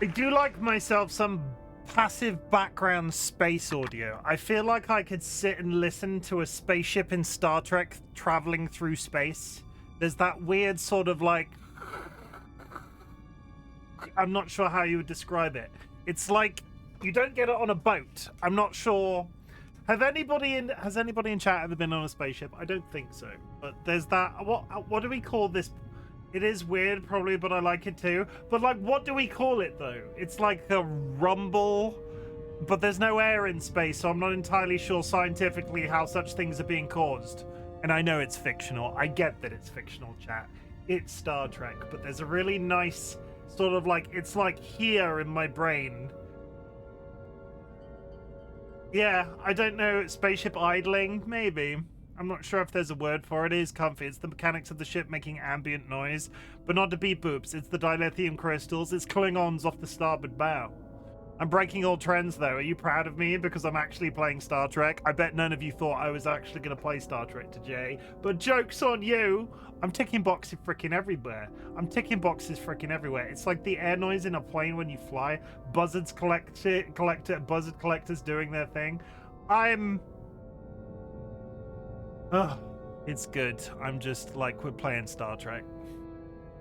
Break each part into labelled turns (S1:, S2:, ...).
S1: I do like myself some passive background space audio. I feel like I could sit and listen to a spaceship in Star Trek traveling through space. There's that weird sort of like... I'm not sure how you would describe it. It's like you don't get it on a boat. I'm not sure... Has anybody in chat ever been on a spaceship? I don't think so. But there's that... What do we call this? It is weird, probably, but I like it too. But, like, what do we call it, though? It's like a rumble, but there's no air in space, so I'm not entirely sure scientifically how such things are being caused. And I know it's fictional. I get that it's fictional, chat. It's Star Trek, but there's a really nice sort of, like, it's like here in my brain. Yeah, I don't know, spaceship idling? Maybe. I'm not sure if there's a word for it. It is comfy. It's the mechanics of the ship making ambient noise, but not the beep boops. It's the dilithium crystals. It's Klingons off the starboard bow. I'm breaking all trends, though. Are you proud of me? Because I'm actually playing Star Trek. I bet none of you thought I was actually going to play Star Trek today. But joke's on you. I'm ticking boxes freaking everywhere. I'm ticking boxes freaking everywhere. It's like the air noise in a plane when you fly. Buzzards buzzard collectors doing their thing. It's good. I'm just like, we're playing Star Trek.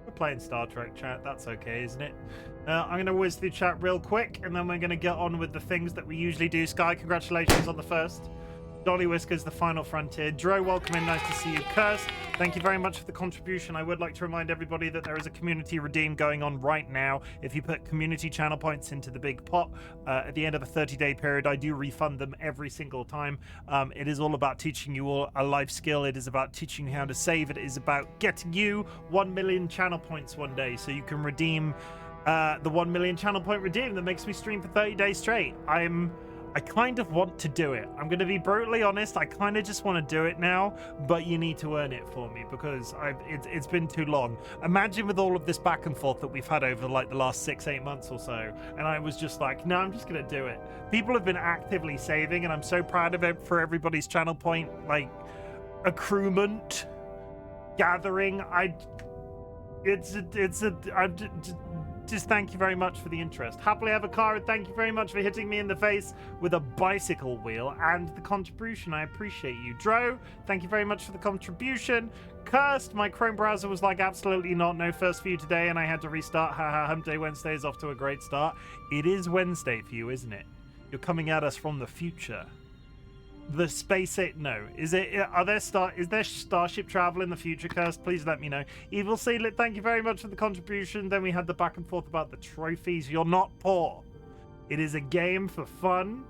S1: We're playing Star Trek, chat. That's okay, isn't it? I'm going to whiz through chat real quick, and then we're going to get on with the things that we usually do. Sky, congratulations on the first. DollyWhiskers, the final frontier. Dro, welcome in. Nice to see you. Curse, thank you very much for the contribution. I would like to remind everybody that there is a community redeem going on right now. If you put community channel points into the big pot, at the end of a 30-day period, I do refund them every single time. It is all about teaching you all a life skill. It is about teaching you how to save. It is about getting you 1 million channel points one day so you can redeem the 1 million channel point redeem that makes me stream for 30 days straight. I kind of want to do it. I'm going to be brutally honest. I kind of just want to do it now, but you need to earn it for me because it's been too long. Imagine with all of this back and forth that we've had over like the last 6-8 months or so, and I was just like, no, I'm just going to do it. People have been actively saving, and I'm so proud of it for everybody's channel point like accruement gathering. Just thank you very much for the interest. Happily Avocado, thank you very much for hitting me in the face with a bicycle wheel and the contribution. I appreciate you. Dro, thank you very much for the contribution. Cursed, my Chrome browser was like, absolutely not, no first for you today, and I had to restart. Haha, Hump Day Wednesday is off to a great start. It is Wednesday for you, isn't it? You're coming at us from the future. The space no. Is there starship travel in the future, Cursed? Please let me know. Evil Seedlit, thank you very much for the contribution. Then we had the back and forth about the trophies. You're not poor. It is a game for fun.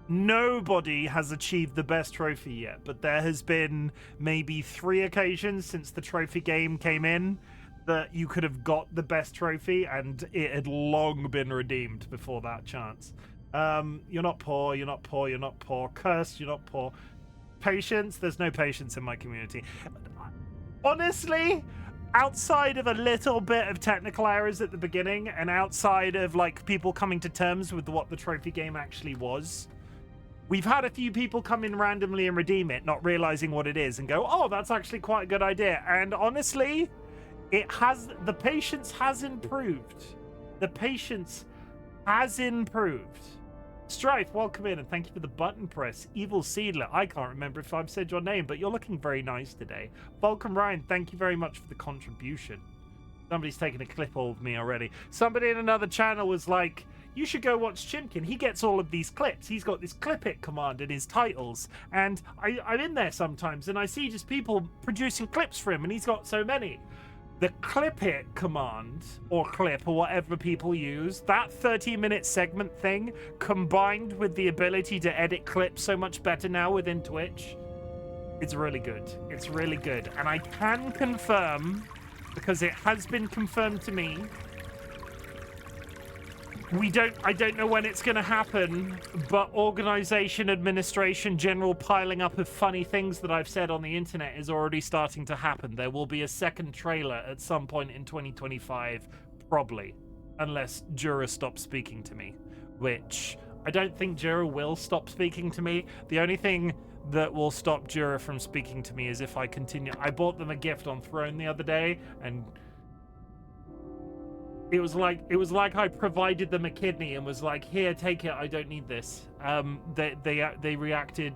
S1: Nobody has achieved the best trophy yet, but there has been maybe 3 occasions since the trophy game came in that you could have got the best trophy, and it had long been redeemed before that chance. You're not poor, you're not poor, you're not poor. Cursed, you're not poor. Patience, there's no patience in my community. Honestly, outside of a little bit of technical errors at the beginning, and outside of like people coming to terms with what the trophy game actually was, we've had a few people come in randomly and redeem it, not realizing what it is, and go, oh, that's actually quite a good idea. And honestly, the patience has improved. The patience has improved. Strife, welcome in, and thank you for the button press. Evil Seedler, I can't remember if I've said your name, but you're looking very nice today. Vulcan Ryan, thank you very much for the contribution. Somebody's taken a clip of me already. Somebody in another channel was like, you should go watch Chimken. He gets all of these clips. He's got this clip it command in his titles. And I'm in there sometimes, and I see just people producing clips for him, and he's got so many. The clip it command, or clip, or whatever people use, that 30-minute segment thing, combined with the ability to edit clips so much better now within Twitch, it's really good. It's really good. And I can confirm, because it has been confirmed to me, I don't know when it's going to happen, but organization, administration, general piling up of funny things that I've said on the internet is already starting to happen. There will be a second trailer at some point in 2025, probably, unless Jura stops speaking to me, which I don't think Jura will stop speaking to me. The only thing that will stop Jura from speaking to me is if I continue. I bought them a gift on Throne the other day, and It was like I provided them a kidney and was like, here, take it. I don't need this. They reacted.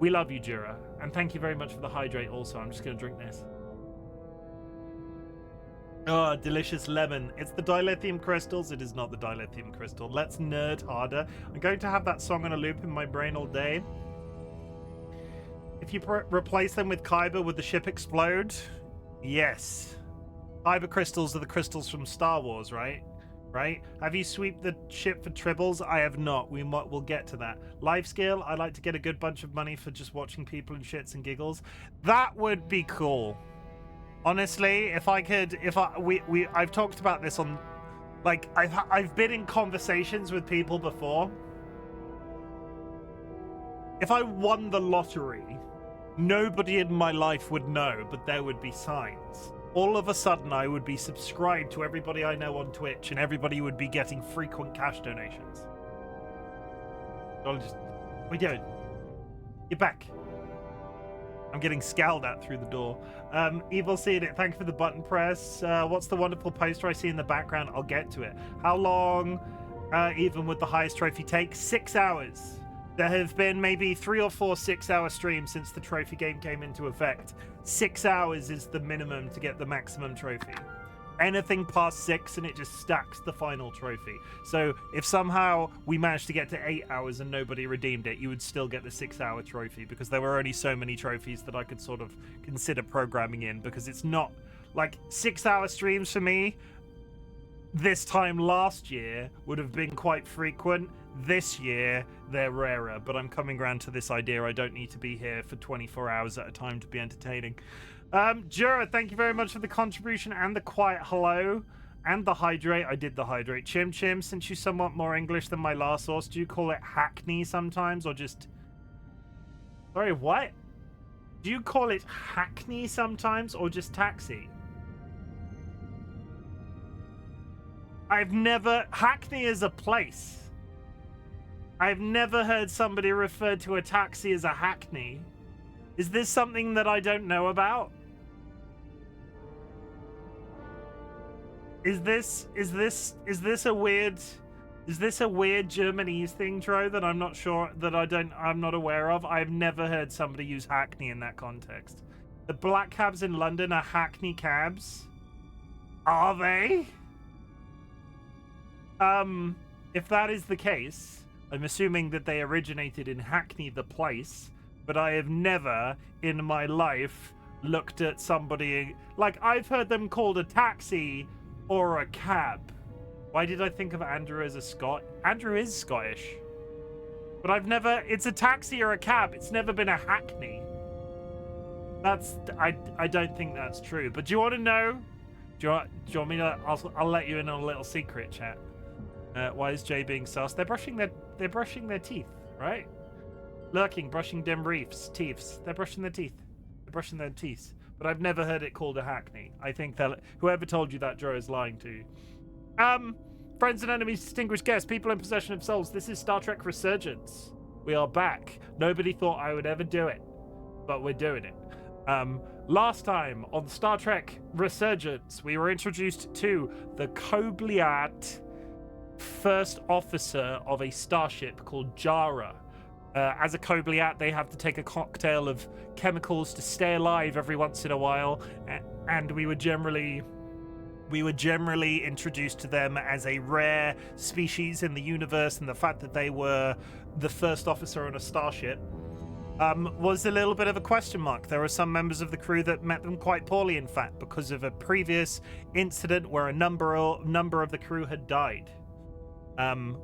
S1: We love you, Jura, and thank you very much for the hydrate. Also, I'm just gonna drink this. Oh, delicious lemon. It's the dilithium crystals. It is not the dilithium crystal. Let's nerd harder. I'm going to have that song on a loop in my brain all day. If you replace them with Kyber, would the ship explode? Yes. Kyber crystals are the crystals from Star Wars, right? Right? Have you sweeped the ship for tribbles? I have not. We'll get to that. Life skill, I like to get a good bunch of money for just watching people and shits and giggles. That would be cool. Honestly, if I could, I've talked about this on, like, I've been in conversations with people before. If I won the lottery, nobody in my life would know, but there would be signs. All of a sudden, I would be subscribed to everybody I know on Twitch, and everybody would be getting frequent cash donations. What are you doing? You're back. I'm getting scowled at through the door. Evil seeing it. Thank you for the button press. What's the wonderful poster I see in the background? I'll get to it. How long, even with the highest trophy, take? 6 hours. There have been maybe 3 or 4 6-hour streams since the trophy game came into effect. 6 hours is the minimum to get the maximum trophy. Anything past 6 and it just stacks the final trophy. So if somehow we managed to get to 8 hours and nobody redeemed it, you would still get the 6-hour trophy, because there were only so many trophies that I could sort of consider programming in, because it's not like 6-hour streams for me. This time last year would have been quite frequent. This year they're rarer, but I'm coming around to this idea. I don't need to be here for 24 hours at a time to be entertaining. Jura, thank you very much for the contribution and the quiet hello and the hydrate. I did the hydrate. Chim, since you're somewhat more English than my last source, do you call it Hackney sometimes, or just... Sorry, what? Do you call it Hackney sometimes, or just taxi? I've never... Hackney is a place. I've never heard somebody refer to a taxi as a Hackney. Is this something that I don't know about? Is this a weird Germanese thing, Tro, that I'm not sure, that I'm not aware of? I've never heard somebody use Hackney in that context. The black cabs in London are Hackney cabs. Are they? If that is the case, I'm assuming that they originated in Hackney the place, but I have never in my life looked at somebody like, I've heard them called a taxi or a cab. Why did I think of Andrew as a Scot? Andrew is Scottish. But I've never... It's a taxi or a cab. It's never been a Hackney. That's... I don't think that's true. But do you want to know? Do you want me to... I'll let you in on a little secret, chat. Why is Jay being sus? They're brushing their teeth, right? Lurking, brushing dim reefs, teeths. They're brushing their teeth. They're brushing their teeth. But I've never heard it called a Hackney. I think that whoever told you that, Joe, is lying to you. Friends and enemies, distinguished guests, people in possession of souls, this is Star Trek Resurgence. We are back. Nobody thought I would ever do it, but we're doing it. Last time on Star Trek Resurgence, we were introduced to the Kobliat first officer of a starship called Jara. As a Kobliat, they have to take a cocktail of chemicals to stay alive every once in a while, and we were generally introduced to them as a rare species in the universe, and the fact that they were the first officer on a starship was a little bit of a question mark. There were some members of the crew that met them quite poorly, in fact, because of a previous incident where a number of the crew had died.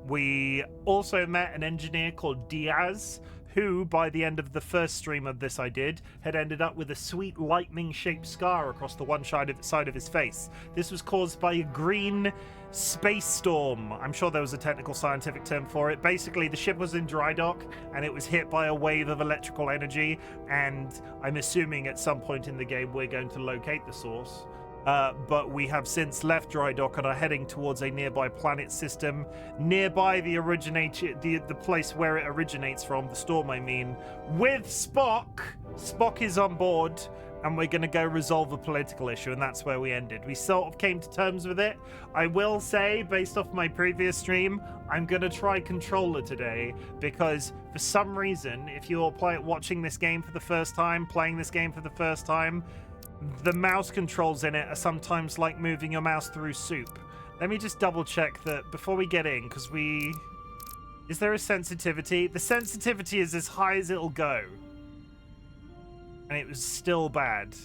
S1: We also met an engineer called Diaz, who, by the end of the first stream of this I did, had ended up with a sweet lightning-shaped scar across the one side of his face. This was caused by a green space storm. I'm sure there was a technical scientific term for it. Basically, the ship was in dry dock, and it was hit by a wave of electrical energy, and I'm assuming at some point in the game we're going to locate the source. but we have since left dry dock and are heading towards a nearby planet system, nearby the place where it originates from, the storm I mean, with Spock. Spock is on board, and we're going to go resolve a political issue, and that's where we ended. We sort of came to terms with it. I will say, based off my previous stream, I'm going to try controller today, because for some reason, if you're watching this game for the first time, playing this game for the first time, the mouse controls in it are sometimes like moving your mouse through soup. Let me just double check that before we get in, because is there a sensitivity? The sensitivity is as high as it'll go. And it was still bad.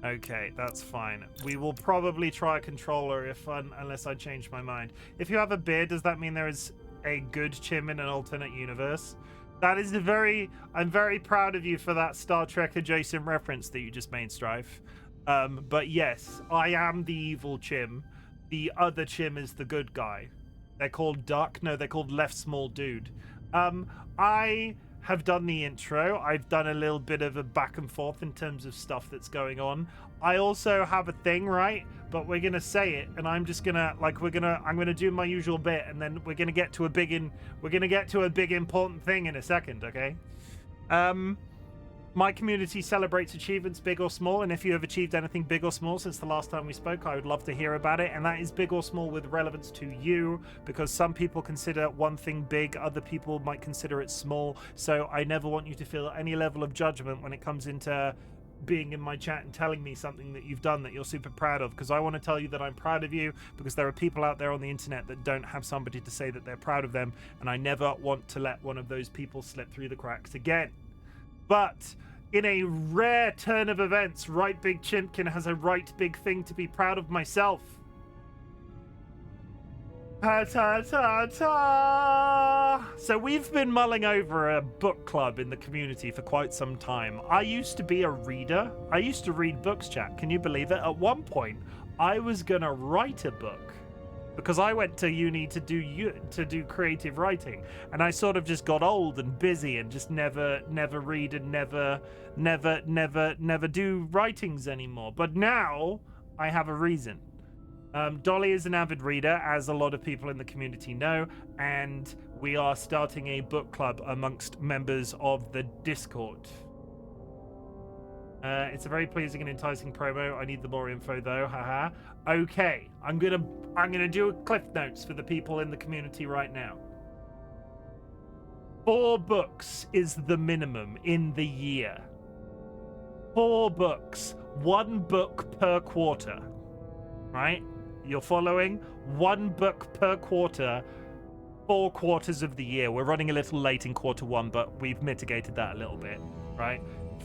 S1: Okay, that's fine. We will probably try a controller unless I change my mind. If you have a beard, does that mean there is a good Chim in an alternate universe? That is I'm very proud of you for that Star Trek adjacent reference that you just made, Strife. But yes, I am the evil Chim. The other Chim is the good guy. They're called Duck. No, they're called Left Small Dude. I have done the intro. I've done a little bit of a back and forth in terms of stuff that's going on. I also have a thing, right? But we're gonna say it, and I'm just gonna I'm gonna do my usual bit, and then we're gonna get to a big important thing in a second, okay? My community celebrates achievements, big or small, and if you have achieved anything big or small since the last time we spoke, I would love to hear about it. And that is big or small with relevance to you, because some people consider one thing big, other people might consider it small. So I never want you to feel any level of judgment when it comes into being in my chat and telling me something that you've done that you're super proud of, because I want to tell you that I'm proud of you, because there are people out there on the internet that don't have somebody to say that they're proud of them, and I never want to let one of those people slip through the cracks again. But in a rare turn of events, RightBigChimken has a right big thing to be proud of myself. Ta ta ta ta! So we've been mulling over a book club in the community for quite some time. I used to be a reader. I used to read books, chat. Can you believe it? At one point, I was gonna write a book, because I went to uni to do creative writing, and I sort of just got old and busy and just never read and never do writings anymore. But now I have a reason. Dolly is an avid reader, as a lot of people in the community know, and we are starting a book club amongst members of the Discord. It's a very pleasing and enticing promo. I need the more info though, haha. Okay, I'm gonna do a cliff notes for the people in the community right now. 4 books is the minimum in the year. 4 books, 1 book per quarter, right? You're following? 1 book per quarter, 4 quarters of the year. We're running a little late in quarter 1, but we've mitigated that a little bit, right?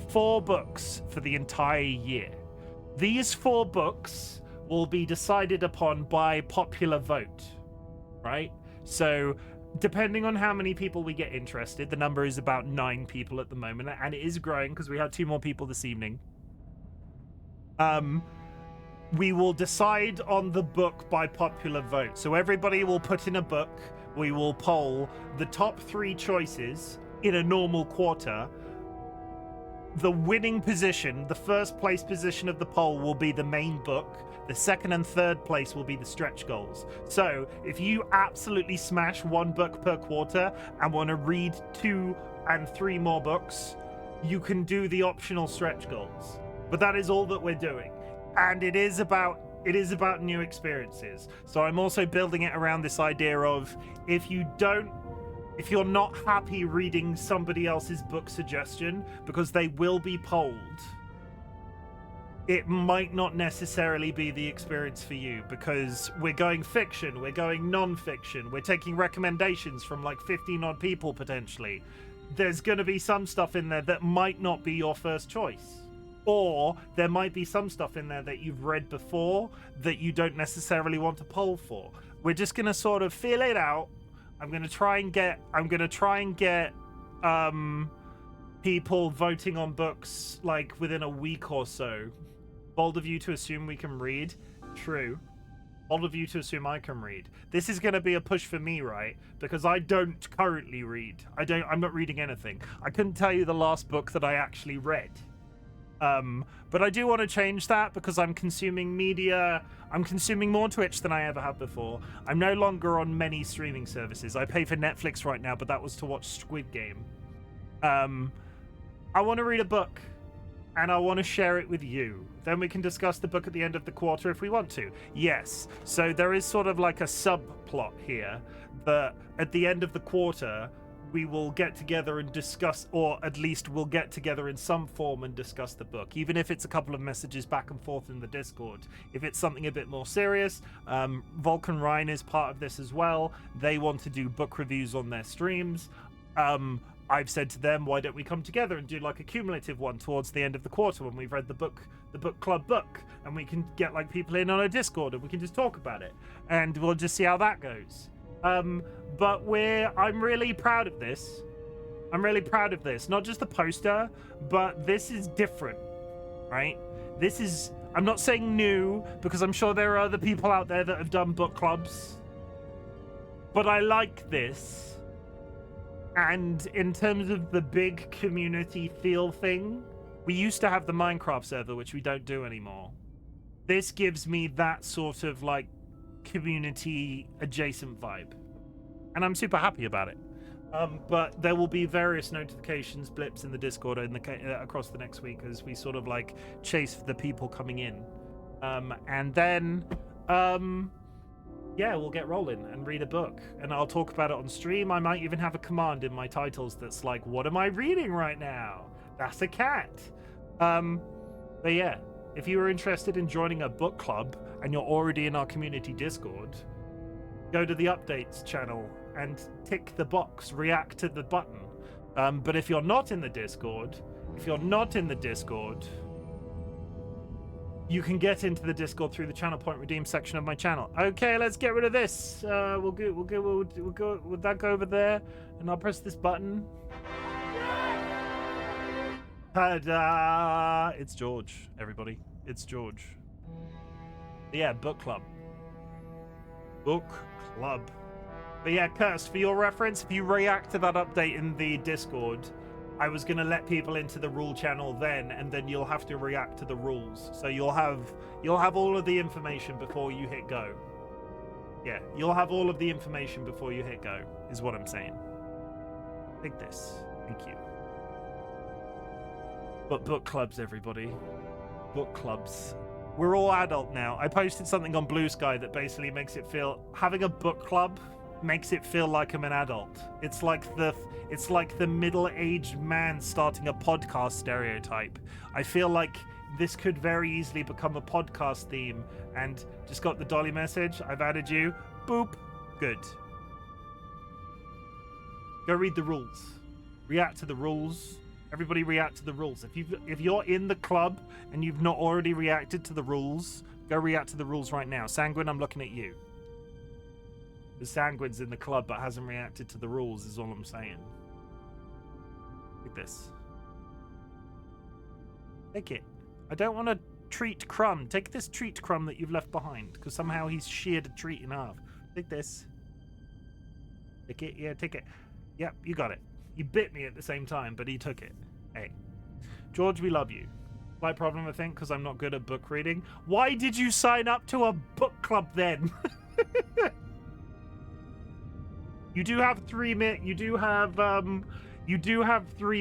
S1: 4 books for the entire year. These 4 books will be decided upon by popular vote, right? So depending on how many people we get interested, the number is about 9 people at the moment, and it is growing because we had 2 more people this evening. We will decide on the book by popular vote. So everybody will put in a book. We will poll the top 3 choices in a normal quarter. The winning position, the first place position of the poll, will be the main book. The second and third place will be the stretch goals. So if you absolutely smash 1 book per quarter and want to read 2 and 3 more books, you can do the optional stretch goals. But that is all that we're doing. And it is about new experiences. So I'm also building it around this idea of if you're not happy reading somebody else's book suggestion, because they will be polled, it might not necessarily be the experience for you, because we're going fiction, we're going non-fiction, we're taking recommendations from like 15 odd people potentially. There's going to be some stuff in there that might not be your first choice. Or there might be some stuff in there that you've read before that you don't necessarily want to poll for. We're just going to sort of feel it out. I'm going to try and get people voting on books like within a week or so. Bold of you to assume we can read. True. Bold of you to assume I can read. This is going to be a push for me, right? Because I don't currently read. I'm not reading anything. I couldn't tell you the last book that I actually read. But I do want to change that because I'm consuming media. I'm consuming more Twitch than I ever have before. I'm no longer on many streaming services. I pay for Netflix right now, but that was to watch Squid Game. I want to read a book, and I want to share it with you. Then we can discuss the book at the end of the quarter if we want to. Yes. So there is sort of like a subplot here that at the end of the quarter, we will get together and discuss, or at least we'll get together in some form and discuss the book, even if it's a couple of messages back and forth in the Discord. If it's something a bit more serious, Vulcan Ryan is part of this as well. They want to do book reviews on their streams. I've said to them, why don't we come together and do like a cumulative one towards the end of the quarter when we've read the book club book, and we can get like people in on a Discord and we can just talk about it, and we'll just see how that goes. But I'm really proud of this. I'm really proud of this. Not just the poster, but this is different, right? This is, I'm not saying new, because I'm sure there are other people out there that have done book clubs, but I like this. And in terms of the big community feel thing, we used to have the Minecraft server, which we don't do anymore. This gives me that sort of like community adjacent vibe, and I'm super happy about it. But there will be various notifications, blips in the Discord across the next week as we sort of like chase the people coming in, and then yeah, we'll get rolling and read a book, and I'll talk about it on stream. I might even have a command in my titles that's like, what am I reading right now? That's a cat. But yeah, if you are interested in joining a book club and you're already in our community Discord, go to the updates channel and tick the box, react to the button. But if you're not in the Discord, you can get into the Discord through the channel point redeem section of my channel. Okay, let's get rid of this. We'll that go over there, and I'll press this button. Ta-da! It's George, everybody. It's George. Yeah, book club. Book club. But yeah, Cursed, for your reference, if you react to that update in the Discord, I was going to let people into the rule channel then, and then you'll have to react to the rules. So you'll have all of the information before you hit go. Yeah, you'll have all of the information before you hit go, is what I'm saying. Take this. Thank you. But book clubs, everybody. Book clubs. We're all adult now. I posted something on Blue Sky that basically makes it feel, having a book club makes it feel like I'm an adult. It's like the middle-aged man starting a podcast stereotype. I feel like this could very easily become a podcast theme. And just got the Dolly message. I've added you. Boop. Good. Go read the rules. React to the rules. Everybody react to the rules. If you're in the club and you've not already reacted to the rules, go react to the rules right now. Sanguine, I'm looking at you. The Sanguine's in the club but hasn't reacted to the rules is all I'm saying. Take this. Take it. I don't want a treat crumb. Take this treat crumb that you've left behind, because somehow he's sheared a treat in half. Take this. Take it. Yeah, take it. Yep, you got it. He bit me at the same time, but he took it. Hey. George, we love you. Slight problem, I think, because I'm not good at book reading. Why did you sign up to a book club then? You do have 3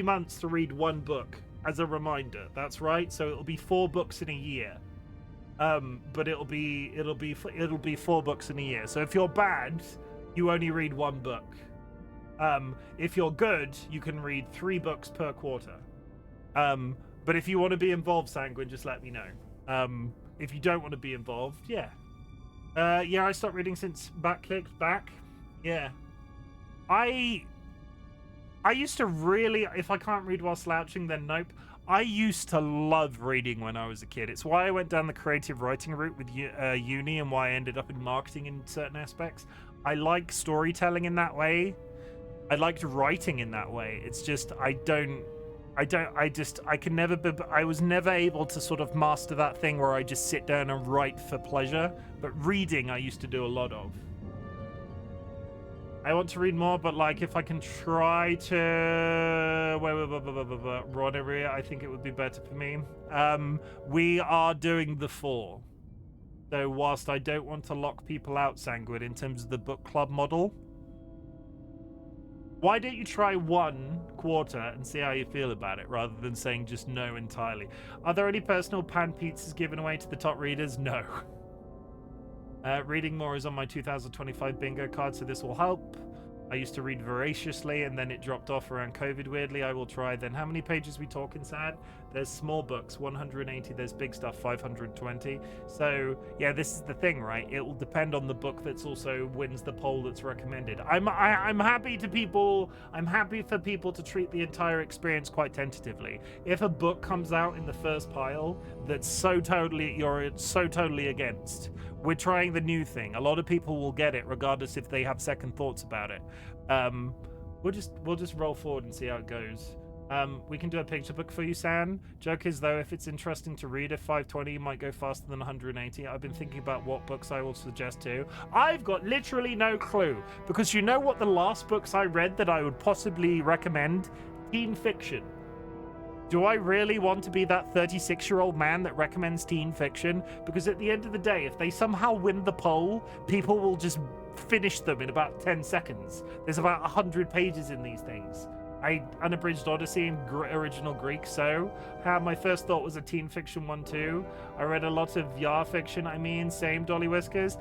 S1: months to read one book, as a reminder. That's right. So it'll be 4 books in a year. But it'll be 4 books in a year. So if you're bad, you only read 1 book. If you're good, you can read 3 books per quarter. But if you want to be involved, Sanguine, just let me know. If you don't want to be involved, yeah. Yeah, I stopped reading since Backkicked back. Yeah. I used to really, if I can't read while slouching, then nope. I used to love reading when I was a kid. It's why I went down the creative writing route with uni, and why I ended up in marketing in certain aspects. I like storytelling in that way. I liked writing in that way. It's just I was never able to sort of master that thing where I just sit down and write for pleasure. But reading I used to do a lot of. I want to read more, but like if I can try to run area, I think it would be better for me. We are doing the 4. So whilst I don't want to lock people out, Sanguine, in terms of the book club model, why don't you try 1 quarter and see how you feel about it, rather than saying just no entirely? Are there any personal pan pizzas given away to the top readers? No. Reading more is on my 2025 bingo card, so this will help. I used to read voraciously, and then it dropped off around COVID, weirdly. I will try then. How many pages we talking, Sad? There's small books, 180. There's big stuff, 520. So, yeah, this is the thing, right? It will depend on the book that's also wins the poll that's recommended. I'm happy for people to treat the entire experience quite tentatively. If a book comes out in the first pile that's you're so totally against, we're trying the new thing. A lot of people will get it regardless if they have second thoughts about it. We'll just roll forward and see how it goes. We can do a picture book for you, San. Joke is, though, if it's interesting to read at 520, you might go faster than 180. I've been thinking about what books I will suggest to. I've got literally no clue, because you know what the last books I read that I would possibly recommend? Teen fiction. Do I really want to be that 36-year-old man that recommends teen fiction? Because at the end of the day, if they somehow win the poll, people will just finish them in about 10 seconds. There's about 100 pages in these things. Unabridged Odyssey in original Greek, so my first thought was a teen fiction one too. I read a lot of YA fiction. Same DollyWhiskers.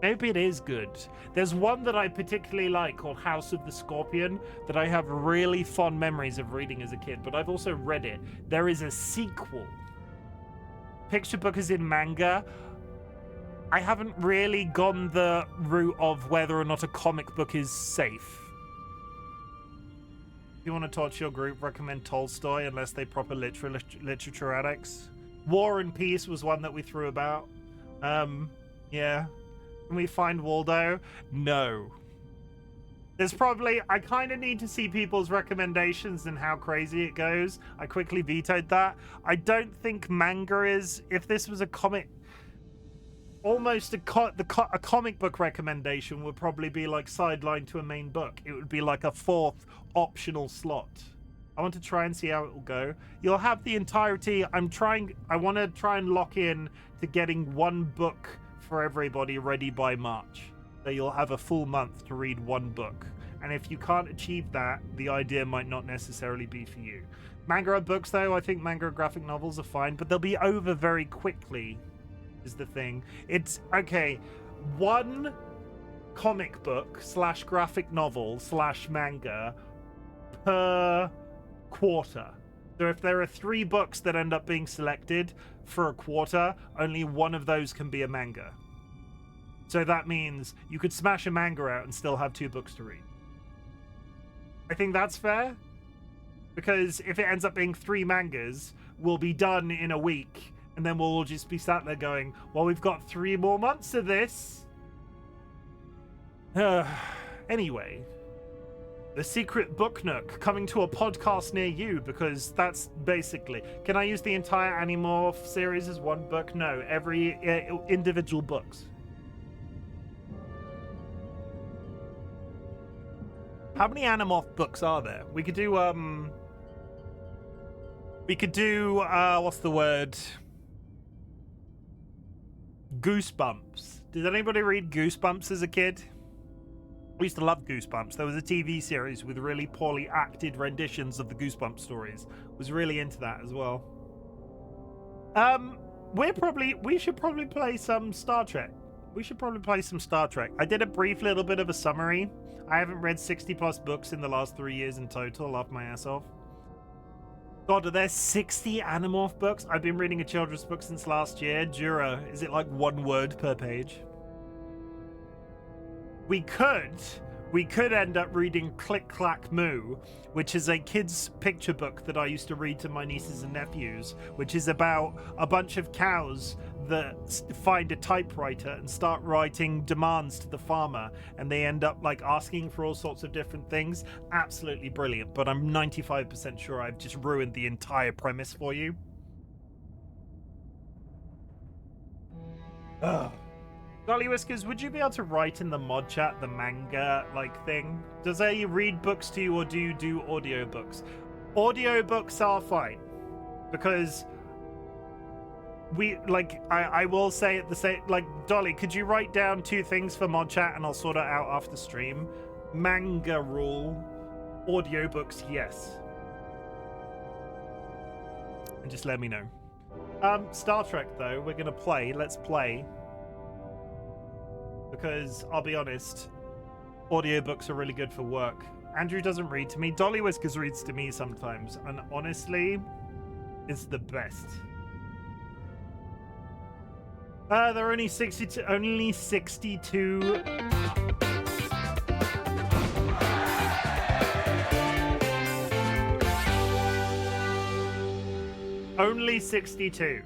S1: Maybe it is good. There's one that I particularly like called House of the Scorpion that I have really fond memories of reading as a kid, but I've also read it. There is a sequel. Picture book is in manga. I haven't really gone the route of whether or not a comic book is safe. If you want to talk to your group, recommend Tolstoy unless they proper literature addicts. War and Peace was one that we threw about. Yeah. Can we find Waldo? No. There's probably... I kind of need to see people's recommendations and how crazy it goes. I quickly vetoed that. I don't think manga is... If this was a comic... Almost a comic book recommendation would probably be like sidelined to a main book. It would be like a 4th optional slot. I want to try and see how it will go. You'll have the entirety... I want to try and lock in to getting 1 book for everybody ready by March. So you'll have a full month to read 1 book. And if you can't achieve that, the idea might not necessarily be for you. Manga books, though, I think manga graphic novels are fine, but they'll be over very quickly, is the thing. It's, okay, 1 comic book / graphic / manga per quarter. So if there are 3 books that end up being selected for a quarter, only 1 of those can be a manga. So that means you could smash a manga out and still have 2 books to read. I think that's fair. Because if it ends up being 3 mangas, we'll be done in a week. And then we'll all just be sat there going, well, we've got 3 more months of this. Anyway. The Secret Book Nook coming to a podcast near you, because that's basically... Can I use the entire Animorph series as 1 book? No, every individual books. How many Animorph books are there? We could do, what's the word? Goosebumps. Did anybody read Goosebumps as a kid? I used to love Goosebumps. There was a TV series with really poorly acted renditions of the Goosebumps stories. Was really into that as well. We should probably play some Star Trek. I did a brief little bit of a summary. I haven't read 60 plus books in the last 3 years in total. Laughed my ass off. God, are there 60 Animorph books? I've been reading a children's book since last year. Jura, is it like 1 word per page? We could end up reading Click Clack Moo, which is a kid's picture book that I used to read to my nieces and nephews, which is about a bunch of cows that find a typewriter and start writing demands to the farmer, and they end up like asking for all sorts of different things. Absolutely brilliant, but I'm 95% sure I've just ruined the entire premise for you. Ugh. DollyWhiskers, would you be able to write in the mod chat the manga like thing? Does he read books to you, or do you do audiobooks? Audiobooks are fine because I will say at the same, like, Dolly, could you write down 2 things for mod chat and I'll sort it out after stream? Manga rule, audiobooks yes. And just let me know. Star Trek though, we're gonna play. Let's play. Because I'll be honest, audiobooks are really good for work. Andrew doesn't read to me. DollyWhiskers reads to me sometimes, and honestly, it's the best. There are only 62. Only 62. Only 62.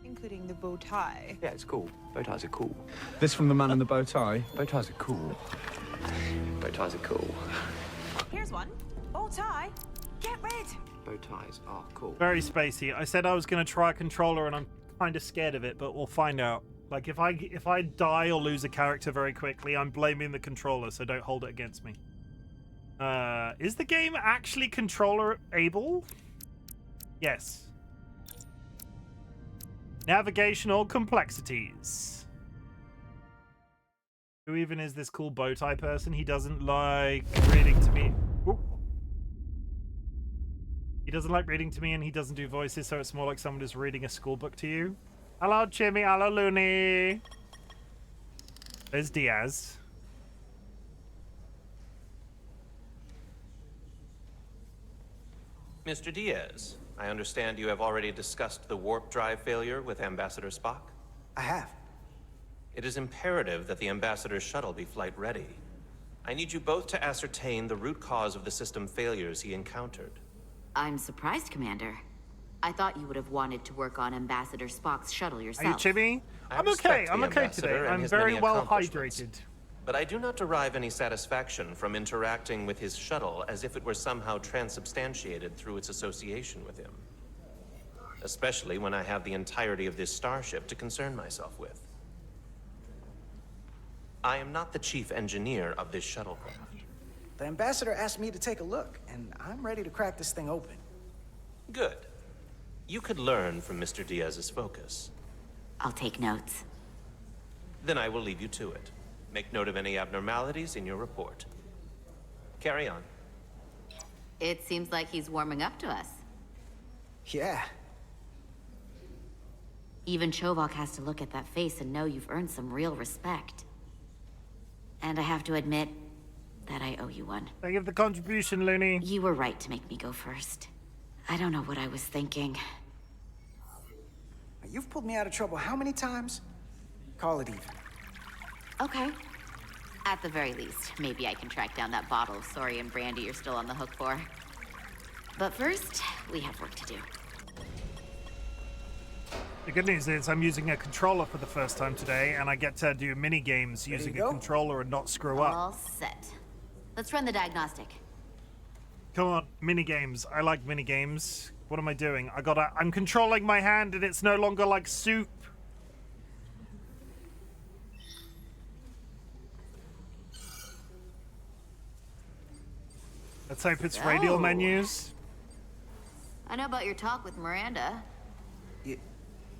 S2: Including the bow tie.
S3: Yeah, it's cool. Bow ties are cool.
S4: This from the man in the bow tie.
S3: Bow ties are cool. Bow ties are cool.
S2: Here's one. Bow tie. Get rid.
S3: Bow ties are cool.
S1: Very spacey. I said I was going to try a controller, and I'm kind of scared of it, but we'll find out. Like, if I die or lose a character very quickly, I'm blaming the controller, so don't hold it against me. Is the game actually controller-able? Yes. Navigational complexities. Who even is this cool bow tie person? He doesn't like reading to me. Ooh. He doesn't like reading to me, and he doesn't do voices, so it's more like someone who's reading a school book to you. Hello, Chimmy. Hello, Looney. There's Diaz.
S5: Mr. Diaz, I understand you have already discussed the warp drive failure with Ambassador Spock?
S6: I have.
S5: It is imperative that the Ambassador's shuttle be flight ready. I need you both to ascertain the root cause of the system failures he encountered.
S7: I'm surprised, Commander. I thought you would have wanted to work on Ambassador Spock's shuttle yourself.
S1: Are you Chimmy? I'm okay. I'm okay today. I'm very well hydrated.
S5: But I do not derive any satisfaction from interacting with his shuttle as if it were somehow transubstantiated through its association with him. Especially when I have the entirety of this starship to concern myself with. I am not the chief engineer of this shuttlecraft.
S6: The Ambassador asked me to take a look, and I'm ready to crack this thing open.
S5: Good. You could learn from Mr. Diaz's focus.
S7: I'll take notes.
S5: Then I will leave you to it. Make note of any abnormalities in your report. Carry on.
S7: It seems like he's warming up to us.
S6: Yeah.
S7: Even Chovok has to look at that face and know you've earned some real respect. And I have to admit that I owe you one.
S1: Thank you for the contribution, Looney.
S7: You were right to make me go first. I don't know what I was thinking.
S6: You've pulled me out of trouble how many times? Call it even.
S7: Okay. At the very least, maybe I can track down that bottle of Saurian brandy you're still on the hook for. But first, we have work to do.
S1: The good news is I'm using a controller for the first time today, and I get to do mini games using a controller and not screw up.
S7: All set. Let's run the diagnostic.
S1: Come on, mini games. I like mini games. What am I doing? I'm controlling my hand, and it's no longer like soup. Let's hope it's radial menus.
S7: I know about your talk with Miranda.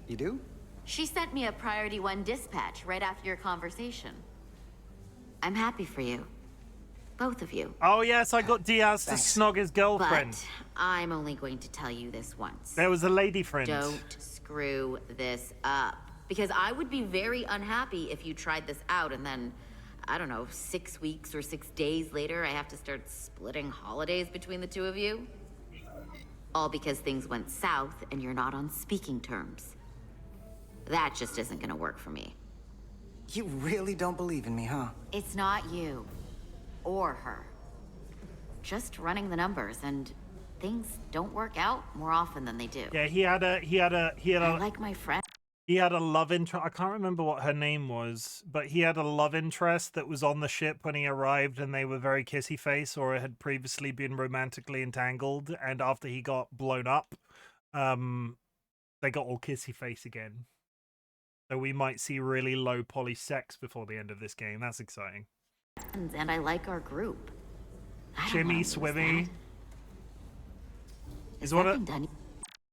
S6: You do?
S7: She sent me a Priority 1 dispatch right after your conversation. I'm happy for you. Both of you.
S1: Oh yes, I got Diaz to snog his girlfriend.
S7: But I'm only going to tell you this once.
S1: There was a lady friend.
S7: Don't screw this up. Because I would be very unhappy if you tried this out and then, I don't know, 6 weeks or 6 days later, I have to start splitting holidays between the two of you. All because things went south and you're not on speaking terms. That just isn't gonna work for me.
S6: You really don't believe in me, huh?
S7: It's not you. Or her. Just running the numbers, and things don't work out more often than they do.
S1: Yeah, he had
S7: I like my friend.
S1: He had a love interest. I can't remember what her name was, but he had a love interest that was on the ship when he arrived, and they were very kissy face, or had previously been romantically entangled. And after he got blown up, they got all kissy face again. So we might see really low poly sex before the end of this game. That's exciting.
S7: And I like our group. I don't
S1: Chimmy,
S7: wanna lose
S1: Swimmy.
S7: that.
S1: Is
S7: Has
S1: one
S7: that
S1: of,
S7: been done?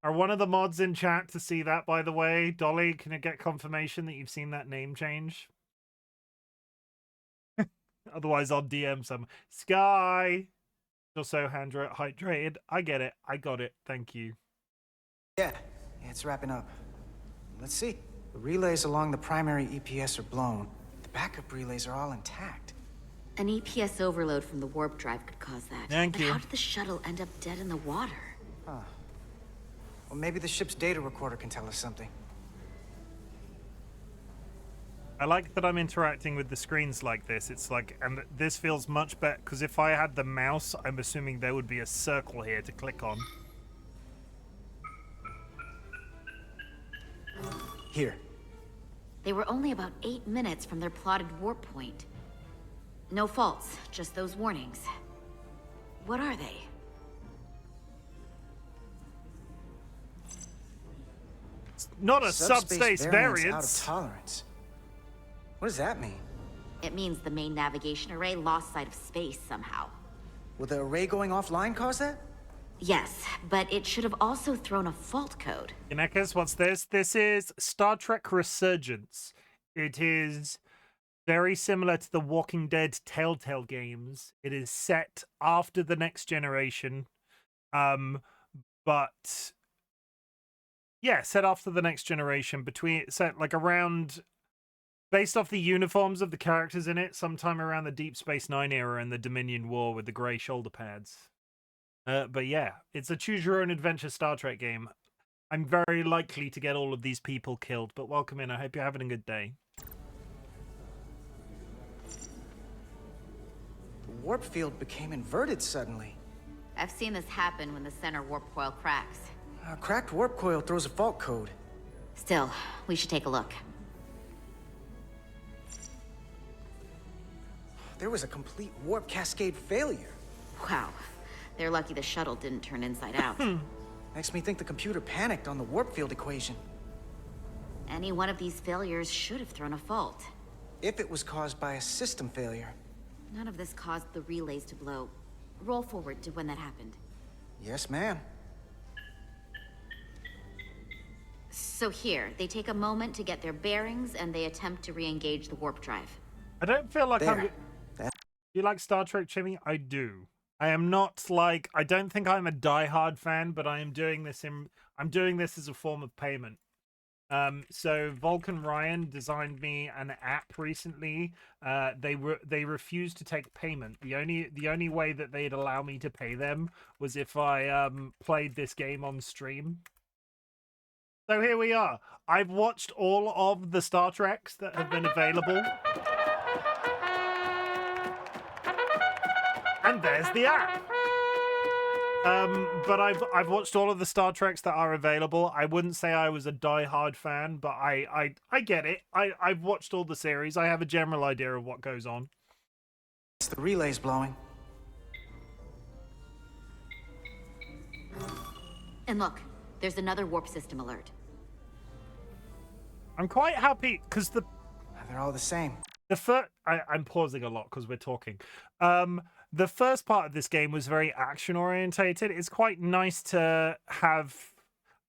S1: are one of the mods in chat to see that, by the way? Dolly, can I get confirmation that you've seen that name change? Otherwise, I'll DM some. Sky! You're so hydrated. I get it. I got it. Thank you.
S6: Yeah, it's wrapping up. Let's see. The relays along the primary EPS are blown. The backup relays are all intact.
S7: An EPS overload from the warp drive could cause that.
S1: Thank
S7: but
S1: you.
S7: How did the shuttle end up dead in the water?
S6: Well, maybe the ship's data recorder can tell us something.
S1: I like that I'm interacting with the screens like this. It's like, and this feels much better, because if I had the mouse, I'm assuming there would be a circle here to click on.
S6: Here.
S7: They were only about 8 minutes from their plotted warp point. No faults, just those warnings. What are they?
S1: It's not a subspace
S6: Out
S1: variance.
S6: of tolerance. What does that mean?
S7: It means the main navigation array lost sight of space somehow.
S6: Will the array going offline cause that?
S7: Yes, but it should have also thrown a fault code.
S1: Yanekis, what's this? This is Star Trek Resurgence. It is very similar to the Walking Dead Telltale games. It is set after the Next Generation. But yeah, set after the Next Generation, set like around, based off the uniforms of the characters in it, sometime around the Deep Space Nine era and the Dominion War with the grey shoulder pads. But yeah, it's a choose-your-own-adventure Star Trek game. I'm very likely to get all of these people killed, but welcome in. I hope you're having a good day.
S6: The warp field became inverted suddenly.
S7: I've seen this happen when the center warp coil cracks.
S6: A cracked warp coil throws a fault code.
S7: Still, we should take a look.
S6: There was a complete warp cascade failure.
S7: Wow. They're lucky the shuttle didn't turn inside out.
S6: Makes me think the computer panicked on the warp field equation.
S7: Any one of these failures should have thrown a fault.
S6: If it was caused by a system failure.
S7: None of this caused the relays to blow. Roll forward to when that happened.
S6: Yes, ma'am.
S7: So here, they take a moment to get their bearings and they attempt to re-engage the warp drive.
S1: I don't feel like I'm...
S6: There.
S1: You like Star Trek, Chimmy? I do. I am not like... I don't think I'm a diehard fan, but I am doing this I'm doing this as a form of payment. So Vulcan Ryan designed me an app recently. They refused to take payment. The only way that they'd allow me to pay them was if I played this game on stream. So here we are. I've watched all of the Star Treks that have been available. And there's the app. But I've watched all of the Star Treks that are available. I wouldn't say I was a die-hard fan, but I get it. I've watched all the series. I have a general idea of what goes on.
S6: It's the relay's blowing.
S7: And look, there's another warp system alert.
S1: I'm quite happy because
S6: They're all the same.
S1: I'm pausing a lot because we're talking. The first part of this game was very action orientated. It's quite nice to have.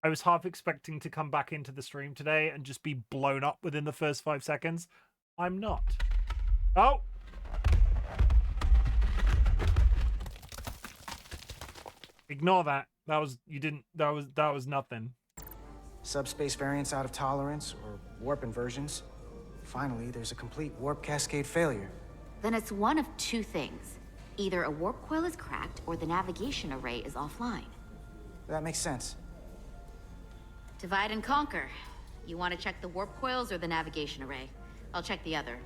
S1: I was half expecting to come back into the stream today and just be blown up within the first 5 seconds. I'm not. Oh. Ignore that. That was nothing.
S6: Subspace variants out of tolerance or warp inversions. Finally, there's a complete warp cascade failure.
S7: Then it's one of two things. Either a warp coil is cracked or the navigation array is offline.
S6: That makes sense.
S7: Divide and conquer. You want to check the warp coils or the navigation array? I'll check the other.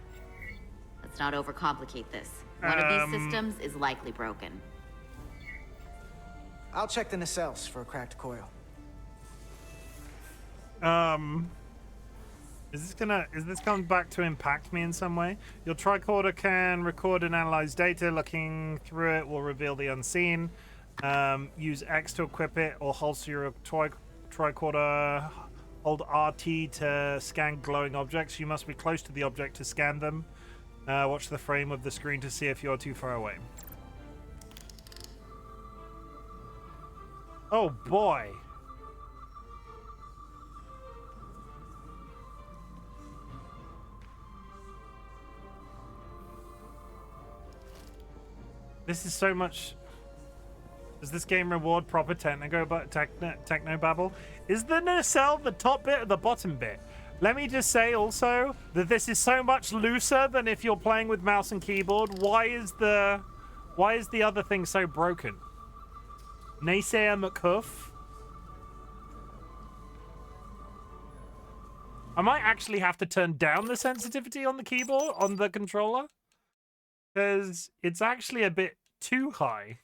S7: Let's not overcomplicate this. One of these systems is likely broken.
S6: I'll check the nacelles for a cracked coil.
S1: Is this coming back to impact me in some way? Your tricorder can record and analyze data. Looking through it will reveal the unseen. Use X to equip it or holster your tricorder. Hold RT to scan glowing objects. You must be close to the object to scan them. Watch the frame of the screen to see if you're too far away. Oh boy. This is so much. Does this game reward proper technobabble? Is the nacelle the top bit or the bottom bit? Let me just say also that this is so much looser than if you're playing with mouse and keyboard. Why is the other thing so broken? Naysayer McHuff. I might actually have to turn down the sensitivity on the keyboard, on the controller, because it's actually a bit too high.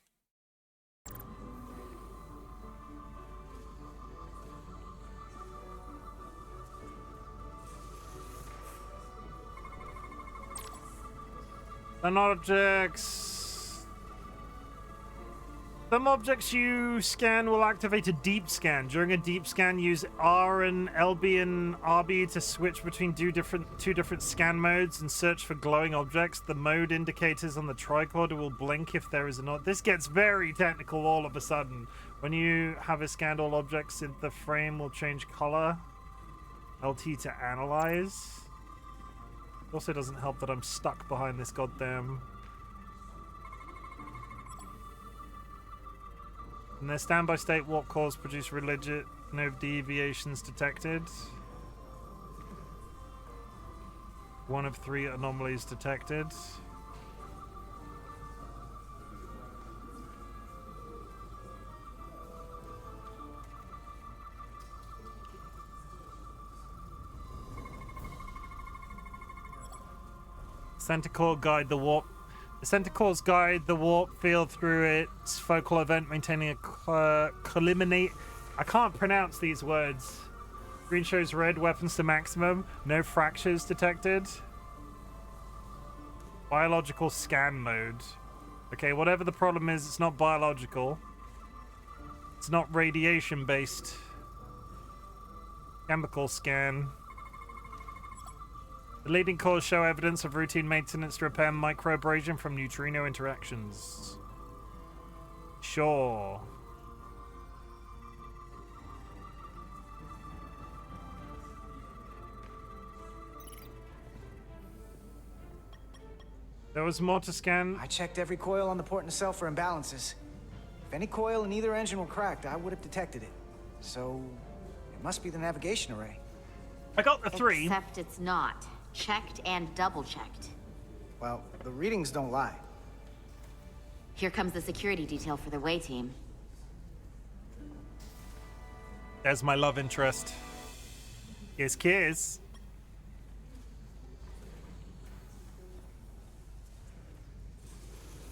S1: Some objects you scan will activate a deep scan. During a deep scan, use R and LB and RB to switch between two different scan modes and search for glowing objects. The mode indicators on the tricorder will blink if there is a not. This gets very technical all of a sudden. When you have a scanned all objects, the frame will change color. LT to analyze. Also doesn't help that I'm stuck behind this goddamn... In their standby state, warp cores produce religion, no deviations detected. 1 of 3 anomalies detected. Center core guide the warp. The center cores guide the warp field through its focal event, maintaining a colliminate. I can't pronounce these words. Green shows red, weapons to maximum. No fractures detected. Biological scan mode. Okay, whatever the problem is, it's not biological. It's not radiation based. Chemical scan. The leading cores show evidence of routine maintenance to repair microabrasion from neutrino interactions. Sure. There was more to scan.
S6: I checked every coil on the port nacelle for imbalances. If any coil in either engine were cracked, I would have detected it. So, it must be the navigation array.
S1: I got the 3.
S7: Except it's not. Checked and double-checked.
S6: Well, the readings don't lie.
S7: Here comes the security detail for the way team.
S1: There's my love interest. Kiss, kiss.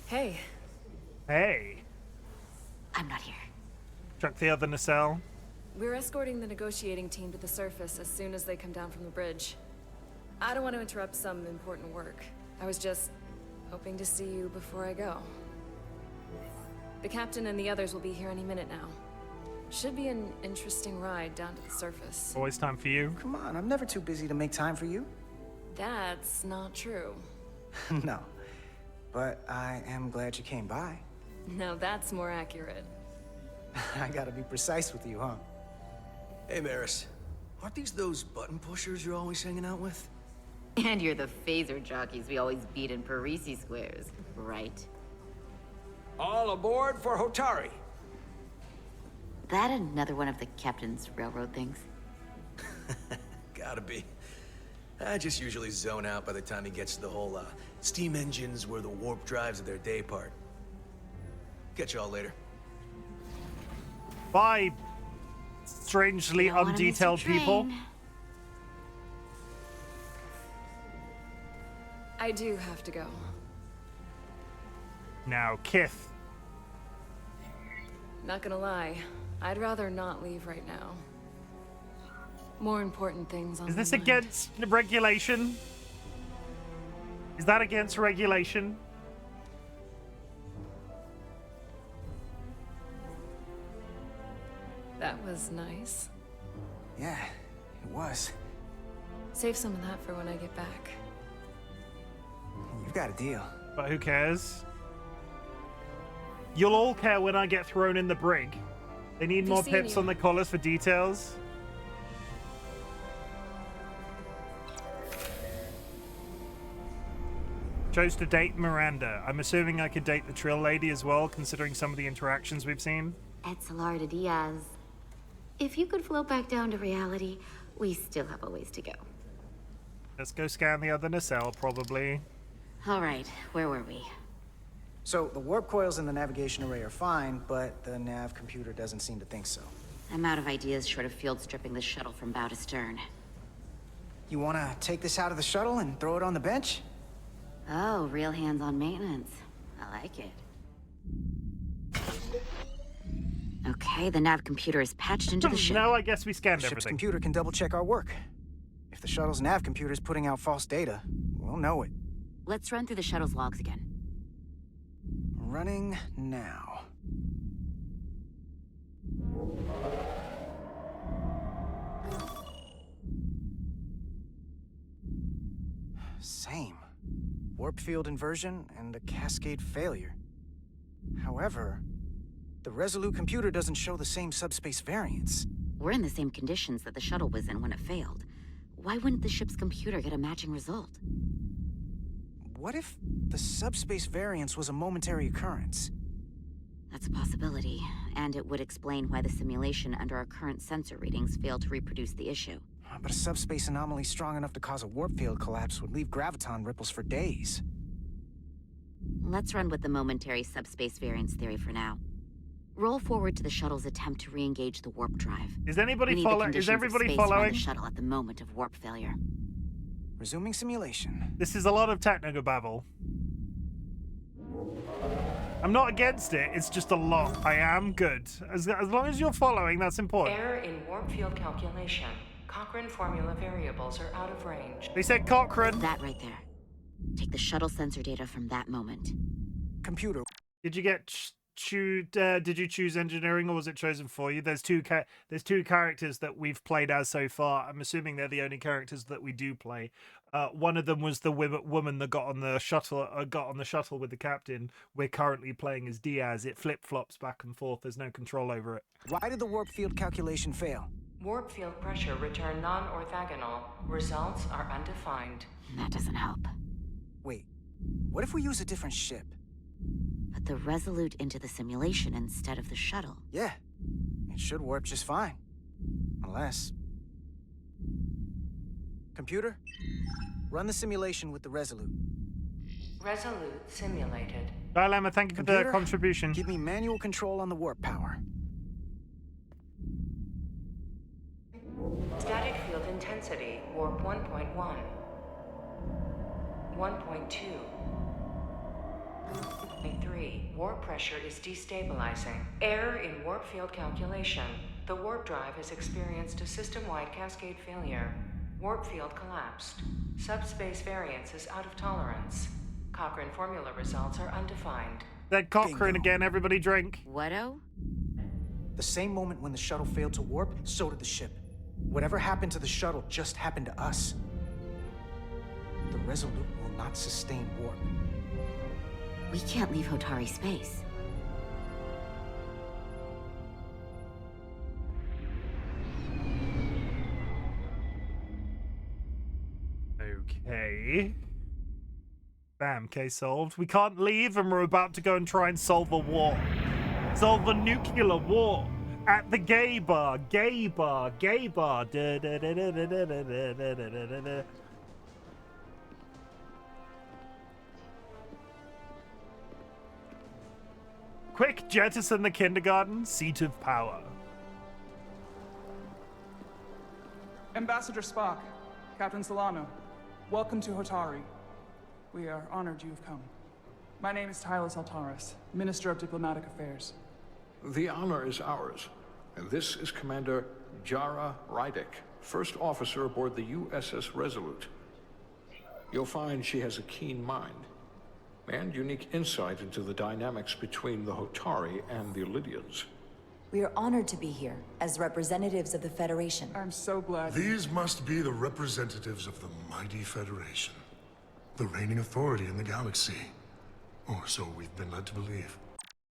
S8: Hey.
S1: Hey.
S7: I'm not here.
S1: Chuck the other nacelle.
S8: We're escorting the negotiating team to the surface as soon as they come down from the bridge. I don't want to interrupt some important work. I was just hoping to see you before I go. The captain and the others will be here any minute now. Should be an interesting ride down to the surface.
S1: Always time for you.
S6: Come on, I'm never too busy to make time for you.
S8: That's not true.
S6: No, but I am glad you came by.
S8: No, that's more accurate.
S6: I gotta be precise with you, huh?
S9: Hey, Maris. Aren't these those button pushers you're always hanging out with?
S7: And you're the phaser jockeys we always beat in Parisi squares, right?
S9: All aboard for Hotari.
S7: That another one of the captain's railroad things?
S9: Gotta be. I just usually zone out by the time he gets to the whole, steam engines were the warp drives of their day part. Catch y'all later.
S1: Bye, strangely
S7: You don't wanna miss your
S1: undetailed people.
S7: train.
S8: I do have to go.
S1: Now, Kith.
S8: Not gonna lie, I'd rather not leave right now. More important things on
S1: Is
S8: my
S1: this
S8: mind.
S1: against regulation? Is that against regulation?
S8: That was nice.
S6: Yeah, was.
S8: Save some of that for when I get back.
S6: You've got a deal.
S1: But who cares? You'll all care when I get thrown in the brig. They need more pips on the collars for details. Chose to date Miranda. I'm assuming I could date the Trill Lady as well, considering some of the interactions we've seen.
S7: Etzelarda Diaz. If you could float back down to reality, we still have a ways to go.
S1: Let's go scan the other nacelle, probably.
S7: All right, where were we?
S6: So, the warp coils in the navigation array are fine, but the nav computer doesn't seem to think so.
S7: I'm out of ideas short of field stripping the shuttle from bow to stern.
S6: You wanna take this out of the shuttle and throw it on the bench?
S7: Oh, real hands-on maintenance. I like it. Okay, the nav computer is patched into the ship.
S1: No, I guess we scanned
S6: The ship's
S1: everything.
S6: computer can double-check our work. If the shuttle's nav computer is putting out false data, we'll know it.
S7: Let's run through the shuttle's logs again.
S6: Running now. Same. Warp field inversion and a cascade failure. However, the Resolute computer doesn't show the same subspace variance.
S7: We're in the same conditions that the shuttle was in when it failed. Why wouldn't the ship's computer get a matching result?
S6: What if the subspace variance was a momentary occurrence?
S7: That's a possibility, and it would explain why the simulation under our current sensor readings failed to reproduce the issue.
S6: But a subspace anomaly strong enough to cause a warp field collapse would leave graviton ripples for days.
S7: Let's run with the momentary subspace variance theory for now. Roll forward to the shuttle's attempt to re-engage the warp drive.
S1: Is anybody following? Is everybody following?
S7: The shuttle at the moment of warp failure.
S6: Resuming simulation.
S1: This is a lot of technobabble. I'm not against it, it's just a lot. I am good. As long as you're following, that's important.
S10: Error in warp field calculation. Cochrane formula variables are out of range.
S1: They said Cochrane.
S7: That right there. Take the shuttle sensor data from that moment.
S6: Computer.
S1: Did you get did you choose engineering, or was it chosen for you? There's two characters that we've played as so far. I'm assuming they're the only characters that we do play. One of them was the woman that got on the shuttle with the captain. We're currently playing as Diaz. It flip-flops back and forth. There's no control over it.
S6: Why did the warp field calculation fail?
S10: Warp field pressure returned non-orthogonal. Results are undefined.
S7: That doesn't help.
S6: Wait, what if we use a different ship?
S7: Put the Resolute into the simulation instead of the shuttle.
S6: Yeah, it should warp just fine. Unless... Computer, run the simulation with the Resolute.
S10: Resolute simulated.
S1: Dilemma, thank you for the contribution.
S6: Give me manual control on the warp power.
S10: Static field intensity, warp 1.1. 1.2. 3. Warp pressure is destabilizing. Error in warp field calculation. The warp drive has experienced a system-wide cascade failure. Warp field collapsed. Subspace variance is out of tolerance. Cochrane formula results are undefined.
S1: That Cochrane again, everybody drink.
S7: What-o?
S6: The same moment when the shuttle failed to warp, so did the ship. Whatever happened to the shuttle just happened to us. The Resolute will not sustain warp.
S7: We can't leave Hotari space.
S1: Okay. Bam, case solved. We can't leave, and we're about to go and try and solve a war. Solve a nuclear war. At the gay bar. Gay bar. Gay bar. Da, da, da, da, da, da, da, da, da, da, da. Quick, jettison the kindergarten. Seat of power.
S11: Ambassador Spock, Captain Solano, welcome to Hotari. We are honored you have come. My name is Tylos Altaris, Minister of Diplomatic Affairs.
S12: The honor is ours, and this is Commander Jara Rydick, first officer aboard the u.s.s. Resolute. You'll find she has a keen mind, and unique insight into the dynamics between the Hotari and the Lydians.
S13: We are honored to be here as representatives of the Federation.
S11: I'm so glad.
S14: These must be the representatives of the mighty Federation. The reigning authority in the galaxy. Or so we've been led to believe.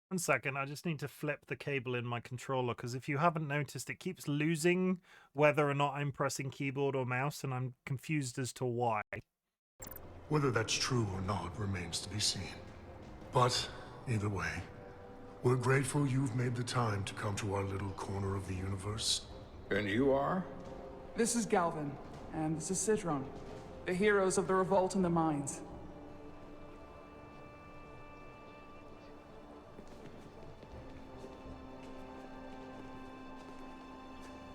S1: 1 second, I just need to flip the cable in my controller, because if you haven't noticed, it keeps losing whether or not I'm pressing keyboard or mouse, and I'm confused as to why.
S14: Whether that's true or not remains to be seen. But, either way, we're grateful you've made the time to come to our little corner of the universe.
S12: And you are?
S11: This is Galvin, and this is Citron, the heroes of the revolt in the mines.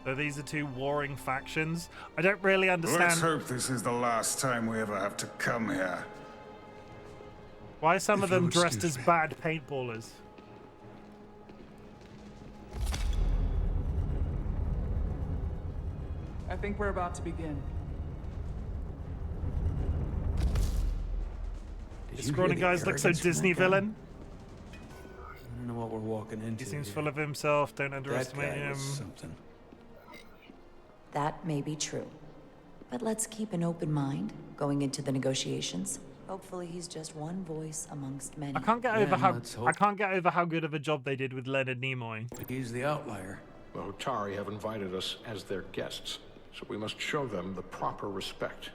S1: So these are two warring factions. I don't really understand.
S15: Let's hope this is the last time we ever have to come here.
S1: Why are some of them dressed as
S14: excuse me.
S1: bad paintballers?
S11: I think we're about to begin.
S1: The scrawny guys look so Disney villain.
S4: I don't know what we're walking into.
S1: He seems
S4: here.
S1: full of himself. Don't underestimate
S4: That guy
S1: him.
S4: was something.
S13: That may be true. But let's keep an open mind going into the negotiations. Hopefully he's just one voice amongst many.
S1: I can't get
S4: Yeah,
S1: over how
S4: let's hope.
S1: I can't get over how good of a job they did with Leonard Nimoy.
S4: He's the outlier.
S12: The Hotari have invited us as their guests, so we must show them the proper respect.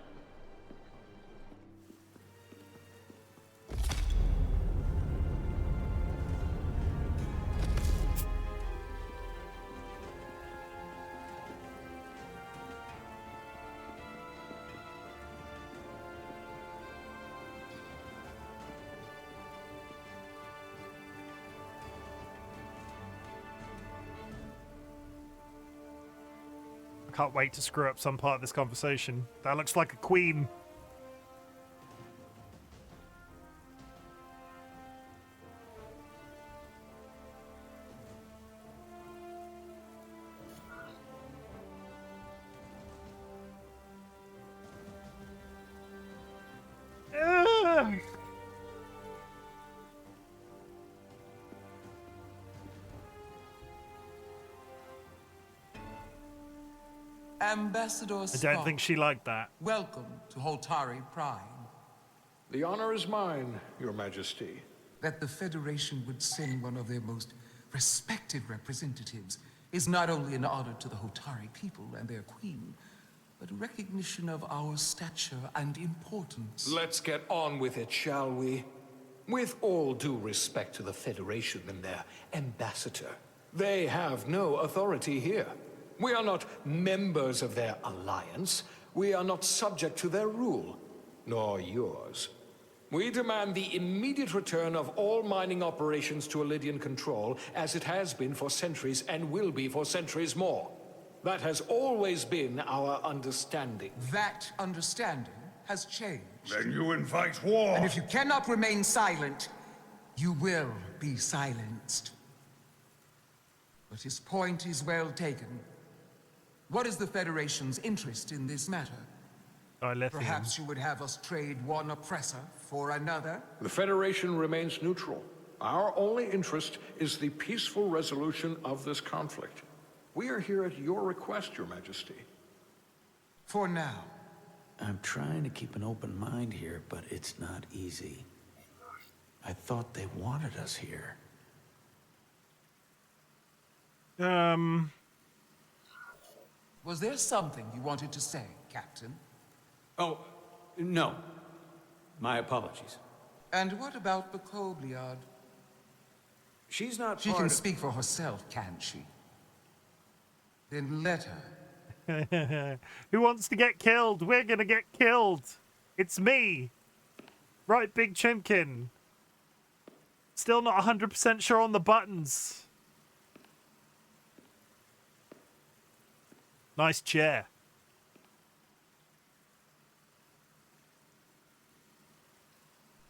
S1: I can't wait to screw up some part of this conversation. That looks like a queen. Ugh.
S16: Ambassador
S1: I
S16: Spock,
S1: don't think she liked that.
S16: welcome to Holtari Prime.
S12: The honor is mine, Your Majesty.
S16: That the Federation would send one of their most respected representatives is not only an honor to the Hotari people and their queen, but a recognition of our stature and importance.
S12: Let's get on with it, shall we? With all due respect to the Federation and their ambassador, they have no authority here. We are not members of their alliance. We are not subject to their rule, nor yours. We demand the immediate return of all mining operations to Elydian control, as it has been for centuries and will be for centuries more. That has always been our understanding.
S16: That understanding has changed.
S15: Then you invite war.
S16: And if you cannot remain silent, you will be silenced. But his point is well taken. What is the Federation's interest in this matter? Perhaps you would have us trade one oppressor for another?
S12: The Federation remains neutral. Our only interest is the peaceful resolution of this conflict. We are here at your request, Your Majesty.
S16: For now.
S4: I'm trying to keep an open mind here, but it's not easy. I thought they wanted us here.
S16: Was there something you wanted to say, Captain?
S4: Oh, no. My apologies.
S16: And what about the Kobliard?
S4: She's not
S16: She
S4: part
S16: can
S4: of-
S16: speak for herself, can't she? Then let her.
S1: Who wants to get killed? We're gonna get killed. It's me. RightBigChimken. Still not 100% sure on the buttons. Nice chair.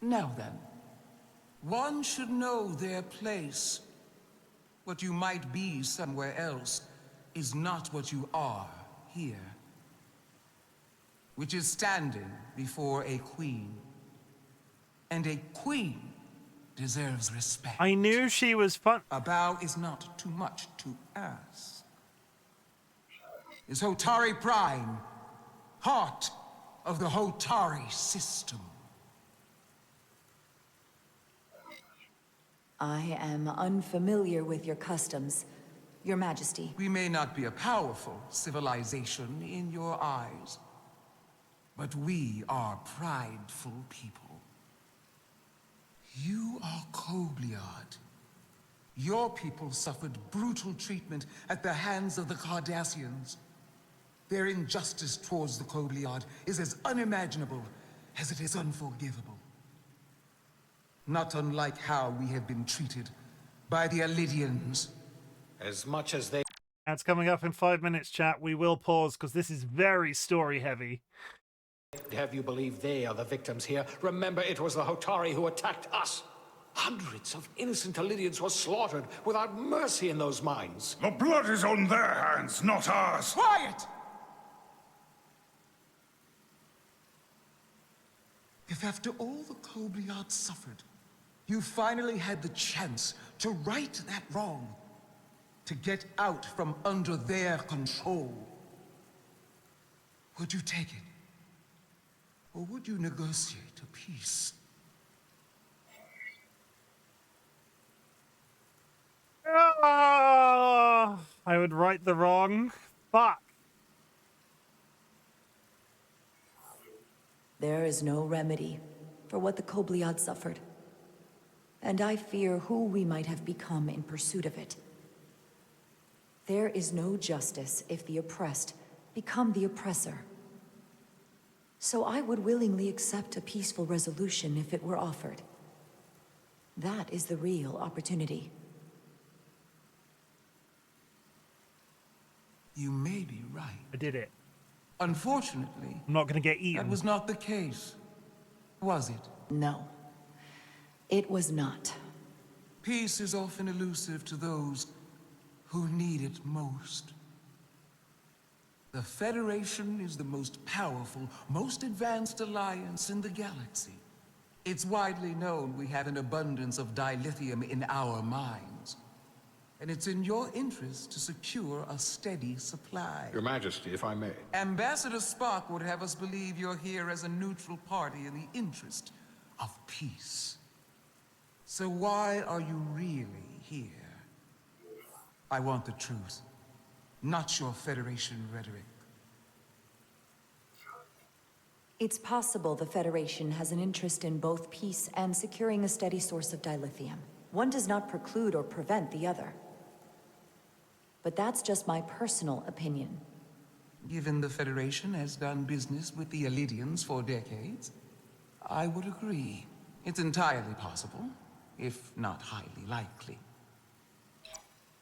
S16: Now then, one should know their place. What you might be somewhere else is not what you are here. Which is standing before a queen. And a queen deserves respect.
S1: I knew she was fun.
S16: A bow is not too much to ask. Is Hotari Prime, heart of the Hotari system.
S13: I am unfamiliar with your customs, Your Majesty.
S16: We may not be a powerful civilization in your eyes, but we are prideful people. You are Kobliad. Your people suffered brutal treatment at the hands of the Cardassians. Their injustice towards the Kobliad is as unimaginable as it is unforgivable. Not unlike how we have been treated by the Alidians.
S12: As much as they...
S1: That's coming up in 5 minutes, chat. We will pause because this is very story heavy.
S12: have you believe they are the victims here. Remember, it was the Hotari who attacked us. Hundreds of innocent Alidians were slaughtered without mercy in those mines.
S15: The blood is on their hands, not ours.
S16: Quiet! If after all the Kobliad suffered, you finally had the chance to right that wrong, to get out from under their control, would you take it? Or would you negotiate a peace?
S1: I would right the wrong. Fuck.
S13: There is no remedy for what the Kobliad suffered, and I fear who we might have become in pursuit of it. There is no justice if the oppressed become the oppressor. So I would willingly accept a peaceful resolution if it were offered. That is the real opportunity.
S16: You may be right.
S1: I did it.
S16: Unfortunately,
S1: I'm not going to get eaten.
S16: That was not the case, was it?
S13: No, it was not.
S16: Peace is often elusive to those who need it most. The Federation is the most powerful, most advanced alliance in the galaxy. It's widely known we have an abundance of dilithium in our mines. And it's in your interest to secure a steady supply.
S12: Your Majesty, if I may.
S16: Ambassador Spock would have us believe you're here as a neutral party in the interest of peace. So why are you really here? I want the truth, not your Federation rhetoric.
S13: It's possible the Federation has an interest in both peace and securing a steady source of dilithium. One does not preclude or prevent the other. But that's just my personal opinion.
S16: Given the Federation has done business with the Alidians for decades, I would agree. It's entirely possible, if not highly likely.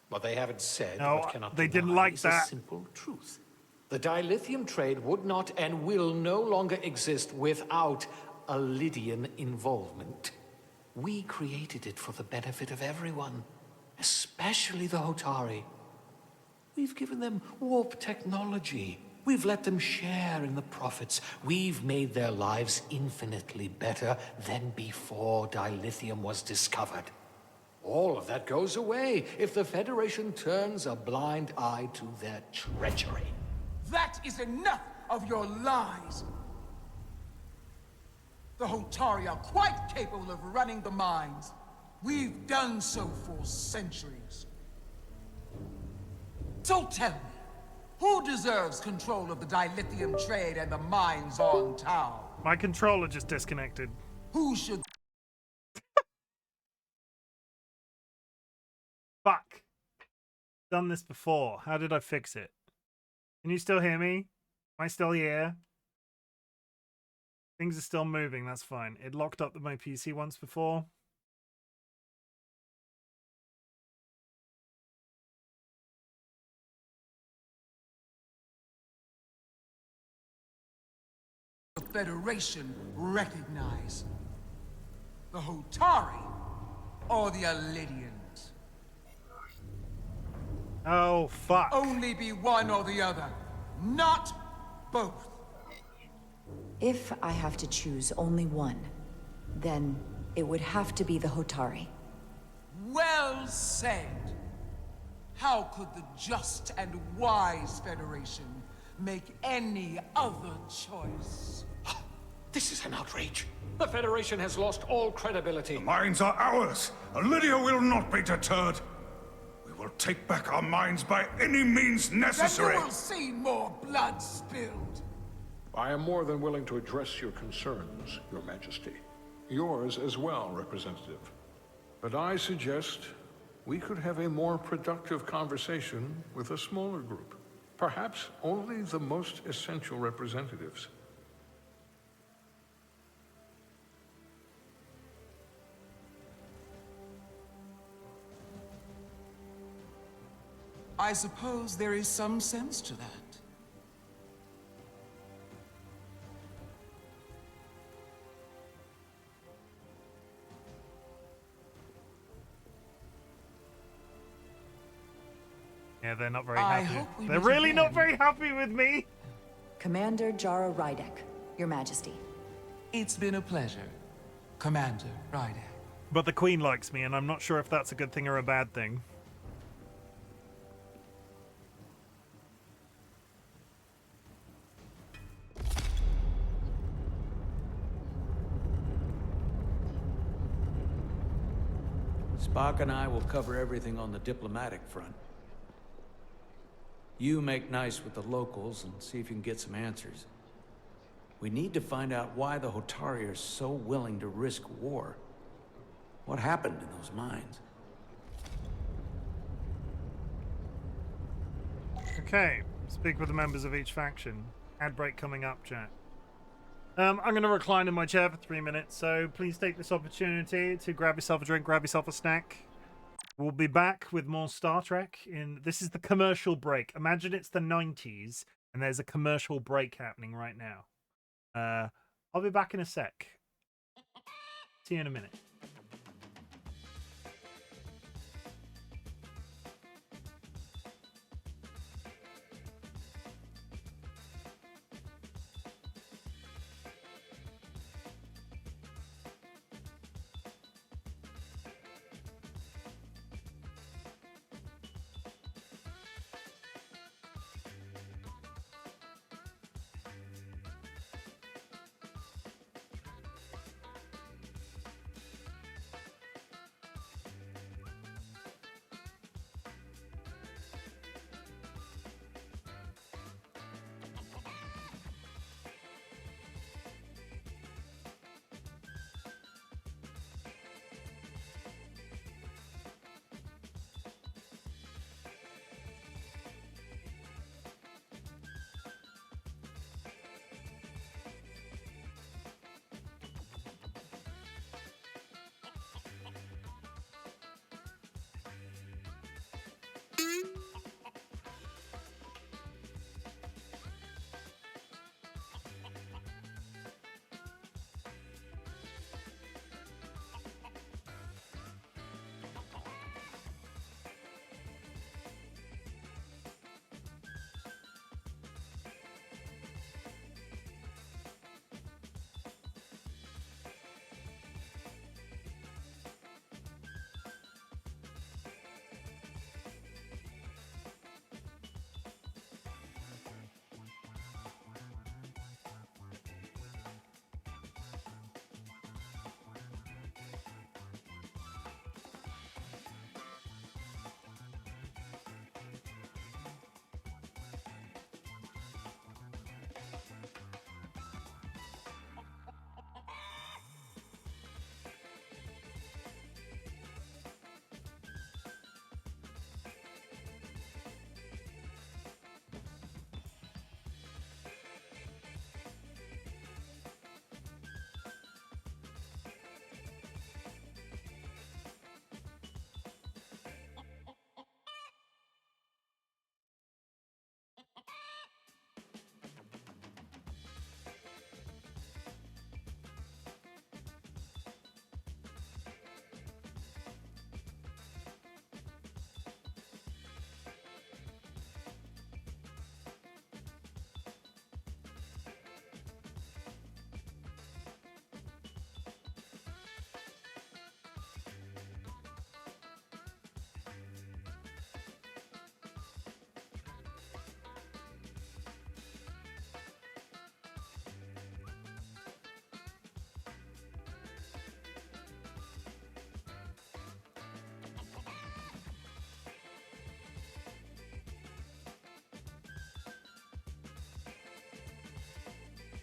S12: What they haven't said,
S1: No,
S12: what cannot
S1: they
S12: be
S1: didn't
S12: denied,
S1: like
S12: is
S1: that.
S12: a simple truth. The dilithium trade would not and will no longer exist without Alidian involvement. We created it for the benefit of everyone, especially the Hotari. We've given them warp technology. We've let them share in the profits. We've made their lives infinitely better than before dilithium was discovered. All of that goes away if the Federation turns a blind eye to their treachery.
S16: That is enough of your lies! The Hotari are quite capable of running the mines. We've done so for centuries. So tell me, who deserves control of the dilithium trade and the mines on Tau?
S1: My controller just disconnected.
S16: Who should...
S1: Fuck. Done this before. How did I fix it? Can you still hear me? Am I still here? Things are still moving, that's fine. It locked up my PC once before.
S16: The Federation recognize? The Hotari or the Alidians?
S1: Oh, fuck.
S16: Only be one or the other, not both.
S13: If I have to choose only one, then It would have to be the Hotari.
S16: Well said. How could the just and wise Federation make any other choice?
S12: This is an outrage. The Federation has lost all credibility.
S15: The mines are ours, and Lydia will not be deterred. We will take back our mines by any means necessary.
S16: Then you will see more blood spilled.
S12: I am more than willing to address your concerns, Your Majesty. Yours as well, Representative. But I suggest we could have a more productive conversation with a smaller group. Perhaps only the most essential representatives.
S16: I suppose there is some sense to that.
S1: Yeah, they're not very
S16: I
S1: happy.
S16: hope we
S1: They're
S16: meet
S1: really not
S16: again.
S1: very happy with me.
S13: Commander Jara Rydek, Your Majesty.
S16: It's been a pleasure, Commander Rydek.
S1: But the Queen likes me, and I'm not sure if that's a good thing or a bad thing.
S4: Spock and I will cover everything on the diplomatic front. You make nice with the locals and see if you can get some answers. We need to find out why the Hotari are so willing to risk war. What happened in those mines?
S1: Okay, speak with the members of each faction. Ad break coming up, chat. I'm going to recline in my chair for 3 minutes, so please take this opportunity to grab yourself a drink, grab yourself a snack. We'll be back with more Star Trek. This is the commercial break. Imagine it's the 90s, and there's a commercial break happening right now. I'll be back in a sec. See you in a minute.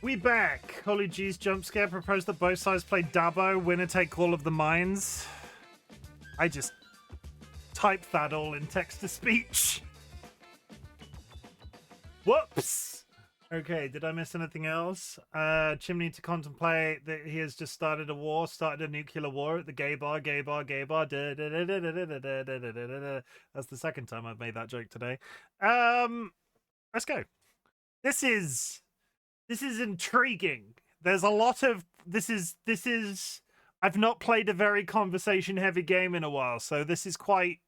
S1: We back. Holy G's jump scare proposed that both sides play Dabo, winner take all of the mines. I just typed that all in text-to-speech. Whoops. Okay, did I miss anything else? Chim need to contemplate that he has just started a war, started a nuclear war at the gay bar, gay bar, gay bar. That's the second time I've made that joke today. Let's go. This is intriguing. There's a lot of this is I've not played a very conversation heavy game in a while, so this is quite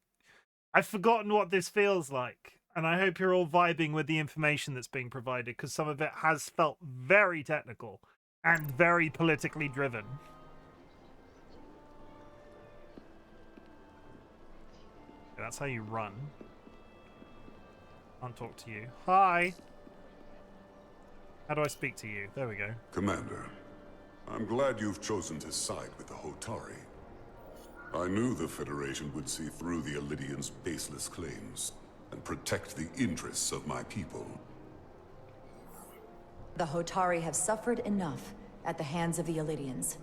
S1: I've forgotten what this feels like. And I hope you're all vibing with the information that's being provided, because some of it has felt very technical and very politically driven. That's how you run. Can't talk to you. Hi. How do I speak to you? There we go.
S17: Commander, I'm glad you've chosen to side with the Hotari. I knew the Federation would see through the Elydians' baseless claims and protect the interests of my people.
S13: The Hotari have suffered enough at the hands of the Elydians.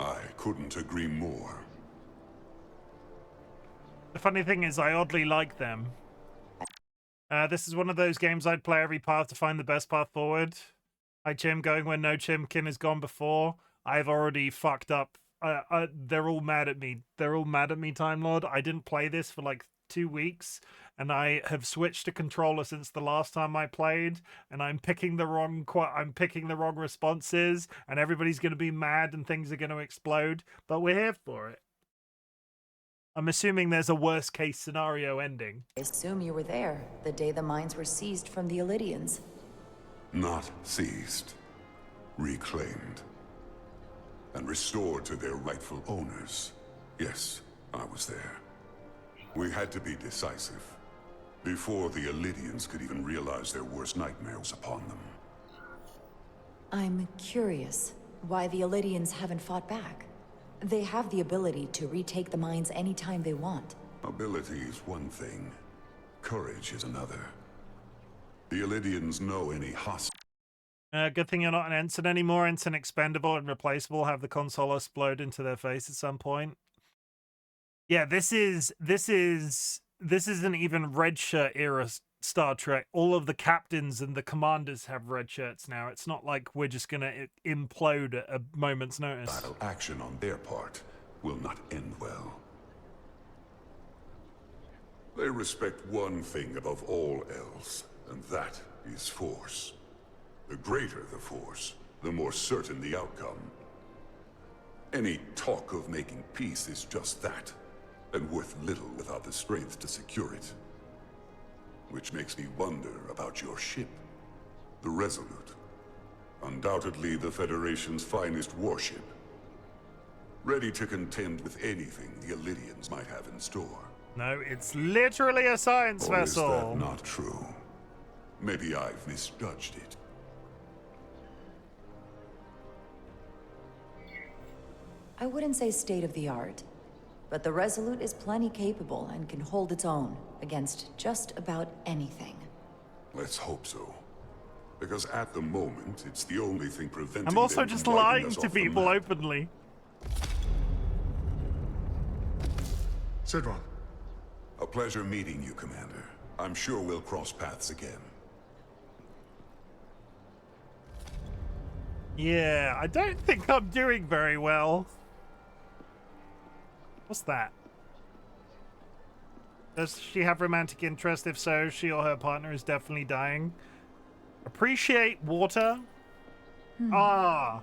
S17: I couldn't agree more.
S1: The funny thing is, I oddly like them. This is one of those games I'd play every path to find the best path forward. Hi, Chim, going where no Chimken has gone before. I've already fucked up. They're all mad at me. They're all mad at me, Time Lord. I didn't play this for like 2 weeks, and I have switched to controller since the last time I played, and I'm picking the wrong responses, and everybody's going to be mad and things are going to explode, but we're here for it. I'm assuming there's a worst case scenario ending.
S13: I assume you were there the day the mines were seized from the Elydians.
S17: Not seized. Reclaimed. And restored to their rightful owners. Yes, I was there. We had to be decisive. Before the Elydians could even realize their worst nightmares upon them.
S13: I'm curious why the Elydians haven't fought back. They have the ability to retake the mines anytime they want.
S17: Ability is one thing. Courage is another. The Elydians know any hostile...
S1: Good thing you're not an ensign anymore. Ensign expendable and replaceable. Have the console explode into their face at some point. Yeah, this isn't even red shirt era Star Trek. All of the captains and the commanders have red shirts now. It's not like we're just gonna implode at a moment's notice.
S17: Battle action on their part will not end well. They respect one thing above all else, and that is force. The greater the force, the more certain the outcome. Any talk of making peace is just that, and worth little without the strength to secure it. Which makes me wonder about your ship, the Resolute. Undoubtedly the Federation's finest warship. Ready to contend with anything the Elydians might have in store.
S1: No, it's literally a science vessel.
S17: Or is that not true? Maybe I've misjudged it.
S13: I wouldn't say state-of-the-art, but the Resolute is plenty capable and can hold its own against just about anything.
S17: Let's hope so. Because at the moment, it's the only thing preventing
S1: I'm also
S17: them
S1: just
S17: from wiping
S1: lying
S17: us
S1: to
S17: off the
S1: people
S17: map.
S1: openly.
S14: Sidron.
S17: A pleasure meeting you, Commander. I'm sure we'll cross paths again.
S1: Yeah, I don't think I'm doing very well. What's that? Does she have romantic interest? If so, she or her partner is definitely dying. Appreciate water? Ah.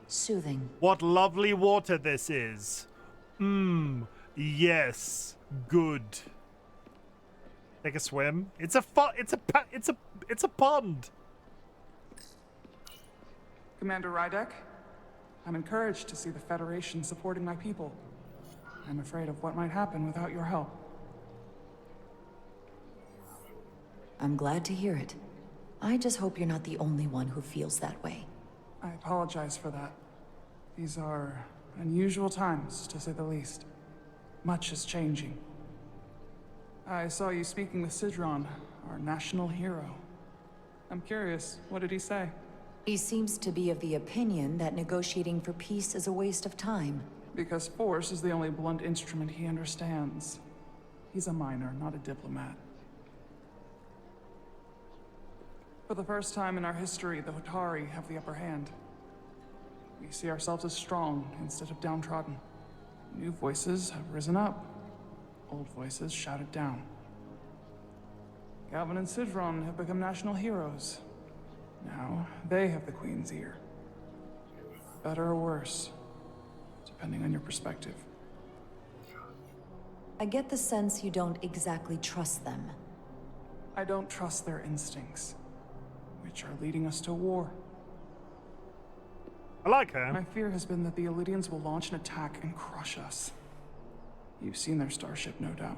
S13: Soothing.
S1: What lovely water this is. Yes. Good. Take a swim. It's a pond.
S11: Commander Rydek, I'm encouraged to see the Federation supporting my people. I'm afraid of what might happen without your help.
S13: I'm glad to hear it. I just hope you're not the only one who feels that way.
S11: I apologize for that. These are unusual times, to say the least. Much is changing. I saw you speaking with Sidron, our national hero. I'm curious, what did he say?
S13: He seems to be of the opinion that negotiating for peace is a waste of time.
S11: Because force is the only blunt instrument he understands. He's a miner, not a diplomat. For the first time in our history, the Hotari have the upper hand. We see ourselves as strong instead of downtrodden. New voices have risen up. Old voices shouted down. Galvin and Sidron have become national heroes. Now, they have the Queen's ear. Better or worse, depending on your perspective.
S13: I get the sense you don't exactly trust them.
S11: I don't trust their instincts, which are leading us to war.
S1: I like her.
S11: My fear has been that the Illidians will launch an attack and crush us. You've seen their starship, no doubt.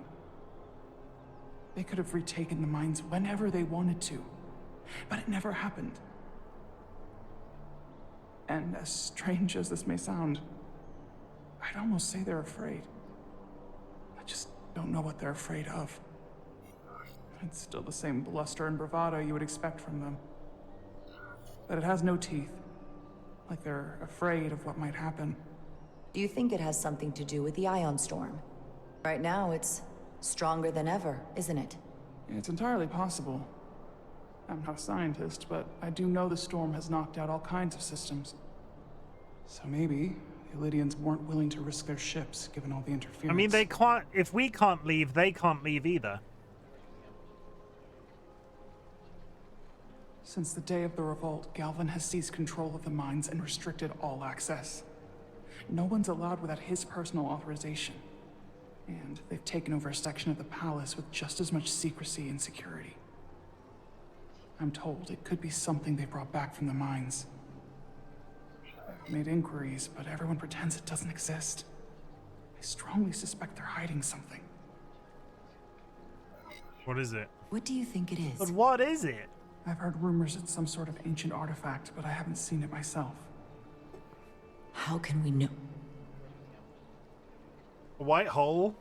S11: They could have retaken the mines whenever they wanted to, but it never happened. And as strange as this may sound, I'd almost say they're afraid. I just don't know what they're afraid of. It's still the same bluster and bravado you would expect from them. But it has no teeth. Like they're afraid of what might happen.
S13: Do you think it has something to do with the ion storm? Right now, it's stronger than ever, isn't it?
S11: It's entirely possible. I'm not a scientist, but I do know the storm has knocked out all kinds of systems. So maybe the Illidians weren't willing to risk their ships, given all the interference.
S1: I mean, they can't. If we can't leave, they can't leave either.
S11: Since the day of the revolt, Galvin has seized control of the mines and restricted all access. No one's allowed without his personal authorization. And they've taken over a section of the palace with just as much secrecy and security. I'm told it could be something they brought back from the mines. I've made inquiries, but everyone pretends it doesn't exist. I strongly suspect they're hiding something.
S1: What is it?
S13: What do you think it is?
S1: But what is it?
S11: I've heard rumors it's some sort of ancient artifact, but I haven't seen it myself.
S13: How can we know?
S1: A white hole?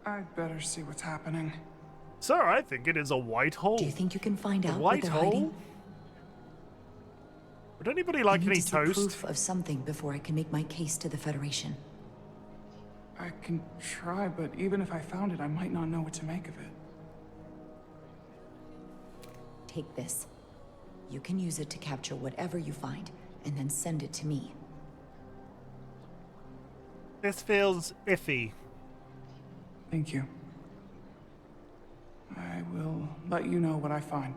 S11: I'd better see what's happening.
S1: Sir, I think it is a white hole.
S13: Do you think you can find out what
S1: white
S13: they're
S1: hole?
S13: hiding?
S1: Would anybody like
S13: I need
S1: any
S13: to see
S1: toast?
S13: proof of something before I can make my case to the Federation.
S11: I can try, but even if I found it, I might not know what to make of it.
S13: Take this. You can use it to capture whatever you find, and then send it to me.
S1: This feels iffy.
S11: Thank you. I will let you know what I find.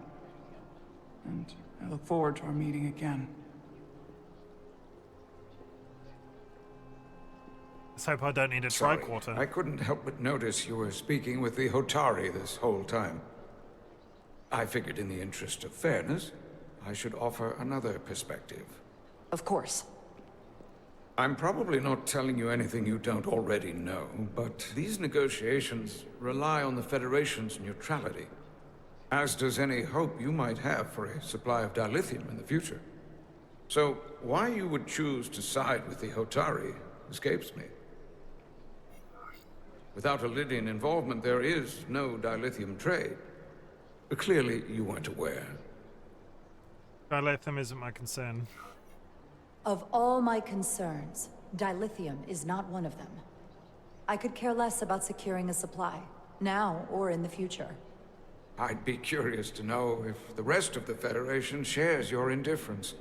S11: And I look forward to our meeting again.
S1: Let's hope I don't need a
S4: Sorry,
S1: tricorder.
S4: I couldn't help but notice you were speaking with the Hotari this whole time. I figured in the interest of fairness, I should offer another perspective.
S13: Of course.
S4: I'm probably not telling you anything you don't already know, but these negotiations rely on the Federation's neutrality, as does any hope you might have for a supply of dilithium in the future. So, why you would choose to side with the Hotari escapes me. Without Illidian involvement, there is no dilithium trade. But clearly, you weren't aware.
S1: Dilithium isn't my concern.
S13: Of all my concerns, dilithium is not one of them. I could care less about securing a supply, now or in the future.
S4: I'd be curious to know if the rest of the Federation shares your indifference.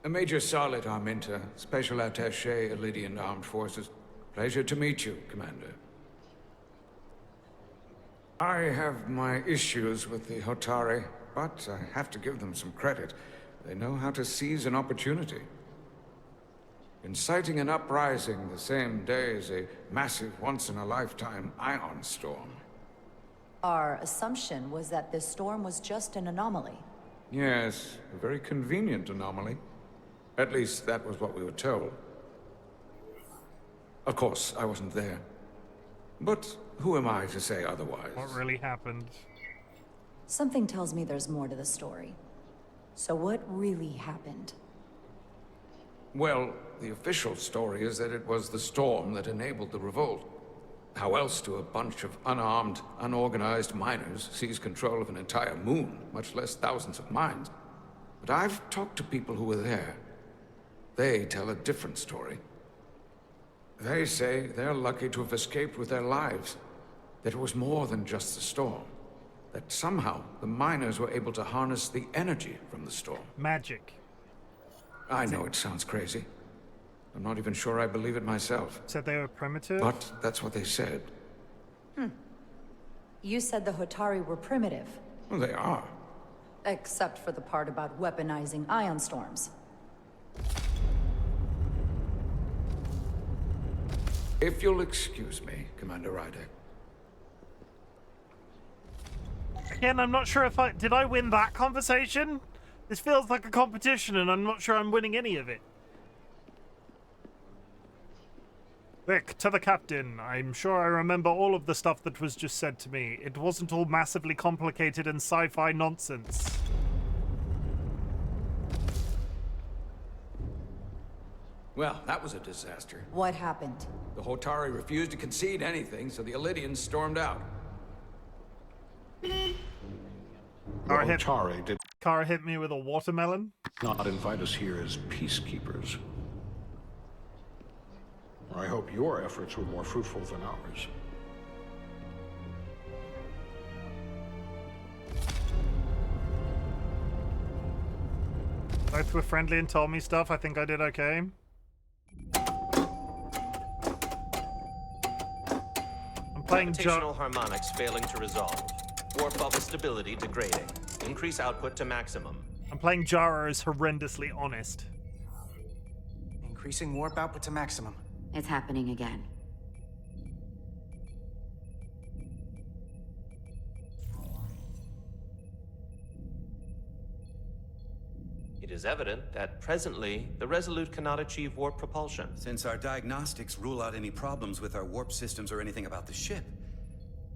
S4: Major Solid Arminta, Special Attaché, Illidian Armed Forces. Pleasure to meet you, Commander. I have my issues with the Hotari, but I have to give them some credit. They know how to seize an opportunity. Inciting an uprising the same day as a massive, once-in-a-lifetime ion storm.
S13: Our assumption was that this storm was just an anomaly.
S4: Yes, a very convenient anomaly. At least that was what we were told. Of course, I wasn't there. But who am I to say otherwise?
S1: What really happened?
S13: Something tells me there's more to the story. So what really happened?
S4: Well, the official story is that it was the storm that enabled the revolt. How else do a bunch of unarmed, unorganized miners seize control of an entire moon, much less thousands of mines? But I've talked to people who were there. They tell a different story. They say they're lucky to have escaped with their lives. That it was more than just the storm. That somehow the miners were able to harness the energy from the storm.
S1: Magic.
S4: I know it sounds crazy. I'm not even sure I believe it myself.
S1: Said they were primitive?
S4: But that's what they said.
S13: You said the Hotari were primitive.
S4: Well, they are.
S13: Except for the part about weaponizing ion storms.
S4: If you'll excuse me, Commander Ryder.
S1: Again, I'm not sure if did I win that conversation? This feels like a competition and I'm not sure I'm winning any of it. Quick, to the captain. I'm sure I remember all of the stuff that was just said to me. It wasn't all massively complicated and sci-fi nonsense.
S4: Well, that was a disaster.
S13: What happened?
S4: The Hotari refused to concede anything, so the Illidians stormed out.
S12: Hotari did
S1: Kara hit me with a watermelon.
S12: not invite us here as peacekeepers. I hope your efforts were more fruitful than ours.
S1: Both were friendly and told me stuff. I think I did okay. I'm playing
S5: Gravitational harmonics failing to resolve. Warp bubble stability degrading. Increase output to maximum.
S1: I'm playing Jara as horrendously honest.
S6: Increasing warp output to maximum.
S7: It's happening again.
S5: It is evident that presently, the Resolute cannot achieve warp propulsion.
S18: Since our diagnostics rule out any problems with our warp systems or anything about the ship,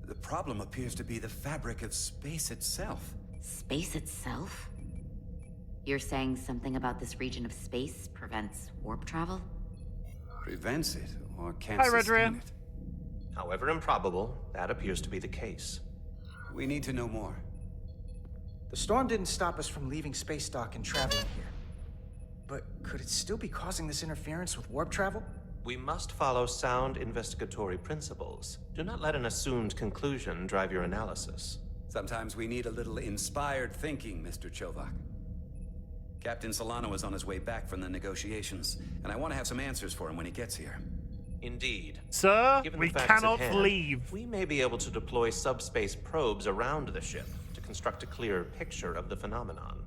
S18: the problem appears to be the fabric of space itself.
S7: Space itself? You're saying something about this region of space prevents warp travel?
S18: Prevents it, or can't
S1: Hi,
S18: sustain
S1: Redran.
S18: it.
S5: However improbable, that appears to be the case.
S18: We need to know more.
S6: The storm didn't stop us from leaving space dock and traveling here. But could it still be causing this interference with warp travel?
S5: We must follow sound investigatory principles. Do not let an assumed conclusion drive your analysis.
S18: Sometimes we need a little inspired thinking, Mr. Chovak. Captain Solano is on his way back from the negotiations, and I want to have some answers for him when he gets here.
S5: Indeed.
S1: Sir,
S5: Given
S1: we
S5: the facts at
S1: cannot
S5: hand,
S1: leave.
S5: We may be able to deploy subspace probes around the ship to construct a clearer picture of the phenomenon.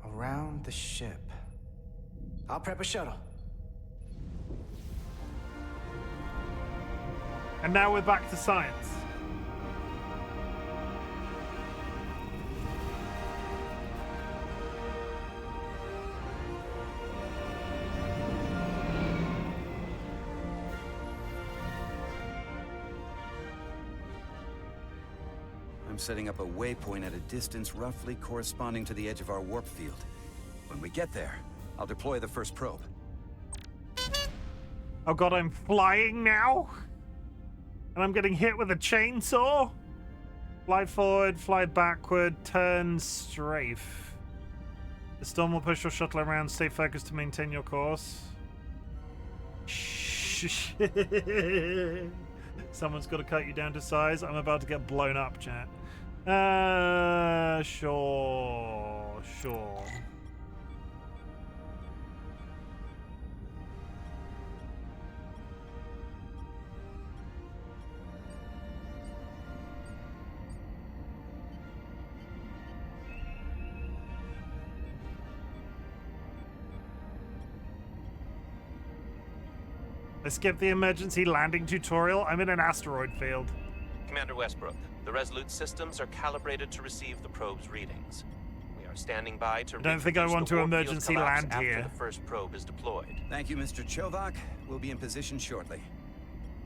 S6: Around the ship. I'll prep a shuttle.
S1: And now we're back to science.
S18: I'm setting up a waypoint at a distance roughly corresponding to the edge of our warp field. When we get there, I'll deploy the first probe.
S1: Oh god, I'm flying now? And I'm getting hit with a chainsaw? Fly forward, fly backward, turn strafe. The storm will push your shuttle around, stay focused to maintain your course. Shh. Someone's got to cut you down to size. I'm about to get blown up, chat. Sure. I skipped the emergency landing tutorial. I'm in an asteroid field.
S5: Commander Westbrook, the Resolute systems are calibrated to receive the probe's readings. We are standing by to
S1: I don't think I want to emergency land
S5: after
S1: here.
S5: the first probe is deployed.
S18: Thank you, Mr. Chovak. We'll be in position shortly.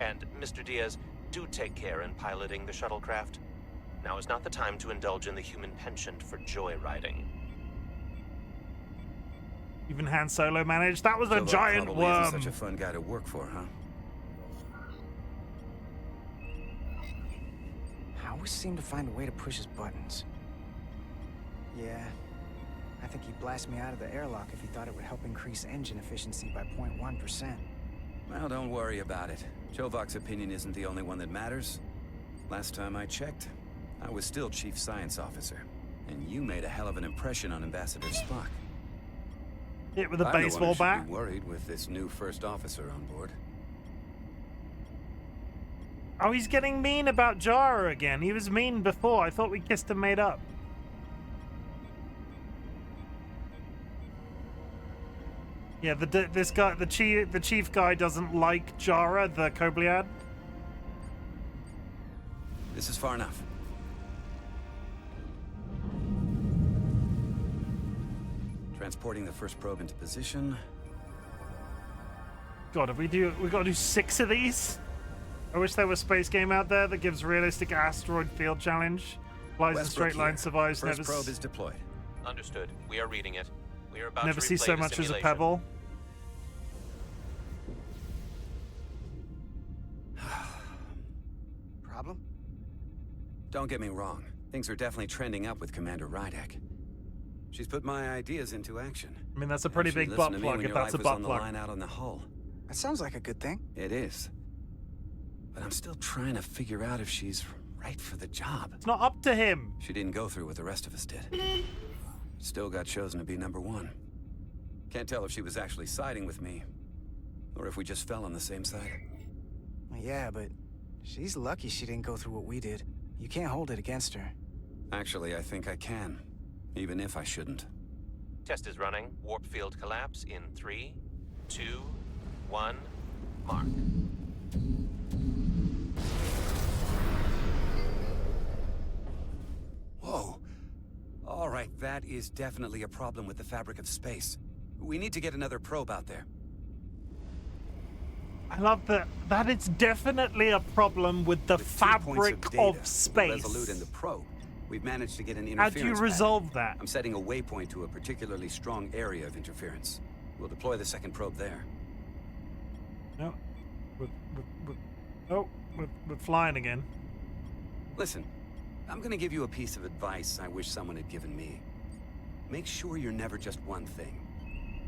S5: And, Mr. Diaz, do take care in piloting the shuttlecraft. Now is not the time to indulge in the human penchant for joyriding.
S1: Even Han Solo managed. That was a
S18: Chovak
S1: giant
S18: probably
S1: worm.
S18: isn't such a fun guy to work for, huh?
S6: always seemed to find a way to push his buttons. Yeah, I think he'd blast me out of the airlock if he thought it would help increase engine efficiency by 0.1%.
S18: Well, don't worry about it. Chovak's opinion isn't the only one that matters. Last time I checked, I was still Chief Science Officer. And you made a hell of an impression on Ambassador Spock.
S1: Hit with a baseball bat.
S18: I'm worried with this new first officer on board.
S1: Oh, he's getting mean about Jara again. He was mean before. I thought we kissed and made up. Yeah, this guy, the chief guy, doesn't like Jara, the Kobliad.
S18: This is far enough. Transporting the first probe into position.
S1: God, we got to do 6 of these? I wish there was a space game out there that gives realistic asteroid field challenge. Flies in straight line, survives,
S18: first probe is deployed.
S5: Understood. We are reading it. We are about
S1: never
S5: to
S1: see so
S5: replay the
S1: much as a
S5: simulation.
S1: pebble.
S6: Problem?
S18: Don't get me wrong. Things are definitely trending up with Commander Rydek. She's put my ideas into action.
S1: I mean, that's a pretty big butt plug if that's a butt plug.
S18: Line out on the hull.
S6: That sounds like a good thing.
S18: It is. But I'm still trying to figure out if she's right for the job.
S1: It's not up to him.
S18: She didn't go through what the rest of us did. Still got chosen to be #1. Can't tell if she was actually siding with me, or if we just fell on the same side.
S6: Yeah, but she's lucky she didn't go through what we did. You can't hold it against her.
S18: Actually, I think I can, even if I shouldn't.
S5: Test is running. Warp field collapse in 3, 2, 1, mark.
S18: Whoa. All right, that is definitely a problem with the fabric of space. We need to get another probe out there.
S1: I love that. That is definitely a problem with the fabric of space.
S18: Resolute and the probe. We've managed to get an
S1: How
S18: interference
S1: do you resolve that?
S18: I'm setting a waypoint to a particularly strong area of interference. We'll deploy the second probe there.
S1: No. We're flying again.
S18: Listen, I'm gonna give you a piece of advice I wish someone had given me. Make sure you're never just one thing.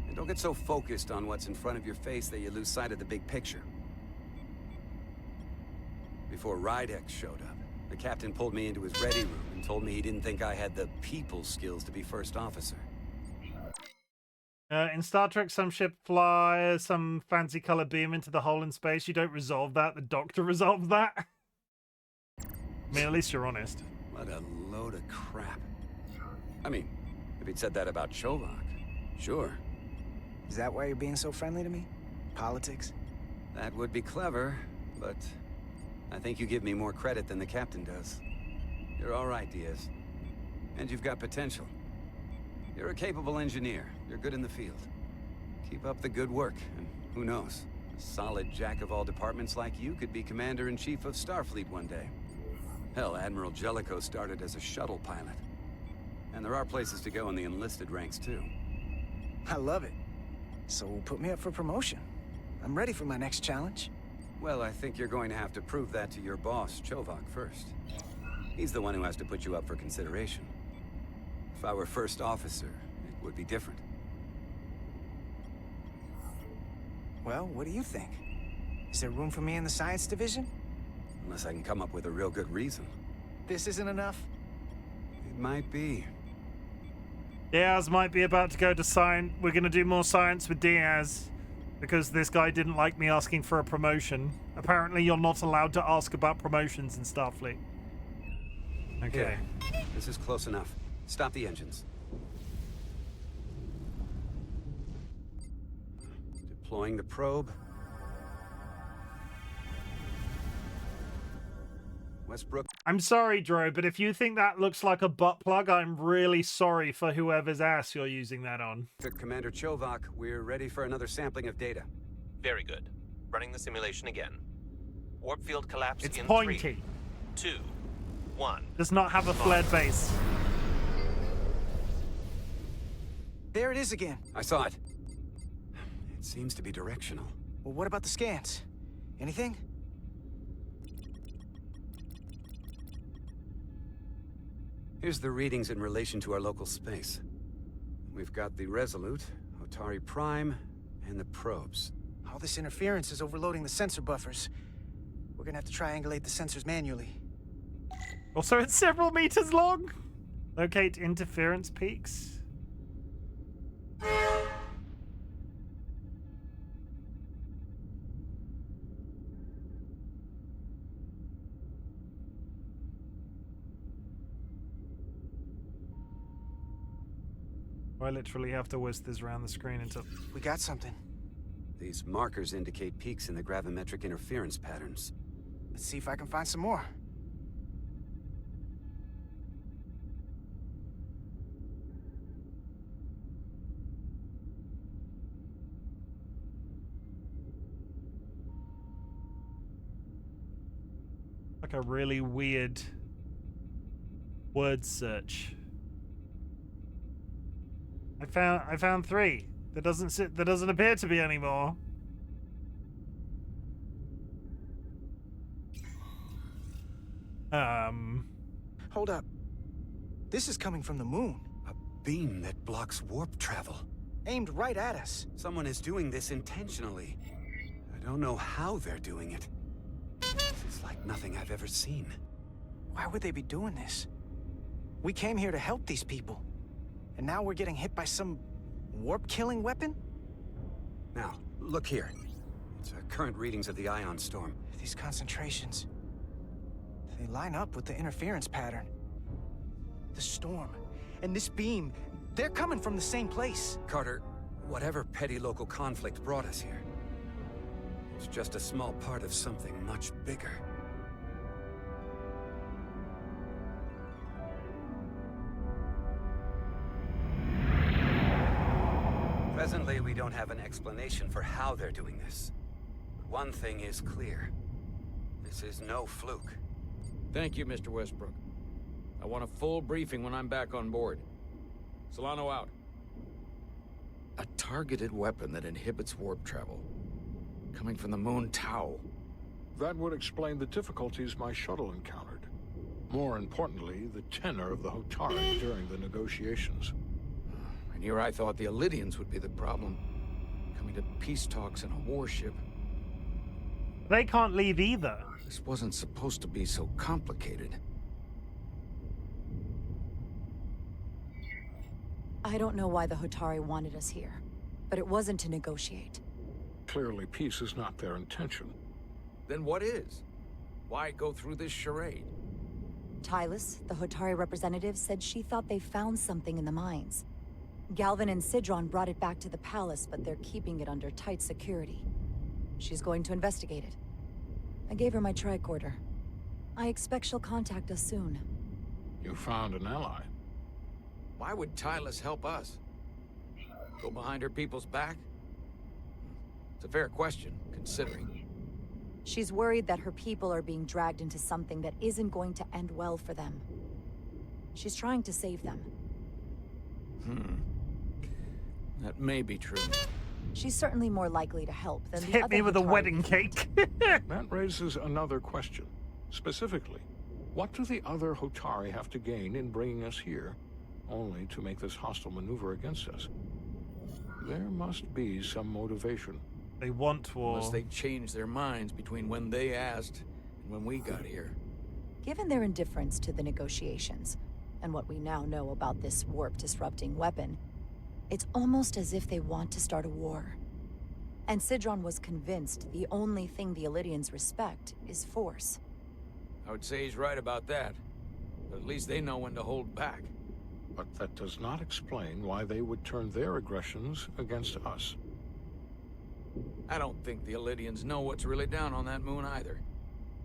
S18: And don't get so focused on what's in front of your face that you lose sight of the big picture. Before Rydek showed up, the captain pulled me into his ready room and told me he didn't think I had the people skills to be first officer.
S1: In Star Trek, some ship flies some fancy color beam into the hole in space. You don't resolve that. The Doctor resolves that. I mean, at least you're honest.
S18: What a load of crap. I mean, if he'd said that about Chovak, sure.
S6: Is that why you're being so friendly to me? Politics?
S18: That would be clever, but I think you give me more credit than the captain does. You're all right, Diaz. And you've got potential. You're a capable engineer. You're good in the field. Keep up the good work, and who knows? A solid jack of all departments like you could be Commander-in-Chief of Starfleet one day. Hell, Admiral Jellicoe started as a shuttle pilot. And there are places to go in the enlisted ranks, too.
S6: I love it. So put me up for promotion. I'm ready for my next challenge.
S18: Well, I think you're going to have to prove that to your boss, Chovak, first. He's the one who has to put you up for consideration. If I were first officer, it would be different.
S6: Well, what do you think? Is there room for me in the science division?
S18: Unless I can come up with a real good reason.
S6: This isn't enough?
S18: It might be.
S1: Diaz might be about to go to science. We're going to do more science with Diaz because this guy didn't like me asking for a promotion. Apparently, you're not allowed to ask about promotions in Starfleet. Okay.
S18: Here. This is close enough. Stop the engines. Deploying the probe. Westbrook.
S1: I'm sorry, Dro, but if you think that looks like a butt plug, I'm really sorry for whoever's ass you're using that on.
S18: Commander Chovak, we're ready for another sampling of data.
S5: Very good. Running the simulation again. Warp field collapse
S1: It's
S5: in
S1: pointy.
S5: 3, 2, 1.
S1: Does not have a flared base.
S6: There it is again.
S18: I saw it. It seems to be directional.
S6: Well, what about the scans? Anything?
S18: Here's the readings in relation to our local space. We've got the Resolute, Otari Prime, and the probes.
S6: All this interference is overloading the sensor buffers. We're gonna have to triangulate the sensors manually.
S1: Also, it's several meters long. Locate interference peaks. I literally have to whisk this around the screen until...
S6: We got something.
S18: These markers indicate peaks in the gravimetric interference patterns.
S6: Let's see if I can find some more.
S1: Like a really weird word search. I found 3. There doesn't appear to be any more.
S6: Hold up. This is coming from the moon.
S18: A beam that blocks warp travel.
S6: Aimed right at us.
S18: Someone is doing this intentionally. I don't know how they're doing it. This is like nothing I've ever seen.
S6: Why would they be doing this? We came here to help these people. And now we're getting hit by some warp-killing weapon?
S18: Now, look here. It's current readings of the ion storm.
S6: These concentrations... they line up with the interference pattern. The storm and this beam, they're coming from the same place.
S18: Carter, whatever petty local conflict brought us here, it's just a small part of something much bigger. Presently, we don't have an explanation for how they're doing this. But one thing is clear. This is no fluke.
S19: Thank you, Mr. Westbrook. I want a full briefing when I'm back on board. Solano out. A targeted weapon that inhibits warp travel. Coming from the moon Tau.
S12: That would explain the difficulties my shuttle encountered. More importantly, the tenor of the Hotari during the negotiations.
S19: And here I thought the Elydians would be the problem. Coming to peace talks in a warship.
S1: They can't leave either.
S19: This wasn't supposed to be so complicated.
S13: I don't know why the Hotari wanted us here, but it wasn't to negotiate.
S12: Clearly, peace is not their intention.
S19: Then what is? Why go through this charade?
S13: Tylus, the Hotari representative, said she thought they found something in the mines. Galvin and Sidron brought it back to the palace, but they're keeping it under tight security. She's going to investigate it. I gave her my tricorder. I expect she'll contact us soon.
S12: You found an ally.
S19: Why would Tylus help us? Go behind her people's back? It's a fair question, considering.
S13: She's worried that her people are being dragged into something that isn't going to end well for them. She's trying to save them.
S19: That may be true.
S13: She's certainly more likely to help than the
S1: Hit
S13: other
S1: me with a
S13: Hotari
S1: wedding
S13: people.
S1: cake.
S12: That raises another question. Specifically, what do the other Hotari have to gain in bringing us here, only to make this hostile maneuver against us? There must be some motivation.
S1: They want war.
S19: Unless they changed their minds between when they asked and when we got here.
S13: Given their indifference to the negotiations, and what we now know about this warp-disrupting weapon, it's almost as if they want to start a war. And Sidron was convinced the only thing the Elydians respect is force.
S19: I would say he's right about that. But at least they know when to hold back.
S12: But that does not explain why they would turn their aggressions against us.
S19: I don't think the Elydians know what's really down on that moon either.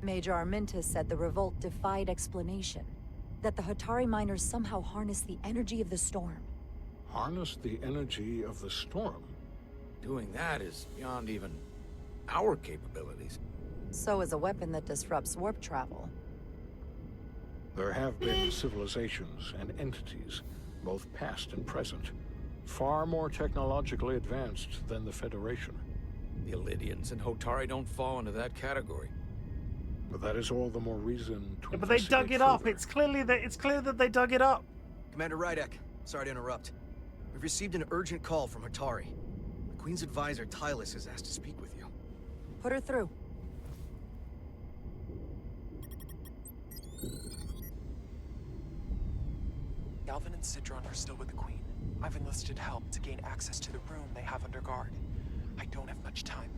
S13: Major Armintas said the revolt defied explanation. That the Hotari miners somehow harnessed the energy of the storm.
S12: Harness the energy of the storm?
S19: Doing that is beyond even our capabilities.
S13: So is a weapon that disrupts warp travel.
S12: There have been civilizations and entities, both past and present, far more technologically advanced than the Federation.
S19: The Elydians and Hotari don't fall into that category.
S12: But that is all the more reason to
S1: Yeah, but they dug it up. It's clear that they dug it up.
S6: Commander Rydek, sorry to interrupt. We've received an urgent call from Hatari. The Queen's advisor, Tylus, has asked to speak with you.
S13: Put her through.
S20: Galvin and Citron are still with the Queen. I've enlisted help to gain access to the room they have under guard. I don't have much time.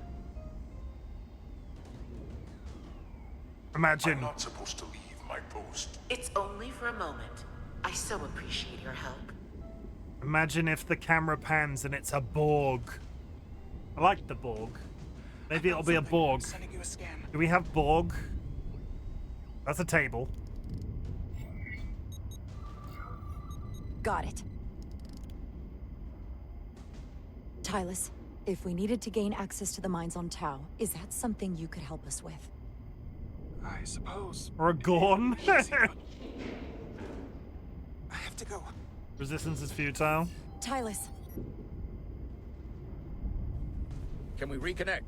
S1: Imagine.
S14: I'm not supposed to leave my post.
S21: It's only for a moment. I so appreciate your help.
S1: Imagine if the camera pans and it's a Borg. I like the Borg. Maybe it'll be a Borg.
S20: Sending you a scan.
S1: Do we have Borg? That's a table.
S13: Got it. Tylus, if we needed to gain access to the mines on Tau, is that something you could help us with?
S20: I suppose.
S1: Or a Gorn?
S20: I have to go.
S1: Resistance is futile.
S13: Tylus.
S19: Can we reconnect?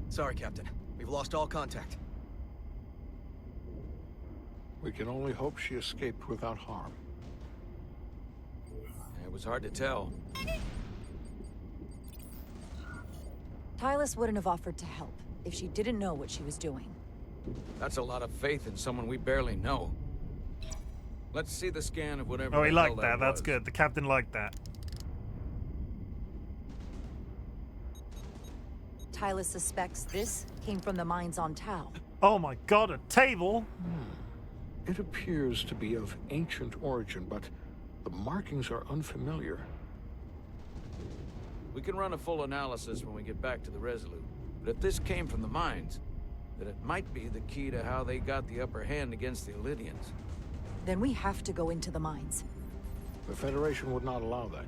S6: Sorry, Captain. We've lost all contact.
S12: We can only hope she escaped without harm.
S19: It was hard to tell.
S13: Tylus wouldn't have offered to help if she didn't know what she was doing.
S19: That's a lot of faith in someone we barely know. Let's see the scan of whatever.
S1: Oh, he
S19: the
S1: liked
S19: hell
S1: that. That's
S19: was.
S1: good. The captain liked that.
S13: Tylus suspects this came from the mines on Tau.
S1: Oh my god, a table?
S12: It appears to be of ancient origin, but the markings are unfamiliar.
S19: We can run a full analysis when we get back to the Resolute. But if this came from the mines, then it might be the key to how they got the upper hand against the Illydians.
S13: Then we have to go into the mines.
S12: The Federation would not allow that.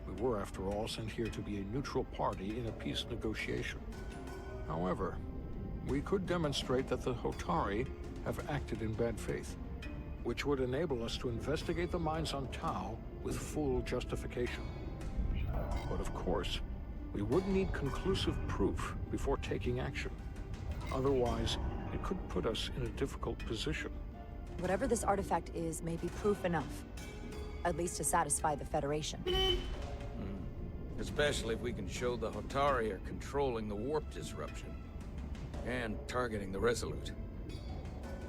S12: We were, after all, sent here to be a neutral party in a peace negotiation. However, we could demonstrate that the Hotari have acted in bad faith, which would enable us to investigate the mines on Tau with full justification. But of course, we would need conclusive proof before taking action. Otherwise, it could put us in a difficult position.
S13: Whatever this artifact is may be proof enough. At least to satisfy the Federation.
S19: Especially if we can show the Hotari are controlling the warp disruption. And targeting the Resolute.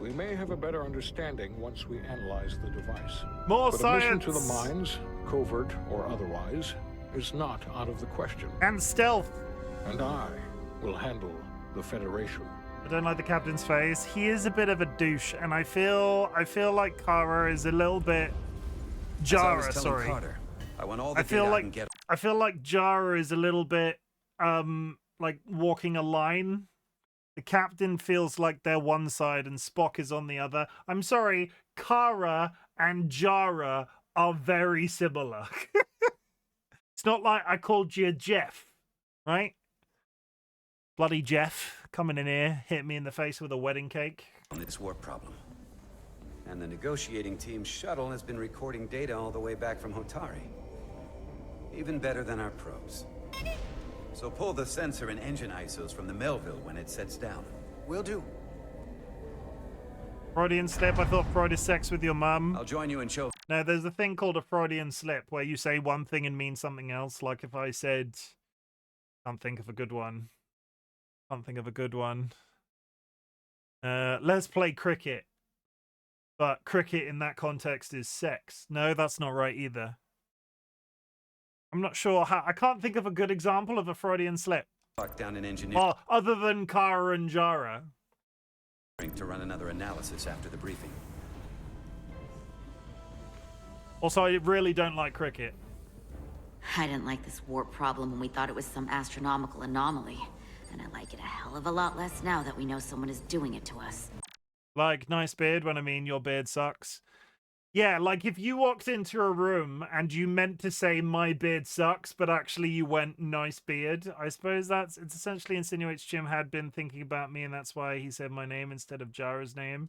S12: We may have a better understanding once we analyze the device.
S1: More
S12: but
S1: science!
S12: A mission to the mines, covert or otherwise, is not out of the question.
S1: And stealth!
S12: And I will handle the Federation.
S1: I don't like the captain's face. He is a bit of a douche, and I feel like Kara is a little bit... Jara, sorry.
S18: Carter, I want all the
S1: I feel
S18: data
S1: like
S18: I can get.
S1: I feel like Jara is a little bit like walking a line. The captain feels like they're one side and Spock is on the other. I'm sorry, Kara and Jara are very similar. It's not like I called you Jeff, right? Bloody Jeff coming in here, hit me in the face with a wedding cake.
S18: On this warp problem. And the negotiating team's shuttle has been recording data all the way back from Hotari. Even better than our probes. So pull the sensor and engine ISOs from the Melville when it sets down.
S6: Will do.
S1: Freudian slip. I thought Freud is sex with your mum.
S18: I'll join you in show.
S1: No, there's a thing called a Freudian slip where you say one thing and mean something else. Like if I said, can't think of a good one. Can't think of a good one. Let's play cricket. But cricket in that context is sex. No, that's not right either. I'm not sure how. I can't think of a good example of a Freudian slip.
S18: Lock down an engineer.
S1: Well, other than Kara and Jara.
S18: To run another analysis after the briefing.
S1: Also, I really don't like cricket.
S7: I didn't like this warp problem when we thought it was some astronomical anomaly. And I like it a hell of a lot less now that we know someone is doing it to us.
S1: Like, nice beard when I mean your beard sucks. Yeah, like if you walked into a room and you meant to say my beard sucks, but actually you went nice beard. I suppose it essentially insinuates Chim had been thinking about me and that's why he said my name instead of Jara's name.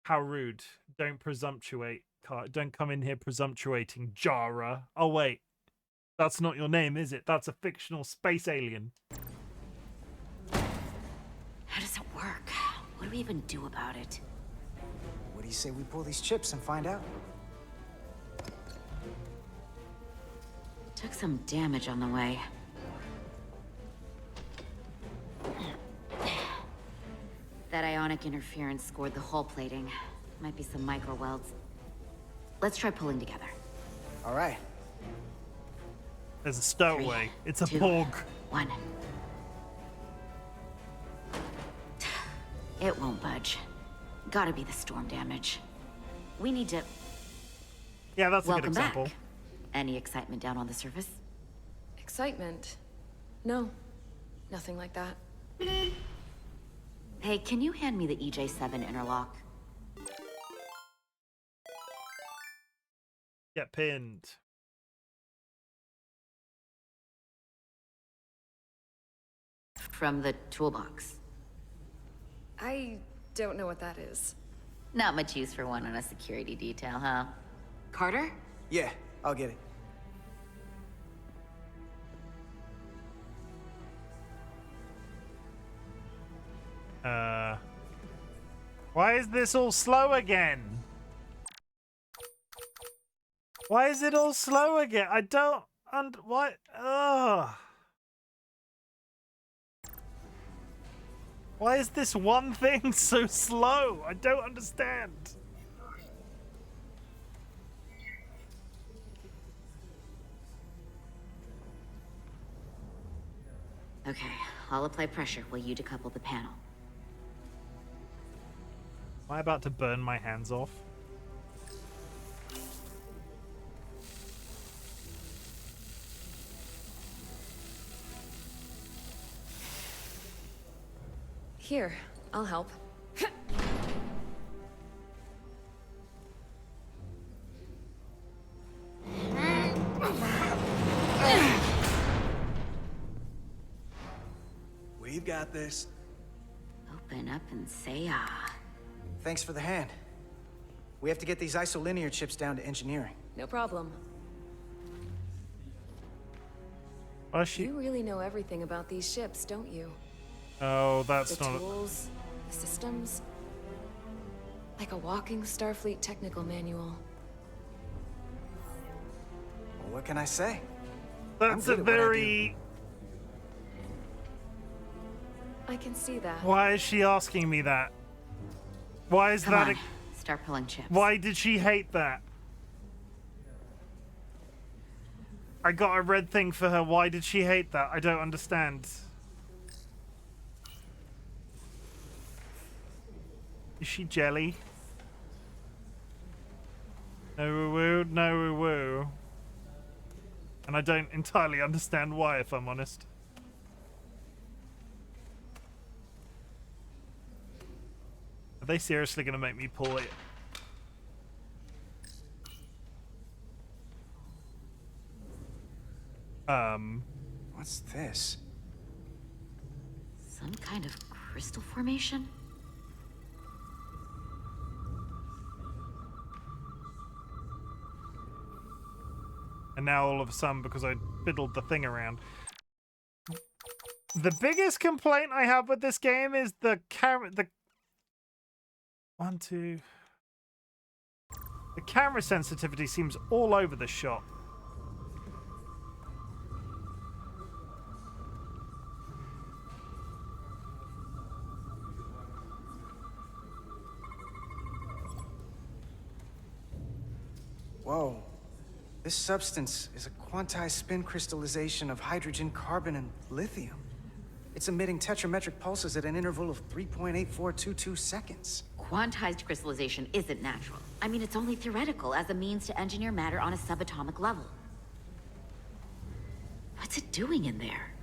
S1: How rude. Don't presumptuate. Don't come in here presumptuating, Jara. Oh wait, that's not your name, is it? That's a fictional space alien.
S7: What do we even do about it?
S6: What do you say we pull these chips and find out?
S7: Took some damage on the way. That ionic interference scored the hull plating. Might be some micro welds. Let's try pulling together.
S6: All right.
S1: There's a stowaway. It's a
S7: 2,
S1: porg.
S7: 1. It won't budge. Gotta be the storm damage. We need to...
S1: Yeah, that's a good
S7: Welcome
S1: example.
S7: back. Any excitement down on the surface?
S8: Excitement? No. Nothing like that.
S7: Hey, can you hand me the EJ7 interlock?
S1: Get pinned.
S7: From the toolbox.
S8: I don't know what that is.
S7: Not much use for one on a security detail, huh? Carter?
S6: Yeah, I'll get it.
S1: Why is this all slow again? Why is it all slow again? I don't... What? Ugh. Why is this one thing so slow? I don't understand.
S7: Okay, I'll apply pressure while you decouple the panel.
S1: Am I about to burn my hands off?
S8: Here, I'll help.
S6: We've got this.
S7: Open up and say ah.
S6: Thanks for the hand. We have to get these isolinear chips down to engineering.
S8: No problem. You really know everything about these ships, don't you?
S1: Oh, that's
S8: the
S1: not...
S8: tools, the systems. Like a walking Starfleet technical manual.
S6: Well, what can I say?
S1: That's a very...
S8: I can see that.
S1: Why is she asking me that? Why is
S7: Come
S1: that?
S7: on, start pulling chips.
S1: Why did she hate that? I got a red thing for her. Why did she hate that? I don't understand. Is she jelly? No woo woo, no woo woo. And I don't entirely understand why, if I'm honest. Are they seriously going to make me pull it?
S6: What's this?
S7: Some kind of crystal formation?
S1: And now all of a sudden, because I fiddled the thing around. The biggest complaint I have with this game is the camera... The camera sensitivity seems all over the shot.
S6: Whoa. This substance is a quantized spin crystallization of hydrogen, carbon, and lithium. It's emitting tetrametric pulses at an interval of 3.8422 seconds.
S7: Quantized crystallization isn't natural. I mean, it's only theoretical as a means to engineer matter on a subatomic level. What's it doing in there?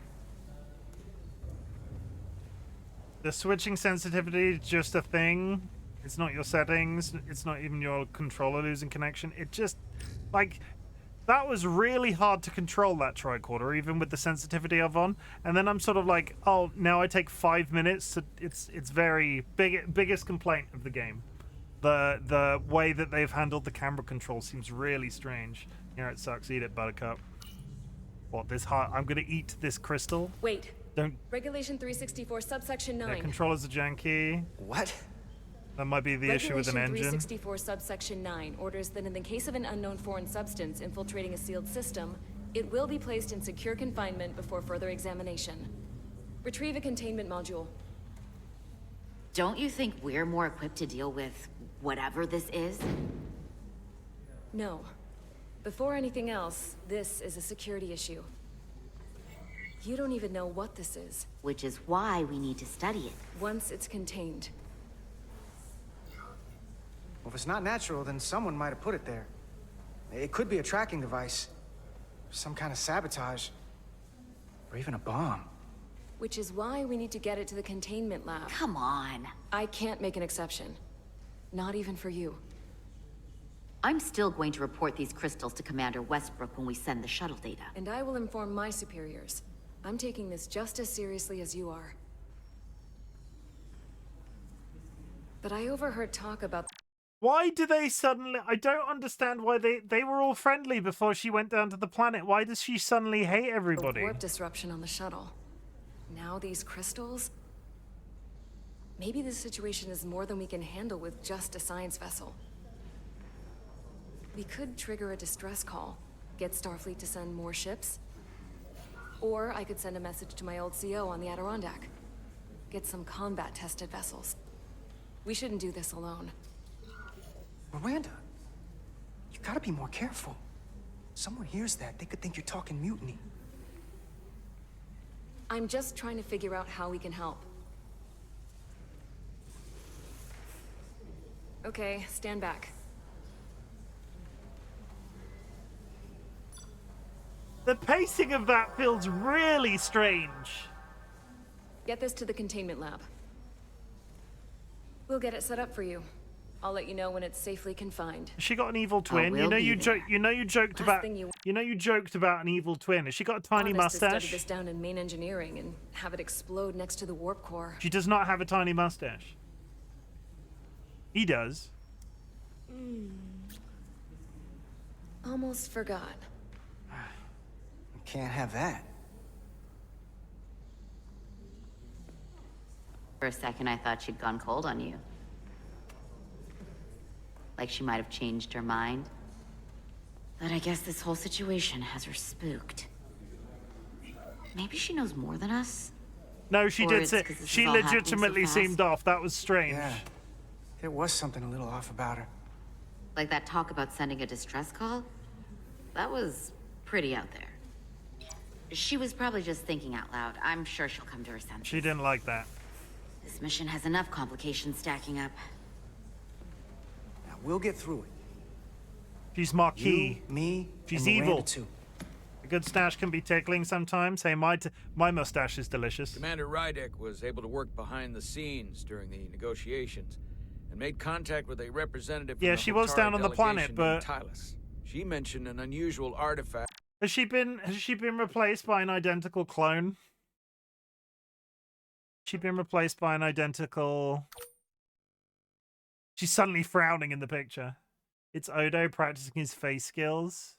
S1: The switching sensitivity is just a thing. It's not your settings. It's not even your controller losing connection. It just, like, that was really hard to control, that tricorder, even with the sensitivity I've on. And then I'm sort of like, oh, now I take 5 minutes to, it's very biggest complaint of the game. The way that they've handled the camera control seems really strange. Yeah, it sucks. Eat it, Buttercup. What, this heart? I'm gonna eat this crystal?
S8: Wait,
S1: Don't.
S8: Regulation 364, subsection 9.
S1: Yeah, controllers are janky.
S6: What?
S1: That might be the issue with an engine.
S8: Regulation 364, subsection 9 orders that in the case of an unknown foreign substance infiltrating a sealed system, it will be placed in secure confinement before further examination. Retrieve a containment module.
S7: Don't you think we're more equipped to deal with whatever this is?
S8: No. Before anything else, this is a security issue. You don't even know what this is.
S7: Which is why we need to study it.
S8: Once it's contained.
S6: Well, if it's not natural, then someone might have put it there. It could be a tracking device. Some kind of sabotage. Or even a bomb.
S8: Which is why we need to get it to the containment lab.
S7: Come on.
S8: I can't make an exception. Not even for you.
S7: I'm still going to report these crystals to Commander Westbrook when we send the shuttle data.
S8: And I will inform my superiors. I'm taking this just as seriously as you are. But I overheard talk about...
S1: Why do they suddenly... I don't understand why they were all friendly before she went down to the planet. Why does she suddenly hate everybody?
S8: The warp disruption on the shuttle. Now these crystals? Maybe this situation is more than we can handle with just a science vessel. We could trigger a distress call, get Starfleet to send more ships. Or I could send a message to my old CO on the Adirondack. Get some combat-tested vessels. We shouldn't do this alone.
S6: Miranda, you gotta be more careful. Someone hears that, they could think you're talking mutiny.
S8: I'm just trying to figure out how we can help. Okay, stand back.
S1: The pacing of that feels really strange.
S8: Get this to the containment lab. We'll get it set up for you. I'll let you know when it's safely confined.
S1: Has she got an evil twin?
S7: we'll
S1: You know you joked about an evil twin. Has she got a tiny
S8: Honest to
S1: mustache?
S8: study this down in main engineering and have it explode next to the warp core.
S1: She does not have a tiny mustache. He does.
S8: Almost forgot.
S6: Can't have that.
S7: For a second, I thought she'd gone cold on you. Like she might have changed her mind. But I guess this whole situation has her spooked. Maybe she knows more than us?
S1: No, she
S7: Or
S1: did
S7: it's
S1: say
S7: 'cause this is
S1: she
S7: all happening so
S1: legitimately
S7: fast?
S1: seemed off. That was strange.
S6: Yeah. There was something a little off about her.
S7: Like that talk about sending a distress call? That was pretty out there. She was probably just thinking out loud. I'm sure she'll come to her senses.
S1: She didn't like that.
S7: This mission has enough complications stacking up.
S6: Now, we'll get through it.
S1: She's Marquis.
S6: You, me,
S1: She's
S6: and Miranda
S1: evil.
S6: too.
S1: A good stash can be tickling sometimes. Hey, my mustache is delicious.
S19: Commander Rydek was able to work behind the scenes during the negotiations and made contact with a representative from
S1: Yeah,
S19: the
S1: she was
S19: Hotari
S1: down on the planet,
S19: delegation
S1: but
S19: in Tylus. She mentioned an unusual artifact.
S1: Has she been replaced by an identical clone? She's been replaced by an identical... She's suddenly frowning in the picture. It's Odo practicing his face skills.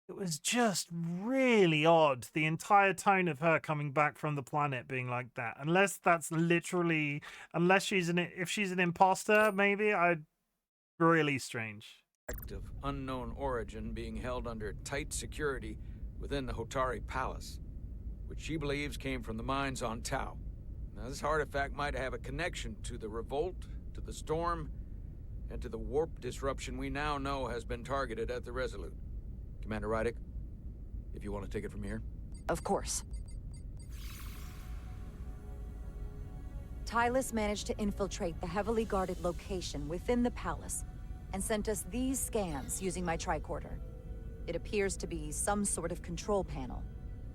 S1: It was just really odd, the entire tone of her coming back from the planet being like that. Unless that's literally... Unless if she's an imposter, maybe, really strange.
S19: Of unknown origin being held under tight security within the Hotari Palace, which she believes came from the mines on Tau. Now, this artifact might have a connection to the revolt, to the storm, and to the warp disruption we now know has been targeted at the Resolute. Commander Rydek, if you want to take it from here.
S13: Of course. Tylus managed to infiltrate the heavily guarded location within the palace and sent us these scans using my tricorder. It appears to be some sort of control panel,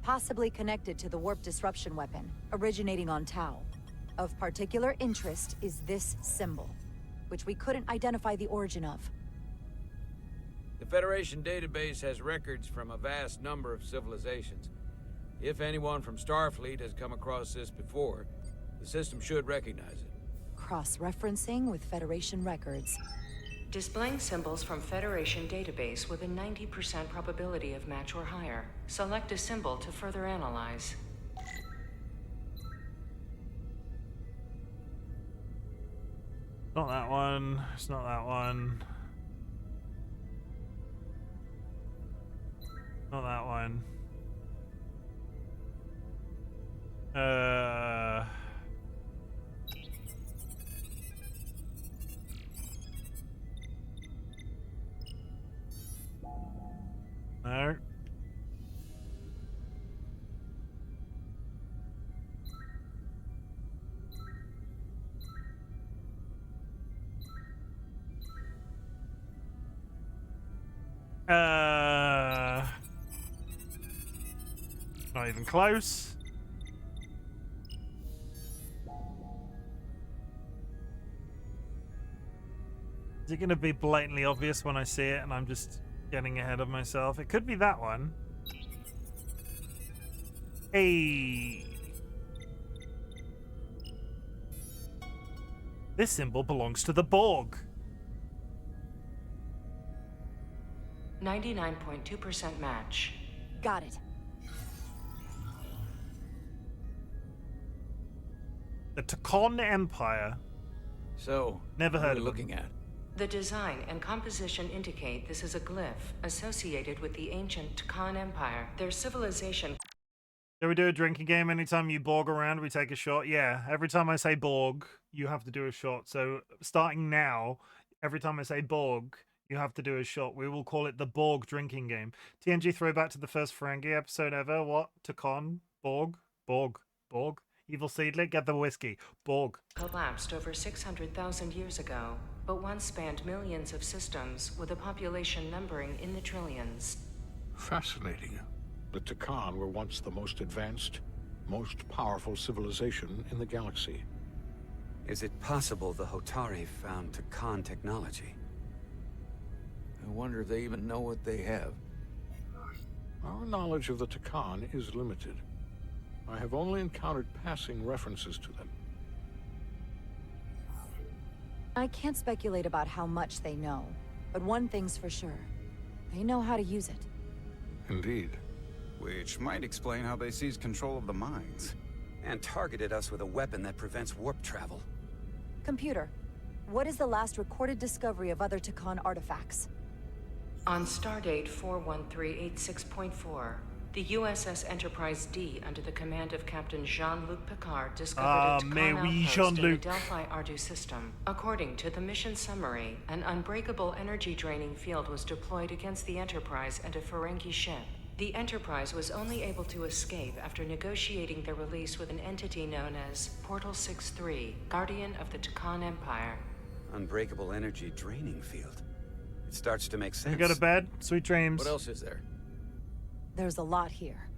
S13: possibly connected to the warp disruption weapon originating on Tau. Of particular interest is this symbol, which we couldn't identify the origin of.
S19: The Federation database has records from a vast number of civilizations. If anyone from Starfleet has come across this before, the system should recognize it.
S13: Cross-referencing with Federation records.
S10: Displaying symbols from Federation database with a 90% probability of match or higher. Select a symbol to further analyze.
S1: Not that one. It's not that one. Not that one. No. Not even close. Is it going to be blatantly obvious when I see it and I'm just getting ahead of myself? It could be that one. Hey. This symbol belongs to the Borg.
S10: 99.2% match.
S13: Got it.
S1: The Takon Empire.
S19: So,
S1: never heard
S19: what are
S1: of
S19: we looking at?
S10: The design and composition indicate this is a glyph associated with the ancient Takon Empire. Their civilization...
S1: Shall we do a drinking game? Anytime you Borg around, we take a shot? Yeah, every time I say Borg, you have to do a shot. So, starting now, every time I say Borg, you have to do a shot. We will call it the Borg drinking game. TNG throwback to the first Ferengi episode ever. What? Takon? Borg? Borg? Borg? Evil Seedling? Get the whiskey. Borg.
S10: Collapsed over 600,000 years ago, but once spanned millions of systems with a population numbering in the trillions.
S12: Fascinating. The Takon were once the most advanced, most powerful civilization in the galaxy.
S18: Is it possible the Hotari found Takon technology?
S19: I wonder if they even know what they have.
S12: Our knowledge of the Takon is limited. I have only encountered passing references to them.
S13: I can't speculate about how much they know, but one thing's for sure. They know how to use it.
S12: Indeed.
S2: Which might explain how they seized control of the mines.
S18: And targeted us with a weapon that prevents warp travel.
S13: Computer, what is the last recorded discovery of other Takon artifacts?
S10: On Stardate 41386.4, the u.s.s. Enterprise D, under the command of Captain Jean-Luc Picard, discovered a Takon outpost in the Delphi Ardu system. According to the mission summary, an unbreakable energy-draining field was deployed against the Enterprise and a Ferengi ship. The Enterprise was only able to escape after negotiating their release with an entity known as Portal 6-3, Guardian of the Takon Empire.
S18: Unbreakable energy draining field. It starts to make sense.
S1: We go to bed. Sweet dreams.
S19: What else is there?
S13: There's a lot here.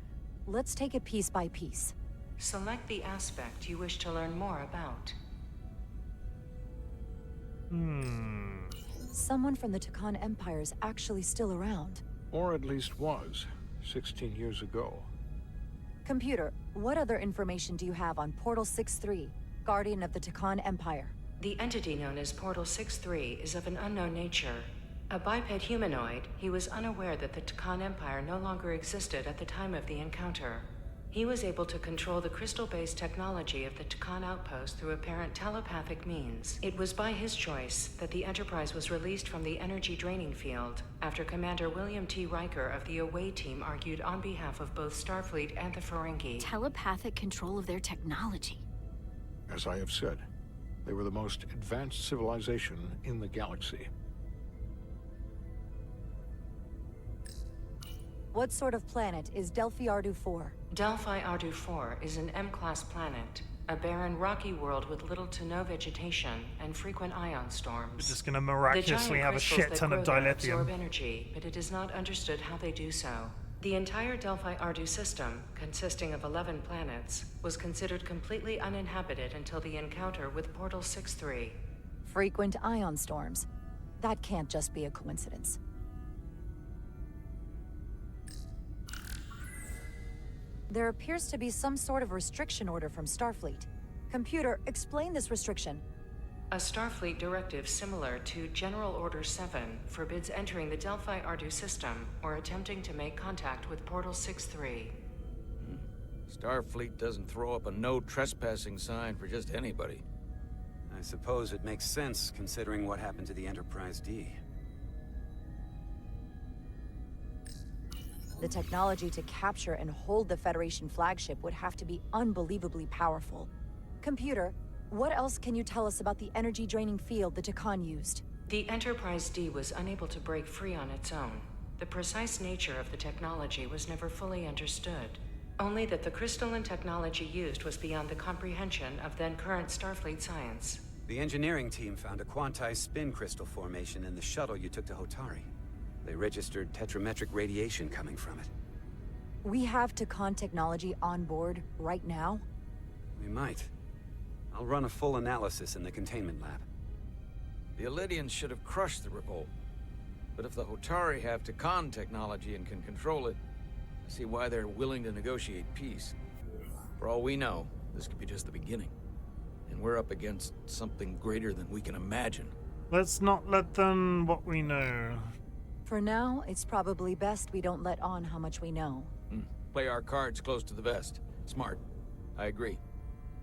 S13: Let's take it piece by piece.
S10: Select the aspect you wish to learn more about.
S13: Someone from the Takon Empire is actually still around.
S12: Or at least was, 16 years ago.
S13: Computer, what other information do you have on Portal 6-3, Guardian of the Takon Empire?
S10: The entity known as Portal 6-3 is of an unknown nature. A biped humanoid, he was unaware that the Takon Empire no longer existed at the time of the encounter. He was able to control the crystal-based technology of the Takon outpost through apparent telepathic means. It was by his choice that the Enterprise was released from the energy draining field after Commander William T. Riker of the Away Team argued on behalf of both Starfleet and the Ferengi.
S22: Telepathic control of their technology.
S12: As I have said, they were the most advanced civilization in the galaxy.
S13: What sort of planet is Delphi Ardu 4?
S10: Delphi Ardu 4 is an M-class planet, a barren rocky world with little to no vegetation and frequent ion storms.
S1: We're just gonna miraculously have a shit ton of dilithium.
S10: Absorb energy, but it is not understood how they do so. The entire Delphi Ardu system, consisting of 11 planets, was considered completely uninhabited until the encounter with Portal 6-3.
S13: Frequent ion storms. That can't just be a coincidence. There appears to be some sort of restriction order from Starfleet. Computer, explain this restriction.
S10: A Starfleet directive similar to General Order 7 forbids entering the Delphi Ardu system or attempting to make contact with Portal 6-3.
S19: Starfleet doesn't throw up a no trespassing sign for just anybody.
S18: I suppose it makes sense considering what happened to the Enterprise D.
S13: The technology to capture and hold the Federation flagship would have to be unbelievably powerful. Computer, what else can you tell us about the energy-draining field the Takan used?
S10: The Enterprise D was unable to break free on its own. The precise nature of the technology was never fully understood. Only that the crystalline technology used was beyond the comprehension of then-current Starfleet science.
S18: The engineering team found a quantized spin crystal formation in the shuttle you took to Hotari. They registered tetrametric radiation coming from it.
S13: We have Takan technology on board right now?
S18: We might. I'll run a full analysis in the containment lab.
S19: The Elydians should have crushed the revolt. But if the Hotari have Takan technology and can control it, I see why they're willing to negotiate peace. For all we know, this could be just the beginning. And we're up against something greater than we can imagine.
S1: Let's not let them what we know.
S13: For now, it's probably best we don't let on how much we know.
S19: Play our cards close to the vest. Smart. I agree.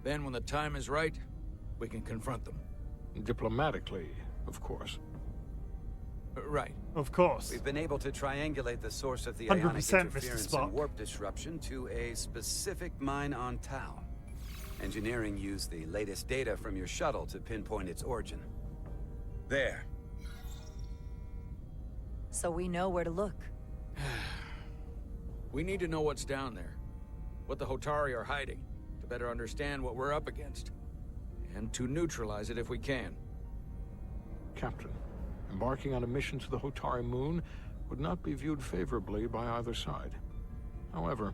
S19: Then when the time is right, we can confront them.
S12: Diplomatically, of course.
S19: Right.
S1: Of course.
S18: We've been able to triangulate the source of the
S1: 100%
S18: ionic
S1: Mr.
S18: interference
S1: Spock.
S18: and warp disruption to a specific mine on Tau. Engineering used the latest data from your shuttle to pinpoint its origin. There.
S13: So we know where to look.
S19: We need to know what's down there. What the Hotari are hiding, to better understand what we're up against. And to neutralize it if we can.
S12: Captain, embarking on a mission to the Hotari moon would not be viewed favorably by either side. However,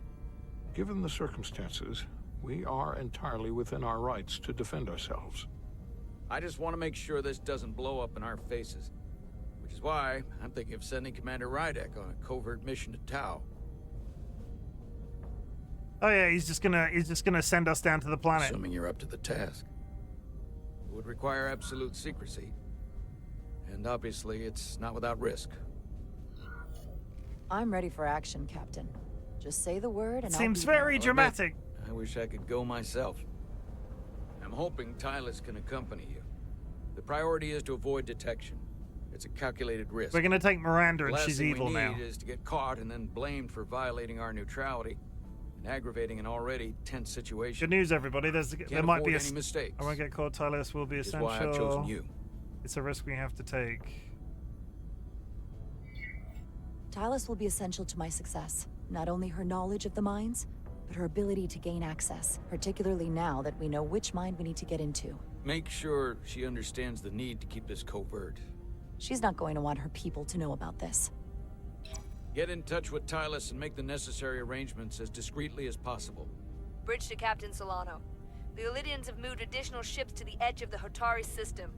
S12: given the circumstances, we are entirely within our rights to defend ourselves.
S19: I just want to make sure this doesn't blow up in our faces. Which is why I'm thinking of sending Commander Rydek on a covert mission to Tau.
S1: Oh yeah, he's just gonna send us down to the planet.
S19: Assuming you're up to the task. It would require absolute secrecy. And obviously, it's not without risk.
S13: I'm ready for action, Captain. Just say the word and
S1: Seems
S13: I'll be
S1: very
S13: there.
S1: dramatic.
S19: I wish I could go myself. I'm hoping Tylus can accompany you. The priority is to avoid detection. It's a calculated risk.
S1: We're gonna take Miranda and
S19: The last
S1: she's
S19: thing
S1: evil
S19: we
S1: now.
S19: need is to get caught and then blamed for violating our neutrality and aggravating an already tense situation.
S1: Good news, everybody. There
S19: Can't
S1: might be
S19: afford any mistakes.
S1: I won't get caught. Tylus will be
S19: Which is
S1: essential.
S19: why I've chosen you.
S1: It's a risk we have to take.
S13: Tylus will be essential to my success. Not only her knowledge of the mines, but her ability to gain access, particularly now that we know which mine we need to get into.
S19: Make sure she understands the need to keep this covert.
S13: She's not going to want her people to know about this.
S19: Get in touch with Tylus and make the necessary arrangements as discreetly as possible.
S3: Bridge to Captain Solano. The Elydians have moved additional ships to the edge of the Hotari system.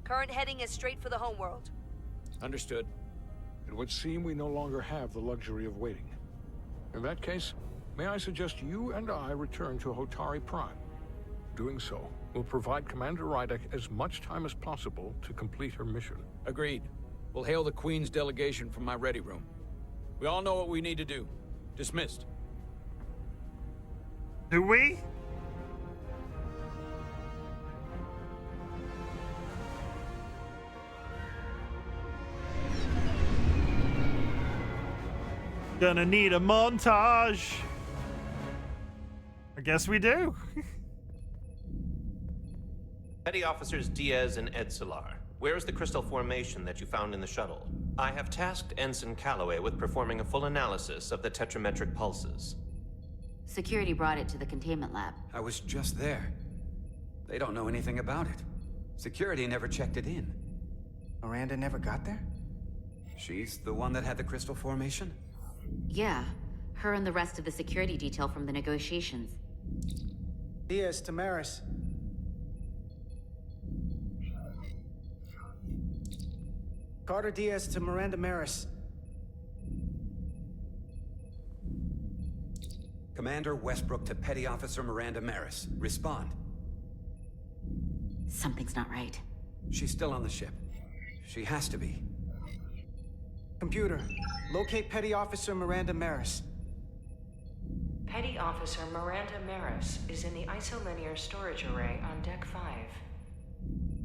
S3: Current heading is straight for the homeworld.
S19: Understood.
S12: It would seem we no longer have the luxury of waiting. In that case, may I suggest you and I return to Hotari Prime? Doing so will provide Commander Rydek as much time as possible to complete her mission.
S19: Agreed. We'll hail the Queen's delegation from my ready room. We all know what we need to do. Dismissed.
S1: Do we? Gonna need a montage. I guess we do.
S5: Petty Officers Diaz and Edsolar, where is the crystal formation that you found in the shuttle? I have tasked Ensign Calloway with performing a full analysis of the tetrametric pulses.
S7: Security brought it to the containment lab.
S18: I was just there. They don't know anything about it. Security never checked it in.
S6: Miranda never got there?
S18: She's the one that had the crystal formation?
S7: Yeah, her and the rest of the security detail from the negotiations.
S6: Diaz, Tamaris. Carter Diaz to Miranda Maris.
S18: Commander Westbrook to Petty Officer Miranda Maris. Respond.
S7: Something's not right.
S18: She's still on the ship. She has to be.
S6: Computer, locate Petty Officer Miranda Maris.
S10: Petty Officer Miranda Maris is in the isolinear storage array on Deck 5.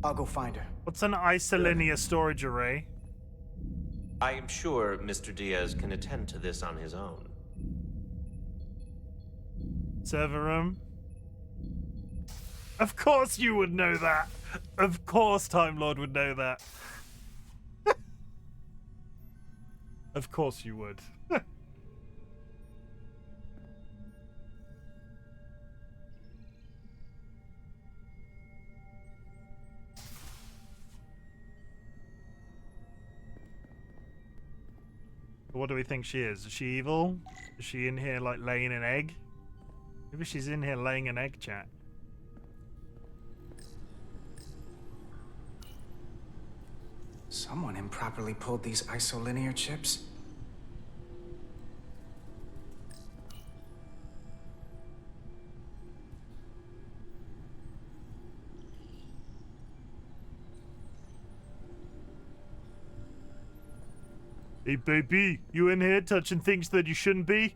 S6: I'll go find her.
S1: What's an isolinear storage array?
S5: I am sure Mr. Diaz can attend to this on his own.
S1: Server room? Of course you would know that. Of course Time Lord would know that. Of course you would. What do we think she is? Is she evil? Is she in here like laying an egg? Maybe she's in here laying an egg, chat.
S6: Someone improperly pulled these isolinear chips.
S1: Hey baby, you in here touching things that you shouldn't be?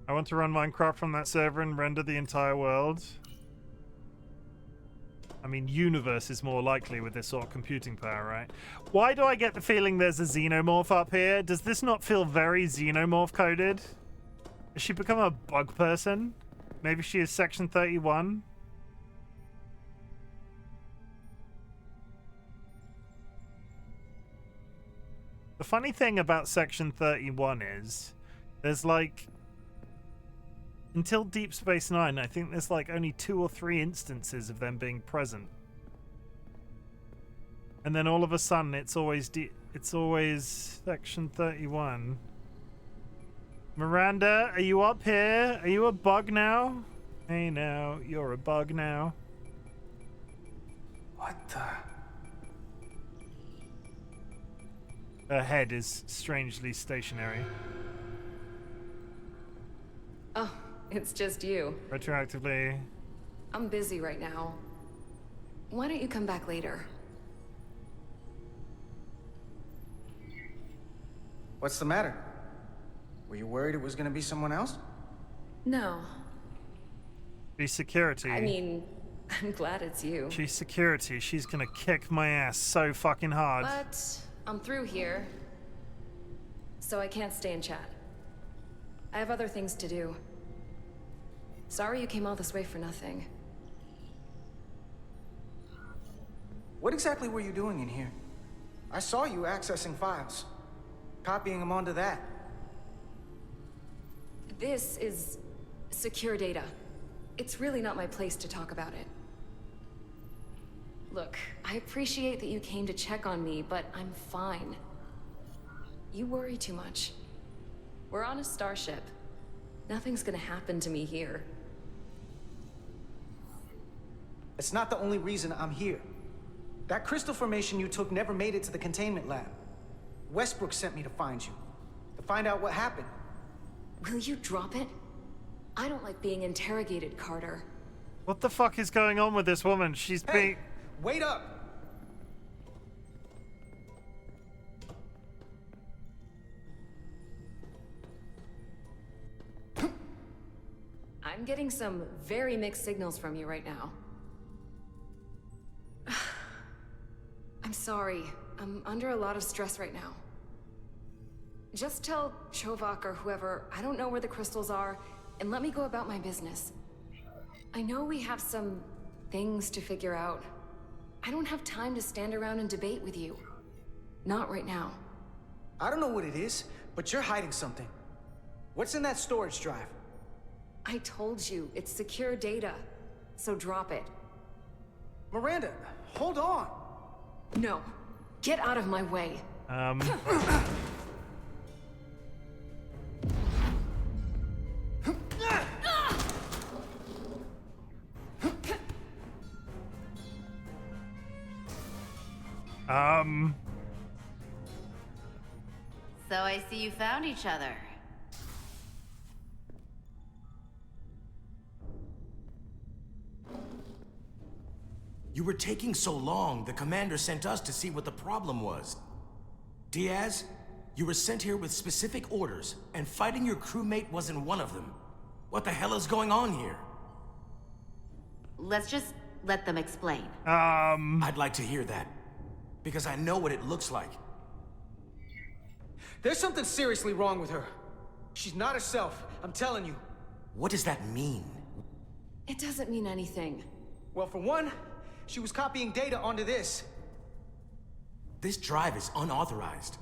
S1: I want to run Minecraft from that server and render the entire world. I mean, universe is more likely with this sort of computing power, right? Why do I get the feeling there's a xenomorph up here? Does this not feel very xenomorph coded? Has she become a bug person? Maybe she is Section 31? The funny thing about Section 31 is there's like... Until Deep Space Nine, I think there's like only 2 or 3 instances of them being present. And then all of a sudden, it's always Section 31. Miranda, are you up here? Are you a bug now? Hey now, you're a bug now.
S6: What the?
S1: Her head is strangely stationary.
S8: Oh, it's just you.
S1: Retroactively.
S8: I'm busy right now. Why don't you come back later?
S6: What's the matter? Were you worried it was gonna be someone else?
S8: No.
S1: She's security.
S8: I mean, I'm glad it's you.
S1: She's security. She's gonna kick my ass so fucking hard.
S8: But I'm through here, so I can't stay and chat. I have other things to do. Sorry you came all this way for nothing.
S6: What exactly were you doing in here? I saw you accessing files, copying them onto that.
S8: This is secure data. It's really not my place to talk about it. Look, I appreciate that you came to check on me, but I'm fine. You worry too much. We're on a starship. Nothing's gonna happen to me here.
S6: It's not the only reason I'm here. That crystal formation you took never made it to the containment lab. Westbrook sent me to find you, to find out what happened.
S8: Will you drop it? I don't like being interrogated, Carter.
S1: What the fuck is going on with this woman? She's being...
S6: Wait up!
S8: I'm getting some very mixed signals from you right now. I'm sorry. I'm under a lot of stress right now. Just tell Chovak or whoever I don't know where the crystals are, and let me go about my business. I know we have some things to figure out. I don't have time to stand around and debate with you. Not right now.
S6: I don't know what it is, but you're hiding something. What's in that storage drive?
S8: I told you, it's secure data. So drop it.
S6: Miranda, hold on!
S8: No. Get out of my way.
S7: So I see you found each other.
S9: You were taking so long, the commander sent us to see what the problem was. Diaz, you were sent here with specific orders, and fighting your crewmate wasn't one of them. What the hell is going on here?
S7: Let's just let them explain.
S9: I'd like to hear that, because I know what it looks like.
S6: There's something seriously wrong with her. She's not herself, I'm telling you.
S9: What does that mean?
S8: It doesn't mean anything.
S6: Well, for one, she was copying data onto this.
S9: This drive is unauthorized.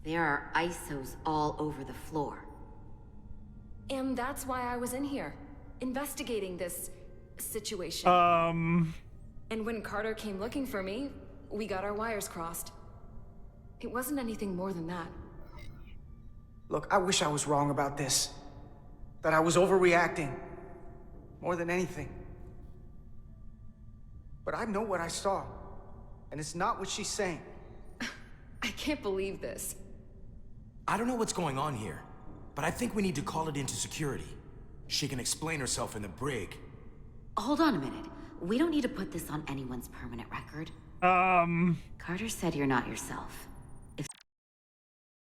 S7: There are ISOs all over the floor.
S8: And that's why I was in here, investigating this situation. And when Carter came looking for me, we got our wires crossed. It wasn't anything more than that.
S6: Look, I wish I was wrong about this. That I was overreacting. More than anything. But I know what I saw. And it's not what she's saying.
S8: I can't believe this.
S9: I don't know what's going on here, but I think we need to call it into security. She can explain herself in the brig.
S7: Hold on a minute. We don't need to put this on anyone's permanent record. Carter said you're not yourself.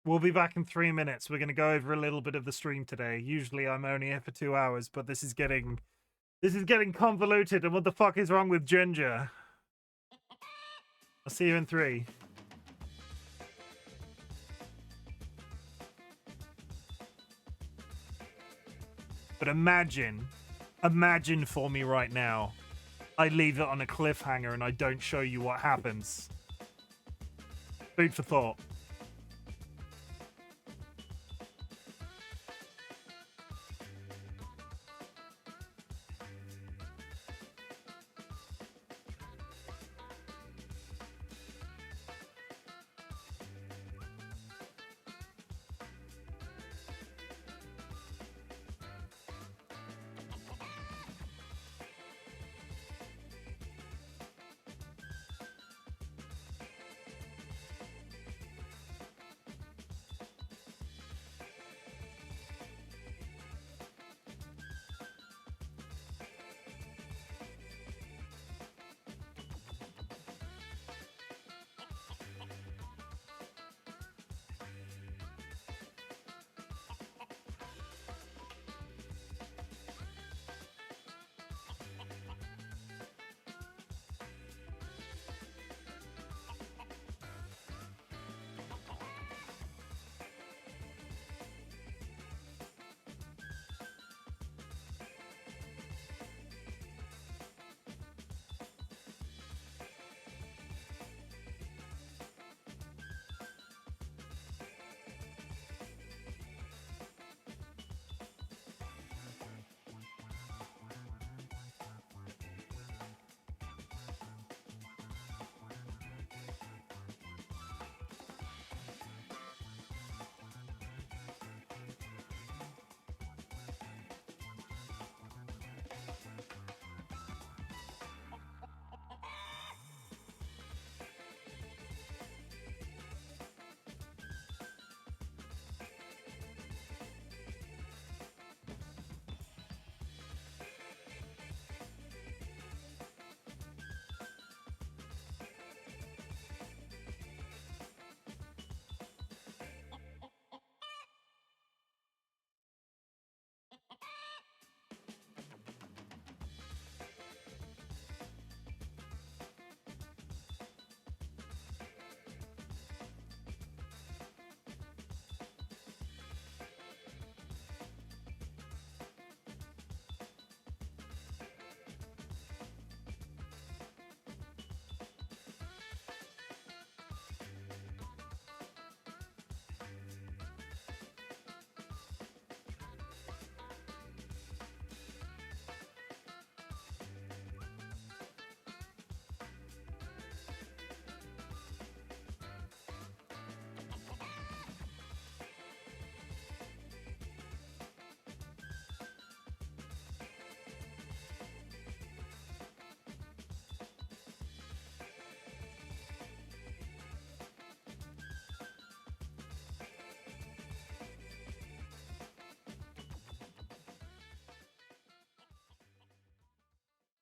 S1: We'll be back in 3 minutes. We're going to go over a little bit of the stream today. Usually I'm only here for 2 hours, but this is getting convoluted. And what the fuck is wrong with Ginger? I'll see you in 3. But imagine for me right now, I leave it on a cliffhanger and I don't show you what happens. Food for thought.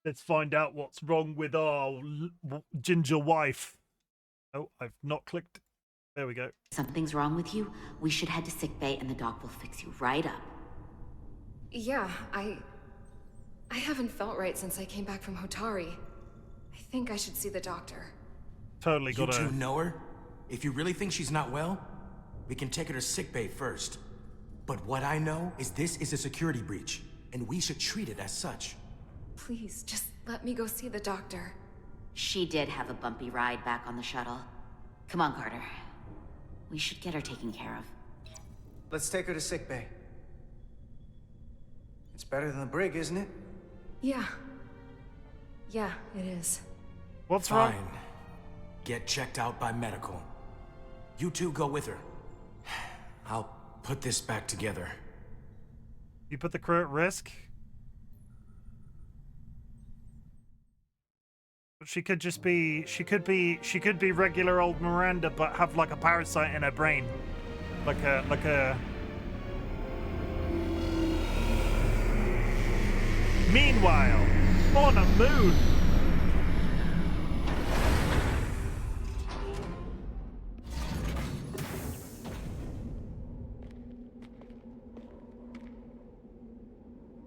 S1: Let's find out what's wrong with our ginger wife. Oh, I've not clicked. There we go.
S7: Something's wrong with you, we should head to sickbay and the doc will fix you right up.
S8: Yeah, I haven't felt right since I came back from Hotari. I think I should see the doctor.
S1: Totally
S9: You
S1: gotta...
S9: two know her? If you really think she's not well, we can take her to sickbay first. But what I know is this is a security breach, and we should treat it as such.
S8: Please, just let me go see the doctor.
S7: She did have a bumpy ride back on the shuttle. Come on, Carter. We should get her taken care of.
S6: Let's take her to sickbay. It's better than the brig, isn't it?
S8: Yeah. Yeah, it is.
S1: What's
S9: Fine.
S1: wrong?
S9: Get checked out by medical. You two go with her. I'll put this back together.
S1: You put the crew at risk? She could just be, she could be regular old Miranda, but have like a parasite in her brain. Like a... Meanwhile, on a moon.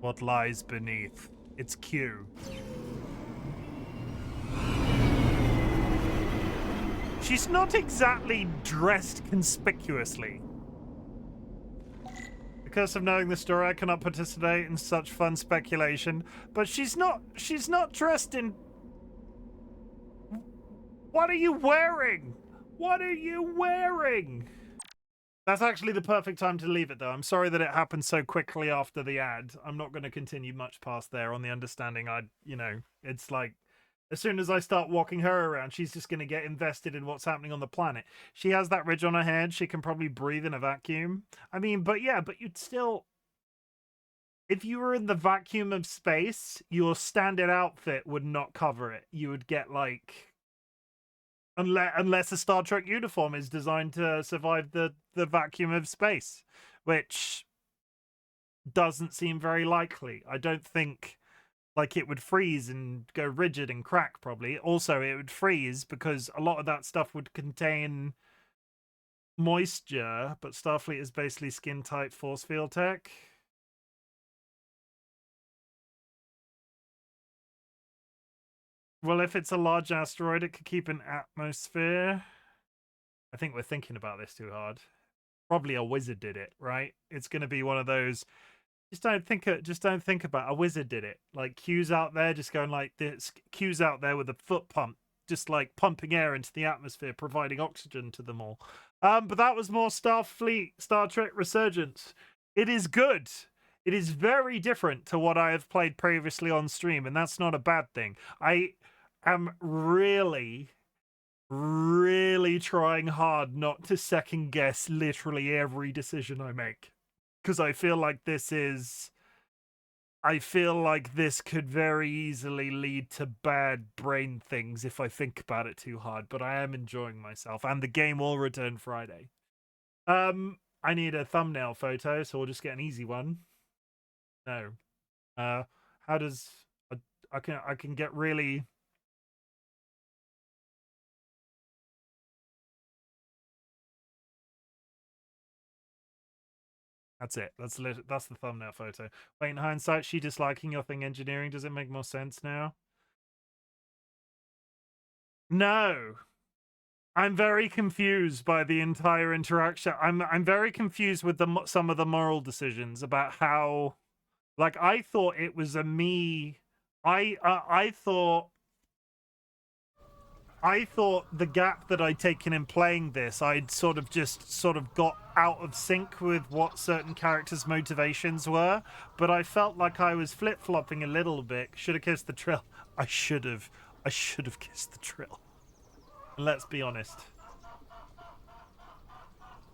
S1: What lies beneath? It's Q. She's not exactly dressed conspicuously. Because of knowing the story, I cannot participate in such fun speculation. But she's not dressed in... What are you wearing? What are you wearing? That's actually the perfect time to leave it, though. I'm sorry that it happened so quickly after the ad. I'm not going to continue much past there on the understanding it's like, as soon as I start walking her around, she's just going to get invested in what's happening on the planet. She has that ridge on her head. She can probably breathe in a vacuum. I mean, but you'd still... If you were in the vacuum of space, your standard outfit would not cover it. You would get, like... Unless a Star Trek uniform is designed to survive the vacuum of space, which doesn't seem very likely. I don't think... Like, it would freeze and go rigid and crack, probably. Also, it would freeze because a lot of that stuff would contain moisture, but Starfleet is basically skin-tight force field tech. Well, if it's a large asteroid, it could keep an atmosphere. I think we're thinking about this too hard. Probably a wizard did it, right? It's going to be one of those... Just don't think about it. A wizard did it. Like Q's out there just going like this. Q's out there with a foot pump, just like pumping air into the atmosphere, providing oxygen to them all. But that was more Starfleet, Star Trek Resurgence. It is good. It is very different to what I have played previously on stream, and that's not a bad thing. I am really trying hard not to second guess literally every decision I make. Because I feel like this could very easily lead to bad brain things if I think about it too hard, but I am enjoying myself, and the game will return Friday. I need a thumbnail photo, so we'll just get an easy one. No. How does... I can get really... That's it. That's the thumbnail photo. Wait, in hindsight, she disliking your thing engineering, does it make more sense now? No. I'm very confused by the entire interaction. I'm very confused with some of the moral decisions about how... Like, I thought it was a me... I thought the gap that I'd taken in playing this, I'd sort of got out of sync with what certain characters' motivations were, but I felt like I was flip-flopping a little bit. Should have kissed the Trill. I should have kissed the Trill. And let's be honest.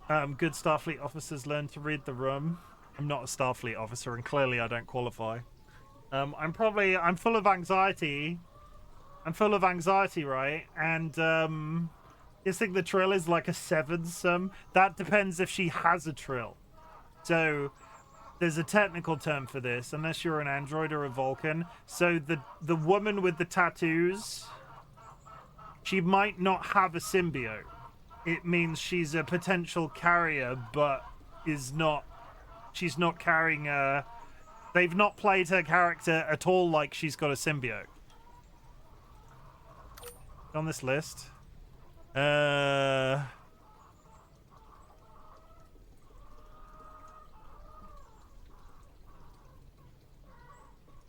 S1: Good Starfleet officers learn to read the room. I'm not a Starfleet officer, and clearly I don't qualify. I'm full of anxiety. I'm full of anxiety, right? And you think the Trill is like a sevensome? That depends if she has a Trill. So there's a technical term for this, unless you're an android or a Vulcan. So the woman with the tattoos, she might not have a symbiote. It means she's a potential carrier, but she's not carrying a... They've not played her character at all like she's got a symbiote. On this list.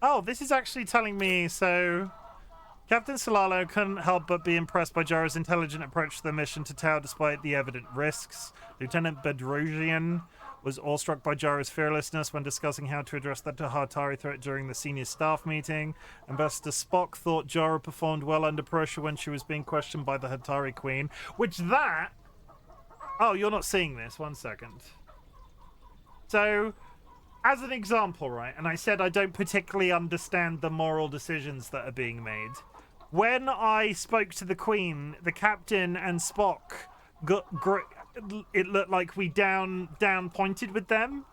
S1: Oh, this is actually telling me, so... Captain Solano couldn't help but be impressed by Jara's intelligent approach to the mission to Tau despite the evident risks. Lieutenant Bedrosian was awestruck by Jara's fearlessness when discussing how to address the Hatari threat during the senior staff meeting. Ambassador Spock thought Jara performed well under pressure when she was being questioned by the Hatari Queen, which that... Oh, you're not seeing this. 1 second. So... As an example, right, and I said I don't particularly understand the moral decisions that are being made. When I spoke to the Queen, the Captain and Spock it looked like we down pointed with them.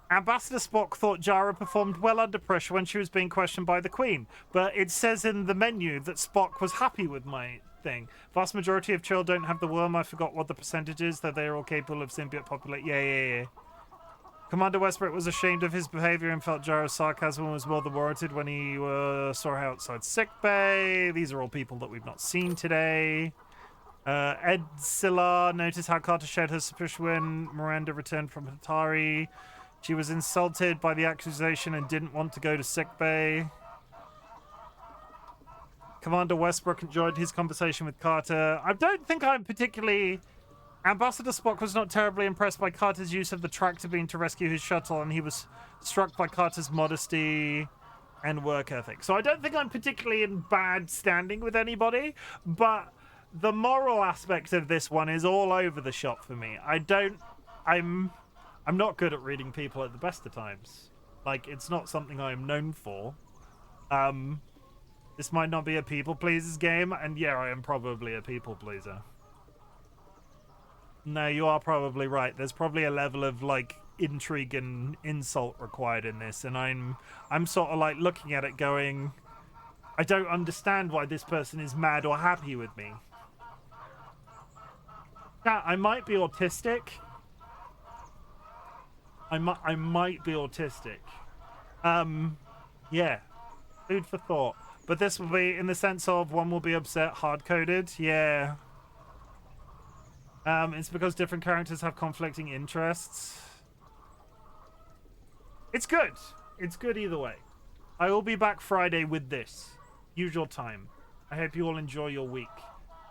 S1: Ambassador Spock thought Jara performed well under pressure when she was being questioned by the Queen, but it says in the menu that Spock was happy with my thing. Vast majority of Chill don't have the worm. I forgot what the percentage is, though they're all capable of symbiote populate. Yeah. Commander Westbrook was ashamed of his behavior and felt Jara's sarcasm was more than warranted when he saw her outside sickbay. These are all people that we've not seen today. Ed Silla noticed how Carter shared her suspicion when Miranda returned from Hatari. She was insulted by the accusation and didn't want to go to sickbay. Commander Westbrook enjoyed his conversation with Carter. I don't think I'm particularly... Ambassador Spock was not terribly impressed by Carter's use of the tractor beam to rescue his shuttle, and he was struck by Carter's modesty and work ethic. So I don't think I'm particularly in bad standing with anybody, but the moral aspect of this one is all over the shop for me. I'm not good at reading people at the best of times. Like, it's not something I'm known for. This might not be a people pleasers game, and yeah, I am probably a people pleaser. No, you are probably right. There's probably a level of like intrigue and insult required in this, and I'm sort of like looking at it going, I don't understand why this person is mad or happy with me. Yeah, I might be autistic. I might be autistic. Yeah. Food for thought. But this will be in the sense of one will be upset, hard-coded. Yeah. It's because different characters have conflicting interests. It's good. It's good either way. I will be back Friday with this. Usual time. I hope you all enjoy your week.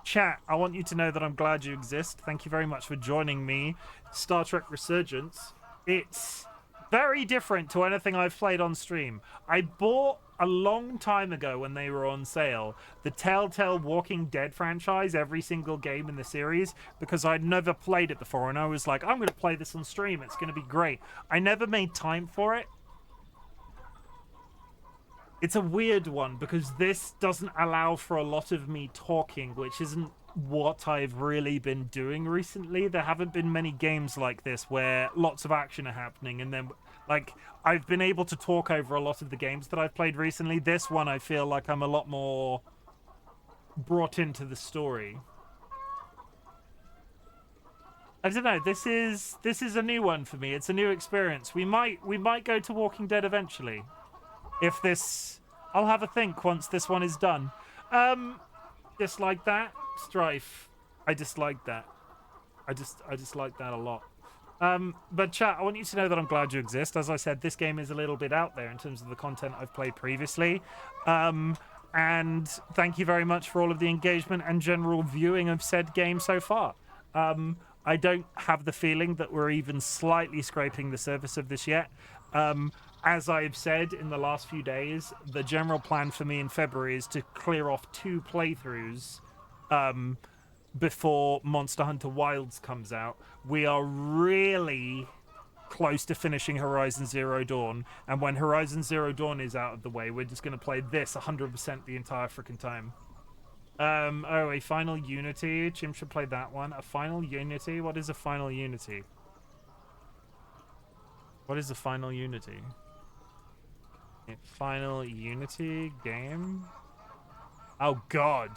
S1: Chat, I want you to know that I'm glad you exist. Thank you very much for joining me. Star Trek Resurgence. It's very different to anything I've played on stream. I bought a long time ago when they were on sale the Telltale Walking Dead franchise, every single game in the series, because I'd never played it before, and I was like, I'm going to play this on stream. It's going to be great. I never made time for it. It's a weird one because this doesn't allow for a lot of me talking, which isn't what I've really been doing recently. There haven't been many games like this where lots of action are happening, and then like I've been able to talk over a lot of the games that I've played recently. This one I feel like I'm a lot more brought into the story. I don't know, this is a new one for me. It's a new experience. We might go to Walking Dead eventually. If this, I'll have a think once this one is done. Dislike that. Strife. I dislike that. I dislike that a lot. But chat, I want you to know that I'm glad you exist. As I said, this game is a little bit out there in terms of the content I've played previously. And thank you very much for all of the engagement and general viewing of said game so far. I don't have the feeling that we're even slightly scraping the surface of this yet. As I've said in the last few days, the general plan for me in February is to clear off 2 playthroughs before Monster Hunter Wilds comes out. We are really close to finishing Horizon Zero Dawn, and when Horizon Zero Dawn is out of the way, we're just going to play this 100% the entire freaking time. Oh, a Final Unity. Chim should play that one. A Final Unity? What is a Final Unity? What is the final Unity? Final Unity game? Oh god.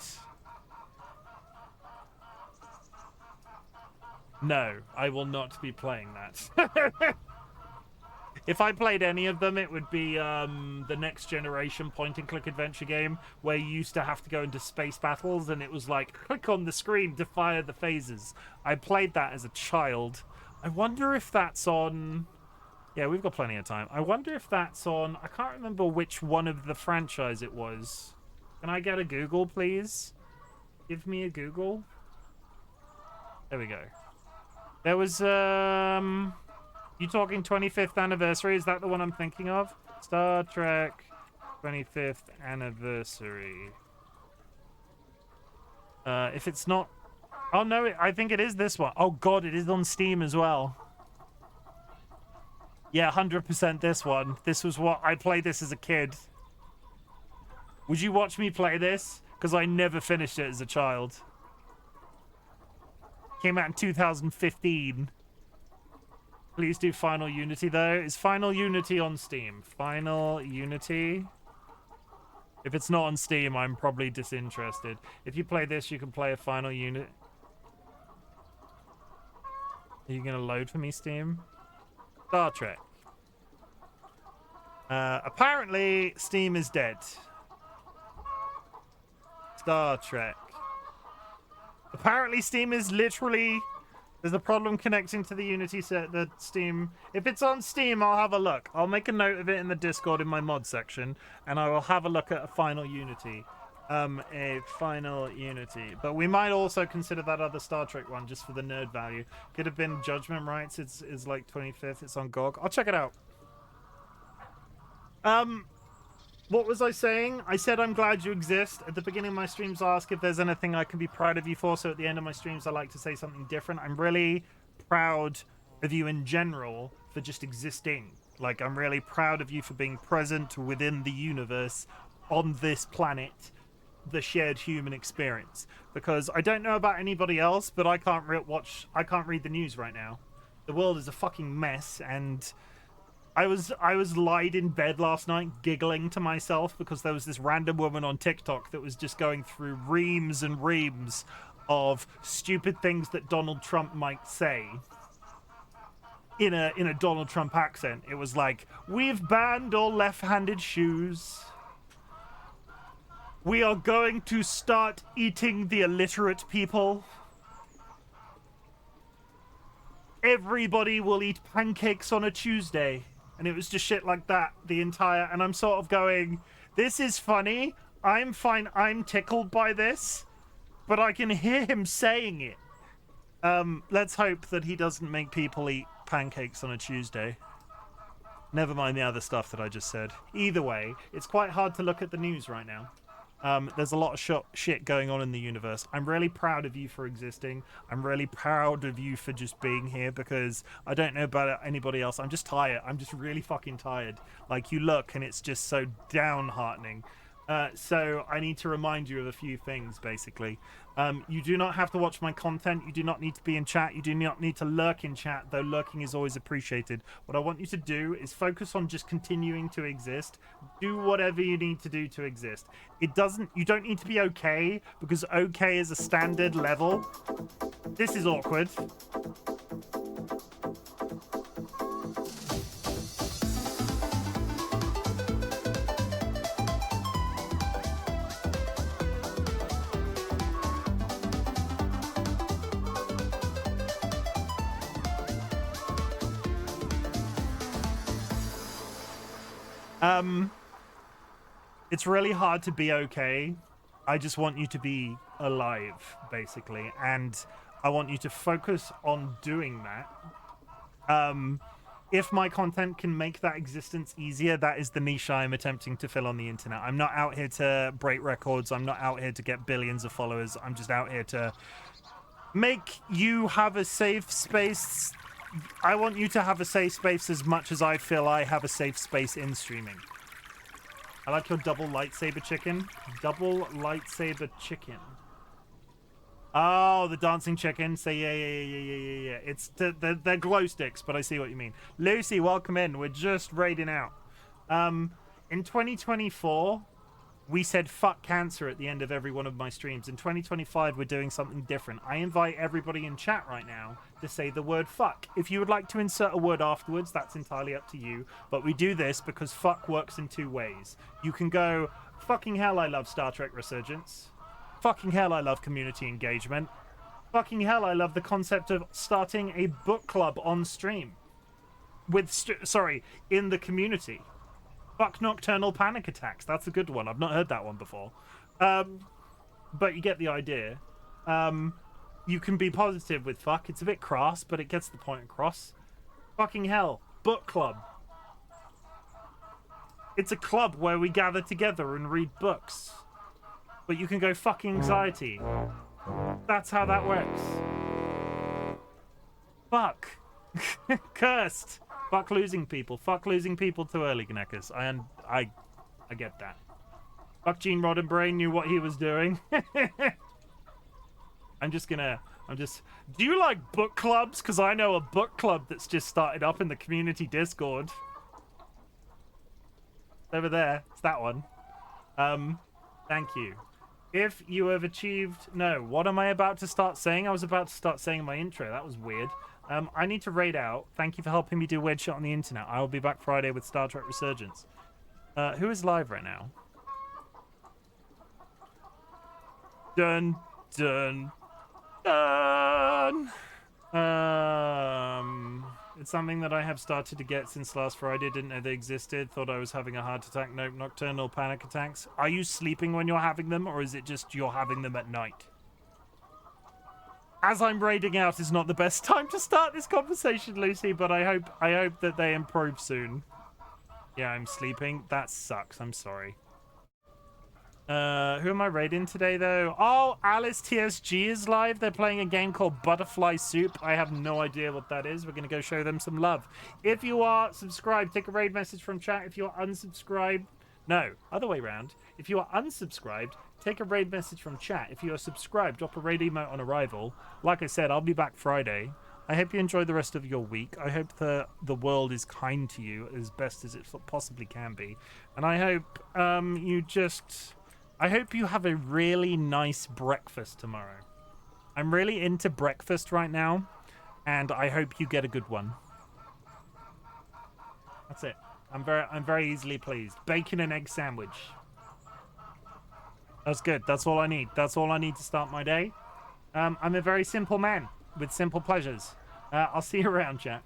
S1: No, I will not be playing that. If I played any of them, it would be the next generation point-and-click adventure game where you used to have to go into space battles and it was like, click on the screen to fire the phases. I played that as a child. I wonder if that's on... Yeah, we've got plenty of time. I wonder if that's on... I can't remember which one of the franchise it was. Can I get a Google, please? Give me a Google. There we go. There was, You talking 25th anniversary? Is that the one I'm thinking of? Star Trek 25th anniversary. If it's not... Oh, no, I think it is this one. Oh, God, it is on Steam as well. Yeah, 100% this one. This was what... I played this as a kid. Would you watch me play this? Because I never finished it as a child. Came out in 2015. Please do Final Unity, though. Is Final Unity on Steam? Final Unity? If it's not on Steam, I'm probably disinterested. If you play this, you can play a Final Unit. Are you going to load for me, Steam? Star Trek. Apparently, Steam is dead. Star Trek. Apparently, Steam is literally... There's a problem connecting to the Unity set, the Steam. If it's on Steam, I'll have a look. I'll make a note of it in the Discord in my mod section, and I will have a look at a Final Unity. A Final Unity. But we might also consider that other Star Trek one just for the nerd value. Could have been Judgment Rights. It's like 25th. It's on GOG. I'll check it out. What was I saying? I said I'm glad you exist. At the beginning of my streams, I ask if there's anything I can be proud of you for. So at the end of my streams, I like to say something different. I'm really proud of you in general for just existing. Like, I'm really proud of you for being present within the universe on this planet, the shared human experience. Because I don't know about anybody else, but I can't read the news right now. The world is a fucking mess, and I was lied in bed last night giggling to myself because there was this random woman on TikTok that was just going through reams and reams of stupid things that Donald Trump might say in a Donald Trump accent. It was like, we've banned all left-handed shoes. We are going to start eating the illiterate people. Everybody will eat pancakes on a Tuesday. And it was just shit like that the entire... And I'm sort of going, this is funny. I'm fine. I'm tickled by this. But I can hear him saying it. Let's hope that he doesn't make people eat pancakes on a Tuesday. Never mind the other stuff that I just said. Either way, it's quite hard to look at the news right now. There's a lot of shit going on in the universe. I'm really proud of you for existing. I'm really proud of you for just being here because I don't know about anybody else. I'm just tired. I'm just really fucking tired. Like, you look and it's just so downheartening. So I need to remind you of a few things, basically. You do not have to watch my content. You do not need to be in chat. You do not need to lurk in chat, though lurking is always appreciated. What I want you to do is focus on just continuing to exist. Do whatever you need to do to exist. You don't need to be okay, because okay is a standard level. This is awkward. It's really hard to be okay. I just want you to be alive, basically, and I want you to focus on doing that. If my content can make that existence easier, that is the niche I'm attempting to fill on the internet. I'm not out here to break records. I'm not out here to get billions of followers. I'm just out here to make you have a safe space. I want you to have a safe space as much as I feel I have a safe space in streaming. I like your double lightsaber chicken. Double lightsaber chicken. Oh, the dancing chickens. Say yeah. It's they're glow sticks, but I see what you mean. Lucy, welcome in. We're just raiding out. In 2024, we said fuck cancer at the end of every one of my streams. In 2025, we're doing something different. I invite everybody in chat right now to say the word fuck. If you would like to insert a word afterwards, that's entirely up to you. But we do this because fuck works in two ways. You can go, fucking hell, I love Star Trek Resurgence. Fucking hell, I love community engagement. Fucking hell, I love the concept of starting a book club on stream. In the community. Fuck nocturnal panic attacks. That's a good one. I've not heard that one before. But you get the idea. You can be positive with fuck. It's a bit crass, but it gets the point across. Fucking hell. Book club. It's a club where we gather together and read books. But you can go fucking anxiety. That's how that works. Fuck. Cursed. Fuck losing people. Fuck losing people too early, Gneckers. I get that. Fuck Gene Roddenberry knew what he was doing. Do you like book clubs? Because I know a book club that's just started up in the community Discord. Over there. It's that one. Thank you. If you have achieved... No, what am I about to start saying? I was about to start saying my intro. That was weird. I need to raid out. Thank you for helping me do Weird Shit on the internet. I will be back Friday with Star Trek Resurgence. Who is live right now? Dun, dun, dun. It's something that I have started to get since last Friday. Didn't know they existed. Thought I was having a heart attack. Nope, nocturnal panic attacks. Are you sleeping when you're having them, or is it just you're having them at night? As I'm raiding out is not the best time to start this conversation, Lucy, but I hope that they improve soon. Yeah, I'm sleeping. That sucks. I'm sorry. Who am I raiding today, though? Oh, Alice TSG is live. They're playing a game called Butterfly Soup. I have no idea what that is. We're going to go show them some love. If you are subscribed, take a raid message from chat. If you are unsubscribed... No, other way around. If you are unsubscribed, take a raid message from chat. If you are subscribed, drop a raid emote on arrival. Like I said, I'll be back Friday. I hope you enjoy the rest of your week. I hope the world is kind to you as best as it possibly can be. And I hope I hope you have a really nice breakfast tomorrow. I'm really into breakfast right now, and I hope you get a good one. That's it. I'm very easily pleased. Bacon and egg sandwich. That's good. That's all I need. That's all I need to start my day. I'm a very simple man with simple pleasures. I'll see you around, chat.